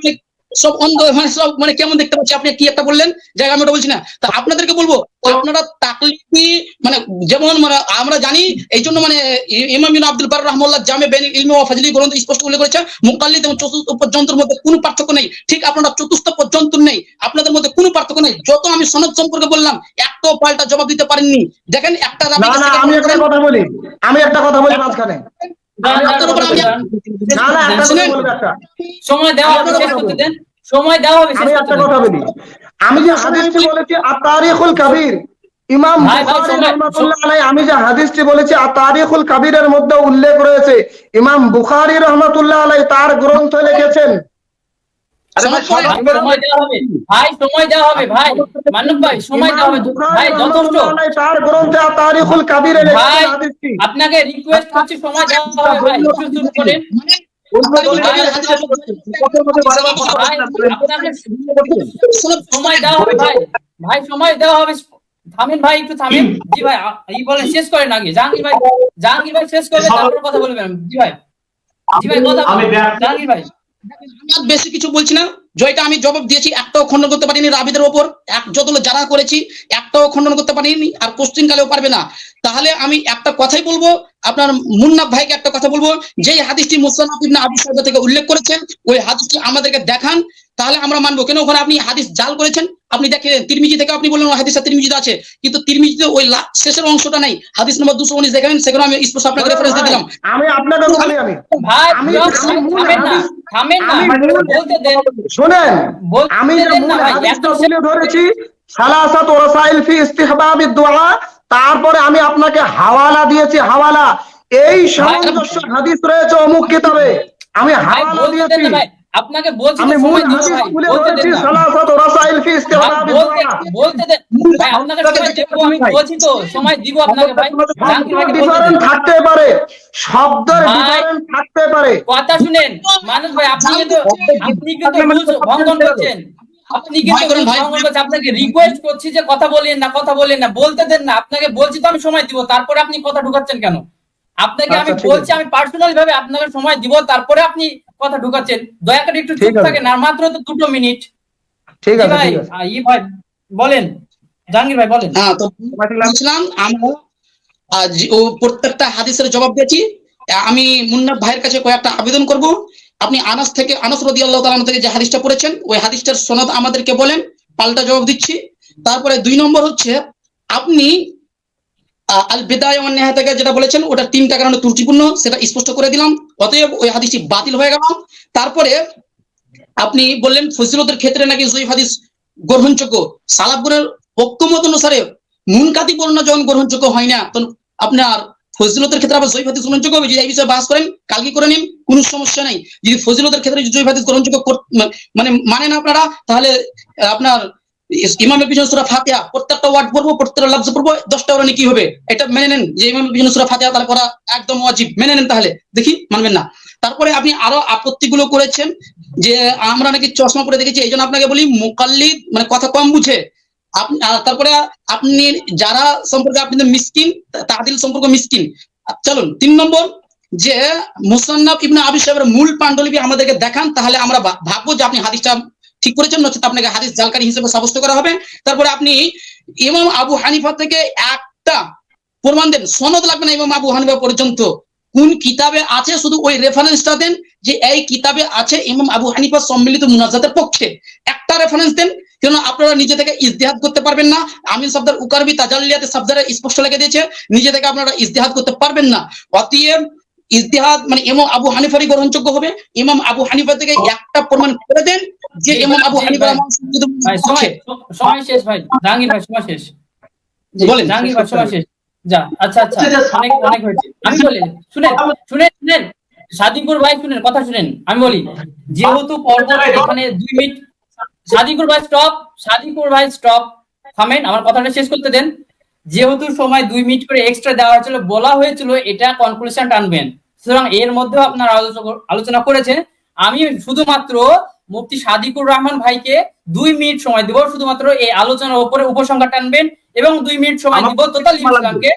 সব অন্ধ মানে সব মানে কেমন দেখতে পাচ্ছি, আপনি কি একটা বললেন জায়গা, আমি ওটা বলছি না। তা আপনাদেরকে বলবো আপনারা তাকলিদি মানে যেমন মানে আমরা জানি, এই জন্য মানে ইমাম ইবনে আব্দুল বার রাহমাহুল্লাহ জামে বাইনিল ইলমি ওয়া ফাজলি গ্রন্থে স্পষ্ট উল্লেখ করেছে মুকাল্লিদ এবং চতুর্থ পর্যন্তের মধ্যে কোনো পার্থক্য নেই। ঠিক আপনারা চতুর্থ পর্যন্ত নেই, আপনাদের মধ্যে কোনো পার্থক্য নেই। যত আমি সনদ সম্পর্কে বললাম একটাও পাল্টা জবাব দিতে পারেননি। দেখেন একটা রাবি না না, আমি একটা কথা বলি, মাঝখানে দাঁড়ান, না না, একটা কথা বলবো, একটা সময় দেওয়া হবে, শেষ করতে দেন, সময় দেওয়া হবে, শেষ আমি করতে একটা দেন। কথা বলি। আমি যে হাদিসটি বলেছি আত-তারিখুল কাবীর, ইমাম ভাই, ভাই, বুখারী সময়- রাহমাতুল্লাহ আলাইহি, আমি যে হাদিসটি বলেছি আত-তারিখুল কাবীরের মধ্যে উল্লেখ রয়েছে, ইমাম বুখারী রাহমাতুল্লাহ আলাইহি তার গ্রন্থে লিখেছেন। আরে ভাই, ভাই, সময় দেওয়া হবে ভাই, সময় দেওয়া হবে ভাই, মান্নাত ভাই, সময় দেওয়া হবে ভাই, যথেষ্ট তার গ্রন্থে আত-তারিখুল কাবীরে ভাই। লিখেছেন হাদিসটি। আপনাকে রিকোয়েস্ট করছি, সময় দেওয়া হবে ভাই, একটু চুপ করেন। ভাই, আপনাকে সময় দেওয়া হবে ভাই, ভাই সময় দেওয়া হবে, থামেন ভাই, একটু থামেন। জি ভাই, এই বলেন, শেষ করেন আগে। জাহাঙ্গীর ভাই, জাহাঙ্গীর ভাই শেষ করবেন, তারপর কথা বলবেন। জি ভাই, জি ভাই, কথা আমি বলুন। জাহাঙ্গীর ভাই, আমি আর বেশি কিছু বলছি না, জয়টা আমি জবাব দিয়েছি, একটাও খণ্ডন করতে পারিনি রাবিদের ওপর, যতগুলো যারা করেছি একটাও খণ্ডন করতে পারিনি, আর কোশ্চিন কালেও পারবে না। তাহলে আমি একটা কথাই বলবো, আপনার মুন্নাফ ভাইকে একটা কথা বলবো, যেই হাদিসটি মুসনাদ ইবনে আবু শাইবা থেকে উল্লেখ করেছেন ওই হাদিসটি আমাদেরকে দেখান, তাহলে আমরা মানবো। কেন ওখানে আপনি হাদিস জাল করেছেন, আপনি দেখেন তিরমিজি থেকে আপনি বললেন হাদিসটা তিরমিজিতে আছে, কিন্তু তিরমিজিতে ওই শেষের অংশটা নাই, হাদিস নম্বর 219 দেখেন, সেখানে আমি স্পষ্ট আপনাকে রেফারেন্স দিয়ে দিলাম। আমি আপনাকে বলি, ভাই, আমি থামেন না, থামেন না, বলতে দেন, শুনেন, বলতে আমি যে দেন না মূল ভাই, হাদিসটা এত তুলে ধরেছি সালাসাত রাসাইল ফি ইস্তিহবাবিদ দুআ, তারপরে আমি আপনাকে হাওয়ালা দিয়েছি, হাওয়ালা এই সামঞ্জস্য হাদিস রয়েছে অমুক কিতাবে, আমি ভাই, হাওয়ালা বলতে দেন দিয়েছি। না ভাই, আপনাকে বলছি আমি তো, মূল সময় দিব হাদিস ভাই, তুলে বলতে ধরেছি দেন না সালাসাত রাসাইল ফি ভাই, ইস্তিহবাবিদ দুআ। বলতে দেন ভাই, আপনাকে সময় দেবো, আমি বলছি তো, সময় দিব আপনাকে ভাই। জাহাঙ্গীর ভাইকে বলতে ডিফারেন্ট দেন থাকতে পারে, শব্দের ভাই। ডিফারেন্ট থাকতে পারে। কথা শুনেন মানুষ ভাই, আপনি কিন্তু রুলস ভঙ্গন করছেন, আপনি কিন্তু রুলস ভঙ্গন করছেন। আপনাকে রিকোয়েস্ট করছি যে কথা বলেন না, কথা বলেন না, বলতে দেন না। আপনাকে বলছি তো আমি সময় দিব, তারপরে আপনি কথা ঢুকাচ্ছেন কেন? আপনাকে আমি আচ্ছা, ঠিক বলছি, আছে। আমি পার্সোনাল ভাবে আপনাকে সময় দিব, তারপরে আপনি কথা ঢুকাচ্ছেন। দয়া করে একটু ঠিক চুপ আছে। থাকেন, আর মাত্র তো 2 মিনিট। ঠিক জি আছে, ভাই, ঠিক আছে। ভাই বলেন, জাহাঙ্গীর ভাই বলেন। হ্যাঁ, তো বলছিলাম আমরা ও প্রত্যেকটা হাদিসের জবাব দিয়েছি। আমি মুন্নাফ ভাইয়ের কাছে কয়েকটা আবেদন করব, আপনি আনাস রাদিয়াল্লাহু তাআলা থেকে যে হাদিসটা পড়েছেন ওই হাদিসটার সনদ আমাদেরকে বলেন, পাল্টা জবাব দিচ্ছি। তারপরে 2 নম্বর হচ্ছে আপনি আল বিদায়া ওয়ান নিহায়া থেকে যেটা বলেছেন ওটা 3টা কারণে ত্রুটিপূর্ণ, সেটা স্পষ্ট করে দিলাম, অতএব ওই হাদিসটি বাতিল হয়ে গেল। তারপরে আপনি বললেন ফজিলতের ক্ষেত্রে নাকি জয়ীফ হাদিস গ্রহণযোগ্য, সালাফগণের ঐক্যমত অনুসারে মুনকাতি বর্ণনা যখন গ্রহণযোগ্য হয় না, তখন আপনার ফজিলতের ক্ষেত্রে আবার জয়ীফ হাদিস গ্রহণযোগ্য হবে। যদি এই বিষয়ে বাস করেন কালকে করে নিন, কোনো সমস্যা নাই। যদি ফজিলতের ক্ষেত্রে জয়ীফ হাদিস গ্রহণযোগ্য মানে মানেন আপনারা, তাহলে আপনার ইমামের পিছনে সূরা ফাতিহা প্রত্যেকটা ওয়ার্ড পড়বো, প্রত্যেকটা লফজ পড়বো, 10টা ওরা কি হবে এটা মেনে নেন, যে ইমামের পিছনে সূরা ফাতিহা তাহলে পড়া একদম ওয়াজিব, মেনে নেন, তাহলে দেখি মানবেন না। তারপরে আপনি আরো আপত্তিগুলো করেছেন যে আমরা নাকি চশমা পরে দেখেছি, এই জন্য আপনাকে বলি মুকাল্লিদ মানে কথা কম বুঝে। তারপরে আপনি যারা সম্পর্কে আপনি মিসকিন, তাদিল সম্পর্ক মিসকিন। চলুন 3 নম্বর, যে মুসান্নাফ ইবনে আবি শাইবার মূল পাণ্ডুলিপি আমাদেরকে দেখান, তাহলে আমরা ভাববো যে আপনি হাদিসটা ঠিক করেছেন, নচেত আপনাকে হাদিস জালকারী হিসেবে সাব্যস্ত করা হবে। তারপরে আপনি ইমাম আবু হানিফা থেকে একটা প্রমাণ দেন, সনদ লাগবে না ইমাম আবু হানিফা পর্যন্ত, কোন কিতাবে আছে শুধু ওই রেফারেন্সটা দেন যে এই কিতাবে আছে ইমাম আবু হানিফা সম্মিলিত মুনাজাতের পক্ষে, একটা রেফারেন্স দেন। কেন আপনারা নিজে থেকে ইজতিহাদ করতে পারবেন না, আমিন শব্দের উকারবি তাজাল্লিয়াতে শব্দে স্পষ্ট লিখে দিয়েছে, নিজে থেকে আপনারা ইজতিহাদ করতে পারবেন না। অতএব ইজতিহাদ মানে ইমাম আবু হানিফারই গ্রহণযোগ্য হবে। ইমাম আবু হানিফা থেকে একটা প্রমাণ করে দেন যে ইমাম আবু হানিফা ভাই, সময় শেষ ভাই, জাহাঙ্গীর ভাই সময় শেষ, বলেন জাহাঙ্গীর ভাই সময় শেষ। যা, আচ্ছা অনেক হয়েছে। আমি বলি, শুনেন সাদিকুর ভাই, শুনেন কথা শুনেন, আমি বলি, যেহেতু পর্ব এখানে 2 মিনিট, সাদিকুর ভাই স্টপ, থামেন, আমার কথাটা শেষ করতে দেন। যেহেতু সময় 2 মিনিট করে এক্সট্রা দেওয়া হয়েছিল, বলা হয়েছিল এটা কনক্লুশন টানবেন, সুতরাং এর মধ্যে আপনারা আলোচনা করেছেন। আমি শুধুমাত্র মুফতি সাদিকুর রহমান ভাইকে 2 মিনিট সময় দিব, শুধুমাত্র এই আলোচনার উপরে উপসংহার টানবেন, এবং 2 মিনিট সময় দিব তোতালিব ইসলামকে,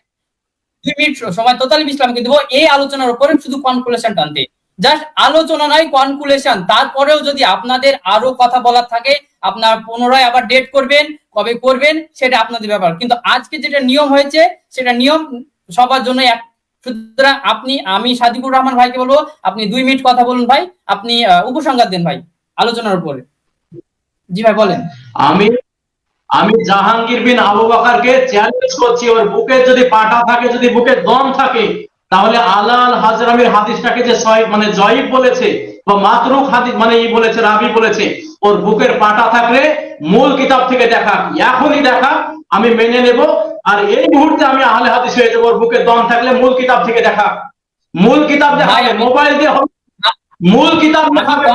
2 মিনিট সময় তোতালিব ইসলামকে দিব এই আলোচনার উপরে শুধু কনক্লুশন টানতে। জাস্ট আলোচনা নয়, কনক্লুশন। তারপরেও যদি আপনাদের আরো কথা বলার থাকে, আপনারা পুনরায় আবার ডেট করবেন, কবে করবেন সেটা আপনাদের ব্যাপার। কিন্তু আজকে যেটা নিয়ম হয়েছে সেটা নিয়ম সবার জন্য এক। সুতরাং আমি সাদিকুর রহমান ভাইকে বলবো, আপনি 2 মিনিট কথা বলুন ভাই, আপনি উপসংহার দেন ভাই আলোচনার উপরে। জি ভাই বলেন। আমি জাহাঙ্গীর বিন আবু বকরকে চ্যালেঞ্জ করছি, ওর বুকে যদি পাটা থাকে, যদি বুকে দম থাকে, তাহলে আলা আল হাজরামির হাদিসটাকে যে মানে জয়ীফ বলেছে বা মাতরুক হাদিস মানে বলেছে, রাবি বলেছে, ওর বুকের পাটা থাকলে মূল কিতাব থেকে দেখা, এখনই দেখা, আমি মেনে নেব। আর এই মুহূর্তে আমি আহলে হাদিস হয়ে যাবো। ওর বুকে দম থাকলে মূল কিতাব থেকে দেখা, মূল কিতাব দেখাবে, মোবাইল দিয়ে হবে, মূল কিতাব দেখাবে।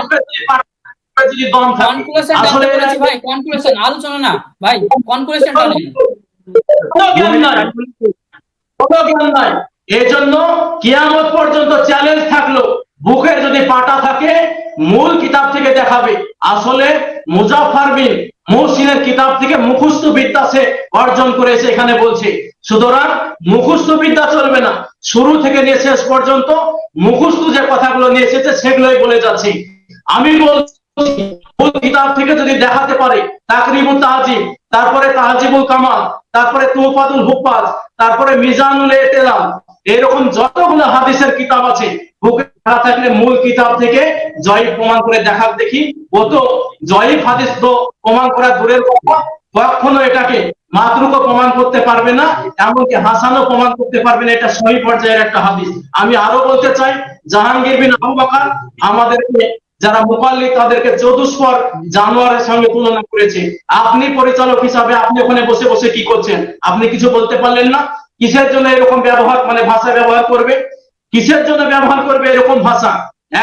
যদি দম থাকে কনক্লুশন আসলে জানতে বলেছি ভাই, কনক্লুশন, আলোচনা না ভাই, কনক্লুশন জানেন। কোনো জ্ঞান নাই। এই জন্য কিয়ামত পর্যন্ত চ্যালেঞ্জ থাকলো, বুকের যদি পাটা থাকে মূল কিতাব থেকে দেখাবে। আসলে মুজাফফর বিন মুহসিনের কিতাব থেকে মুখস্থ বিদ্যা সে অর্জন করেছে এখানে বলছে। সুতরাং মুখস্থ বিদ্যা চলবে না, শুরু থেকে নিয়ে শেষ পর্যন্ত মুখস্থ যে কথাগুলো নিয়ে এসেছে সেগুলোই বলে যাচ্ছে। আমি বলছি মূল কিতাব থেকে যদি দেখাতে পারে, তাকরিবুত তাহজিব, তারপরে তাহজিবুল কামাল, তারপরে তুহফাতুল হুফাজ, তারপরে মিজানুল ইতিলাম, এরকম যতগুলো হাদিসের কিতাব আছে, বুকে লেখা থাকলে মূল কিতাব থেকে জয়ীফ প্রমাণ করে দেখার দেখি। ও তো জয়ীফ হাদিস তো প্রমাণ করা দূরের কথা, কখনো এটাকে মাতরুকও প্রমাণ করতে পারবে না, এমনকি হাসানও প্রমাণ করতে পারবে না এটা সহি পর্যায়ের একটা হাদিস। আমি আরো বলতে চাই, জাহাঙ্গীর বিন আবু বকর আমাদেরকে, যারা মুকাল্লিদ, তাদেরকে চতুষ্পদ জানোয়ারের সঙ্গে তুলনা করেছে। আপনি পরিচালক হিসাবে আপনি ওখানে বসে বসে কি করছেন? আপনি কিছু বলতে পারলেন না? কিসের জন্য এরকম ব্যবহার, মানে ভাষা ব্যবহার করবে? কিসের জন্য ব্যবহার করবে এরকম ভাষা?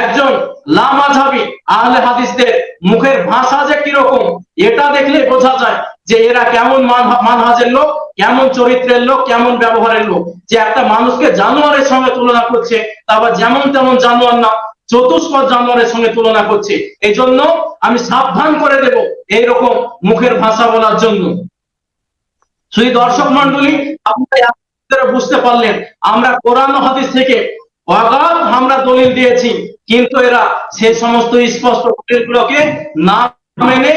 একজন লামাযহাবী আহলে হাদিসদের মুখের ভাষা যে কিরকম, এটা দেখলে বোঝা যায় যে এরা কেমন মানহাজের লোক, কেমন চরিত্রের লোক, কেমন ব্যবহারের লোক। যে একটা মানুষকে জানোয়ারের সঙ্গে তুলনা করছে, তারপর যেমন তেমন জানোয়ার না, চতুষ্পদ জানোয়ারের সঙ্গে তুলনা করছে। এই জন্য আমি সাবধান করে দেব এইরকম মুখের ভাষা বলার জন্য। শুধু দর্শক মন্ডলী, আপনারা বুঝতে পারলেন আমরা কোরআন ও হাদিস থেকে অগাধ আমরা দলিল দিয়েছি, কিন্তু এরা সেই সমস্ত স্পষ্ট দলিলগুলোকে না মেনে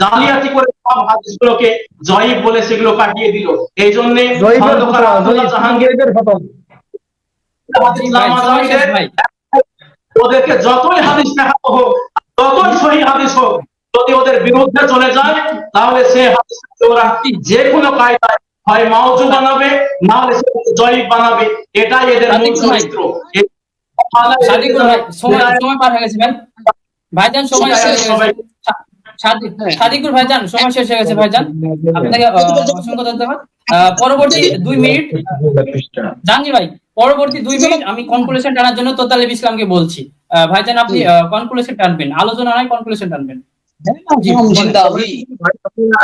জালিয়াতি করে সব হাদিসগুলোকে জয়ীফ বলে সেগুলো কাটিয়ে দিল। এই জন্য জাহাঙ্গীরের ওদেরকে যতই হাদিস দেখানো হোক, যতই সহিহ হাদিস হোক, যদি ওদের বিরুদ্ধে চলে যায়, তাহলে সে হাদিসকে ওরা যে কোনো কায়দায় হয় মাওজু বানাবে, না হলে সে জয়ীফ বানাবে। এটাই এদের মূল চরিত্র। সাদিকুর ভাই সময় পার হয়ে গেছে ভাই, ভাইজান সময় শেষ হয়ে গেছে। সাদিকুর ভাইজান সময় শেষ হয়ে গেছে ভাইজান, আপনাকে অসংখ্য ধন্যবাদ। পরবর্তী 2 মিনিট জাহাঙ্গীর ভাই, পরবর্তী 2 মিনিট আমি কনক্লুশন টানার জন্য তোতালেব ইসলামকে বলছি। ভাইজান আপনি কনক্লুশন টানবেন, আলোচনা নয় কনক্লুশন টানবেন।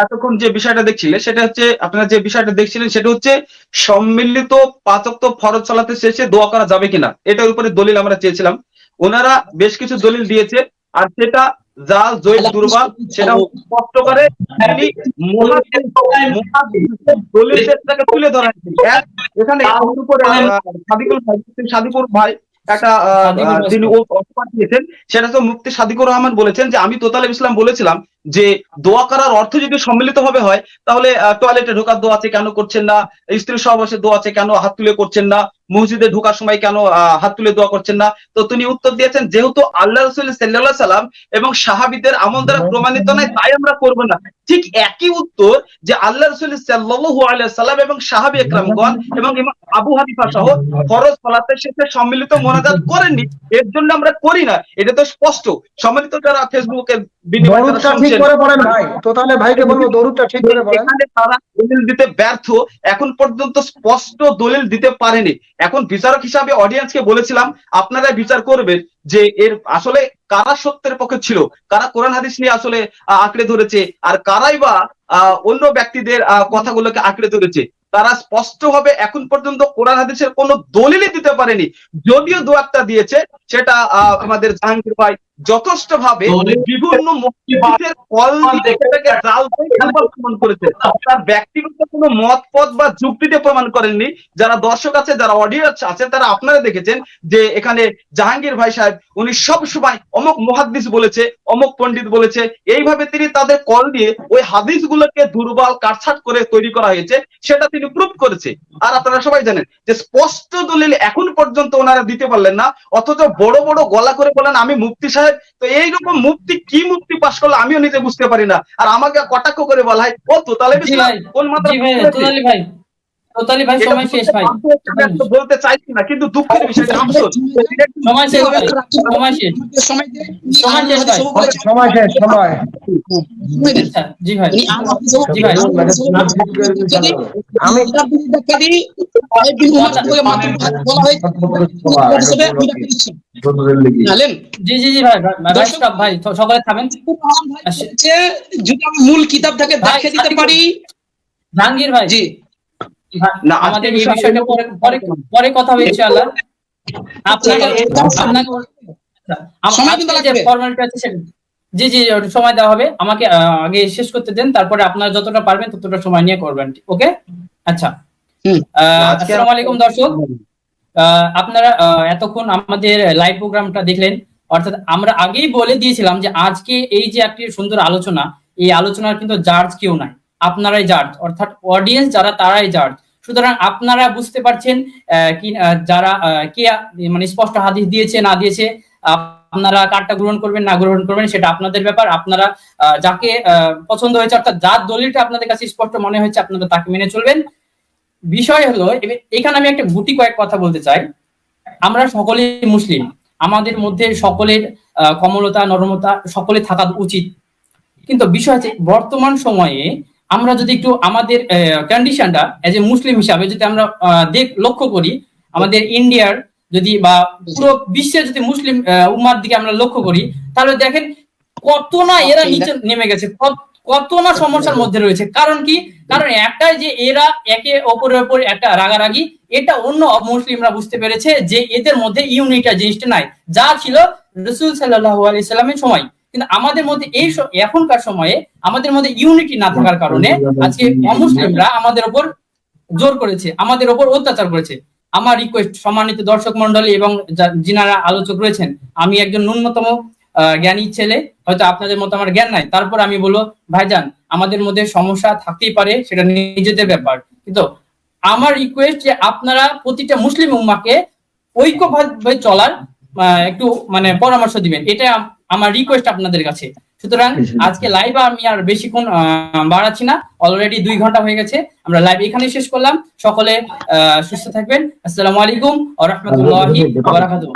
এতক্ষণ যে বিষয়টা দেখছিলেন সেটা হচ্ছে, আপনারা যে বিষয়টা দেখছিলেন সেটা হচ্ছে সম্মিলিত 5 ওয়াক্ত ফরজ সালাতের শেষে দোয়া করা যাবে কিনা, এটার উপরে দলিল আমরা চেয়েছিলাম। ওনারা বেশ কিছু দলিল দিয়েছে, আর সেটা জাল জয়ীফ দুর্বল সেটা স্পষ্ট করে দলিলটাকে তুলে ধরা। এখানে সাদিকুর ভাই একটা যিনি অপবাদ দিয়েছেন, সেটা তো মুফতি সাদিকুর রহমান বলেছেন যে আমি তোতালেব ইসলাম বলেছিলাম যে দোয়া করার অর্থ যদি সম্মিলিত ভাবে হয়, তাহলে টয়লেটে ঢোকার দোয়া আছে কেন করছেন না, স্ত্রী সহবাসের দোয়া আছে কেন হাত তুলে করছেন না, মসজিদে ঢোকার সময় কেন হাত তুলে দোয়া করছেন না? তো তিনি উত্তর দিয়েছেন, যেহেতু আল্লাহ রাসূল সাল্লাল্লাহু আলাইহি সাল্লাম এবং সাহাবীদের আমল দ্বারা প্রমাণিত নয়, তাই আমরা করব না। ঠিক একই উত্তর যে আল্লাহ রাসূল সাল্লাল্লাহু আলাইহি সাল্লাম এবং সাহাবী একরামগণ এবং ইমাম আবু হানিফা সহ ফরজ সালাতের শেষে সম্মিলিত মোনাজাত করেননি, এর জন্য আমরা করি না। এটা তো স্পষ্ট। সম্মিলিত যারা ফেসবুকে দরুদটা ঠিক করে পড়েন ভাই, তোতালেব ভাইকে বলবো দরুদটা ঠিক করে পড়েন। এখানে তারা দলিল দিতে ব্যর্থ, এখন পর্যন্ত স্পষ্ট দলিল দিতে পারেনি। এখন বিচারক হিসাবে অডিয়েন্সকে বলেছিলাম আপনারা বিচার করবেন যে এর আসলে কারা সত্যের পক্ষে ছিল, কারা কোরআন হাদিস নিয়ে আসলে আঁকড়ে ধরেছে, আর কারাই বা অন্য ব্যক্তিদের কথাগুলোকে আঁকড়ে ধরেছে। তারা স্পষ্টভাবে এখন পর্যন্ত কোরআন হাদিসের কোনো দলিলই দিতে পারেনি। যদিও দু একটা দিয়েছে, সেটা আমাদের জাহাঙ্গীর ভাই যথেষ্ট ভাবে বিভিন্ন মসজিদের কল দিয়ে সেটাকে জাল প্রমাণ করেছে, তার ব্যক্তিগত কোনো মত পথ বা যুক্তিতে প্রমাণ করেননি। যারা দর্শক আছে, যারা অডিয়েন্স আছে, তারা আপনারা দেখেছেন যে এখানে জাহাঙ্গীর ভাই সাহেব উনি সব সময় অমুক মুহাদ্দিস বলেছে, অমুক পণ্ডিত বলেছে, এইভাবে তিনি তাদের কল দিয়ে ওই হাদিসগুলোকে দুর্বল কাটছাট করে তৈরি করা হয়েছে, সেটা তিনি প্রুফ করেছে। আর আপনারা সবাই জানেন যে স্পষ্ট দলিল এখন পর্যন্ত ওনারা দিতে পারলেন না, অথচ বড় বড় গলা করে বলেন আমি মুফতি সাহেব। তো এইরকম মুফতি কি মুফতি পাশ করলো আমিও নিজে বুঝতে পারি না। আর আমাকে কটাক্ষ করে বলা হয় ও তোতালেব ইসলাম কোন মাদ্রাসা। তোতালি ভাই সময় শেষ ভাই, বলতে চাইছি না, কিন্তু দুঃখের বিষয় আফসোস সময় শেষ ভাই, সময় শেষ, সময় দিয়ে সময় শেষ ভাই। সময় শেষ, সময়। আচ্ছা, জি ভাই, জি ভাই। আমি জি জি জি ভাই, ভাই স্টপ ভাই, সকলে থামেন। যদি আমি মূল কিতাব থেকে দেখে দিতে পারি জাহাঙ্গীর ভাই, জি না, আমাদের এই বিষয়টা পরে কথা হবে ইনশাআল্লাহ। আপনাকে সময় কিন্তু লাগবে। ফর্মালিটি আছে সেটা, জি জি সময় দেওয়া হবে। আমাকে আগে শেষ করতে দেন, তারপরে আপনারা যতটা পারবেন ততটা সময় নিয়ে করবেন, ওকে? আচ্ছা, আসসালামু আলাইকুম দর্শক, আপনারা এতক্ষণ আমাদের লাইভ প্রোগ্রামটা দেখলেন। অর্থাৎ আমরা আগেই বলে দিয়েছিলাম যে আজকে এই যে একটি সুন্দর আলোচনা, এই আলোচনার কিন্তু জাজ কেউ নাই, আপনারাই জাজ, অর্থাৎ অডিয়েন্স যারা তারাই জাজ। সুতরাং আপনারা বুঝতে পারছেন কি যারা কে মানে স্পষ্ট হাদিস দিয়েছে না দিয়েছে, আপনারা কারটা গ্রহণ করবেন না গ্রহণ করবেন সেটা আপনাদের ব্যাপার। আপনারা যাকে পছন্দ হয়েছে, অর্থাৎ যার দলিলটা আপনাদের কাছে স্পষ্ট মনে হয়েছে, আপনারা তাকে মেনে চলবেন। বিষয় হলো এখানে আমি একটা গুটি কয়েক কথা বলতে চাই। আমরা সকলেই মুসলিম, আমাদের মধ্যে সকলের কমলতা নরমতা সকলে থাকা উচিত, কিন্তু বিষয় হচ্ছে বর্তমান সময়ে আমরা যদি একটু আমাদের কন্ডিশনটা এজ এ মুসলিম হিসাবে যদি আমরা লক্ষ্য করি, আমাদের ইন্ডিয়ার যদি বা পুরো বিশ্বের যদি মুসলিম উম্মার দিকে আমরা লক্ষ্য করি, তাহলে দেখেন কত না এরা নিচে নেমে গেছে, কত না সমস্যার মধ্যে রয়েছে। কারণ কি? কারণ একটাই যে এরা একে অপরের উপর একটা রাগারাগি, এটা অন্য মুসলিমরা বুঝতে পেরেছে যে এদের মধ্যে ইউনিটা জিনিসটা নাই, যা ছিল রাসূল সাল্লাল্লাহু আলাইহি সাল্লামের সময়। কিন্তু আমাদের মধ্যে এই এখনকার সময়ে আমাদের মধ্যে ইউনিটি না থাকার কারণে আজকে অমুসলিমরা আমাদের উপর জোর করেছে, আমাদের উপর অত্যাচার করেছে। আমার রিকোয়েস্ট, সম্মানিত দর্শক মন্ডলী এবং যিনারা আলোচক রয়েছেন, আমি একজন ন্যূনতম জ্ঞানী ছেলে, হয়তো আপনাদের মতো আমার জ্ঞান নাই, তারপর আমি বলবো ভাইজান আমাদের মধ্যে সমস্যা থাকতেই পারে, সেটা নিজেদের ব্যাপার, কিন্তু আমার রিকোয়েস্ট যে আপনারা প্রতিটা মুসলিম উম্মাকে ঐক্যভাবে চলার একটু মানে পরামর্শ দিবেন, এটা আমার রিকোয়েস্ট আপনাদের কাছে। সুতরাং আজকে লাইভ আমি আর বেশিক্ষণ বাড়াচ্ছি না, অলরেডি 2 ঘন্টা হয়ে গেছে, আমরা লাইভ এখানেই শেষ করলাম। সকলে সুস্থ থাকবেন। আসসালামু আলাইকুম ওয়া রাহমাতুল্লাহি ওয়া বারাকাতুহু।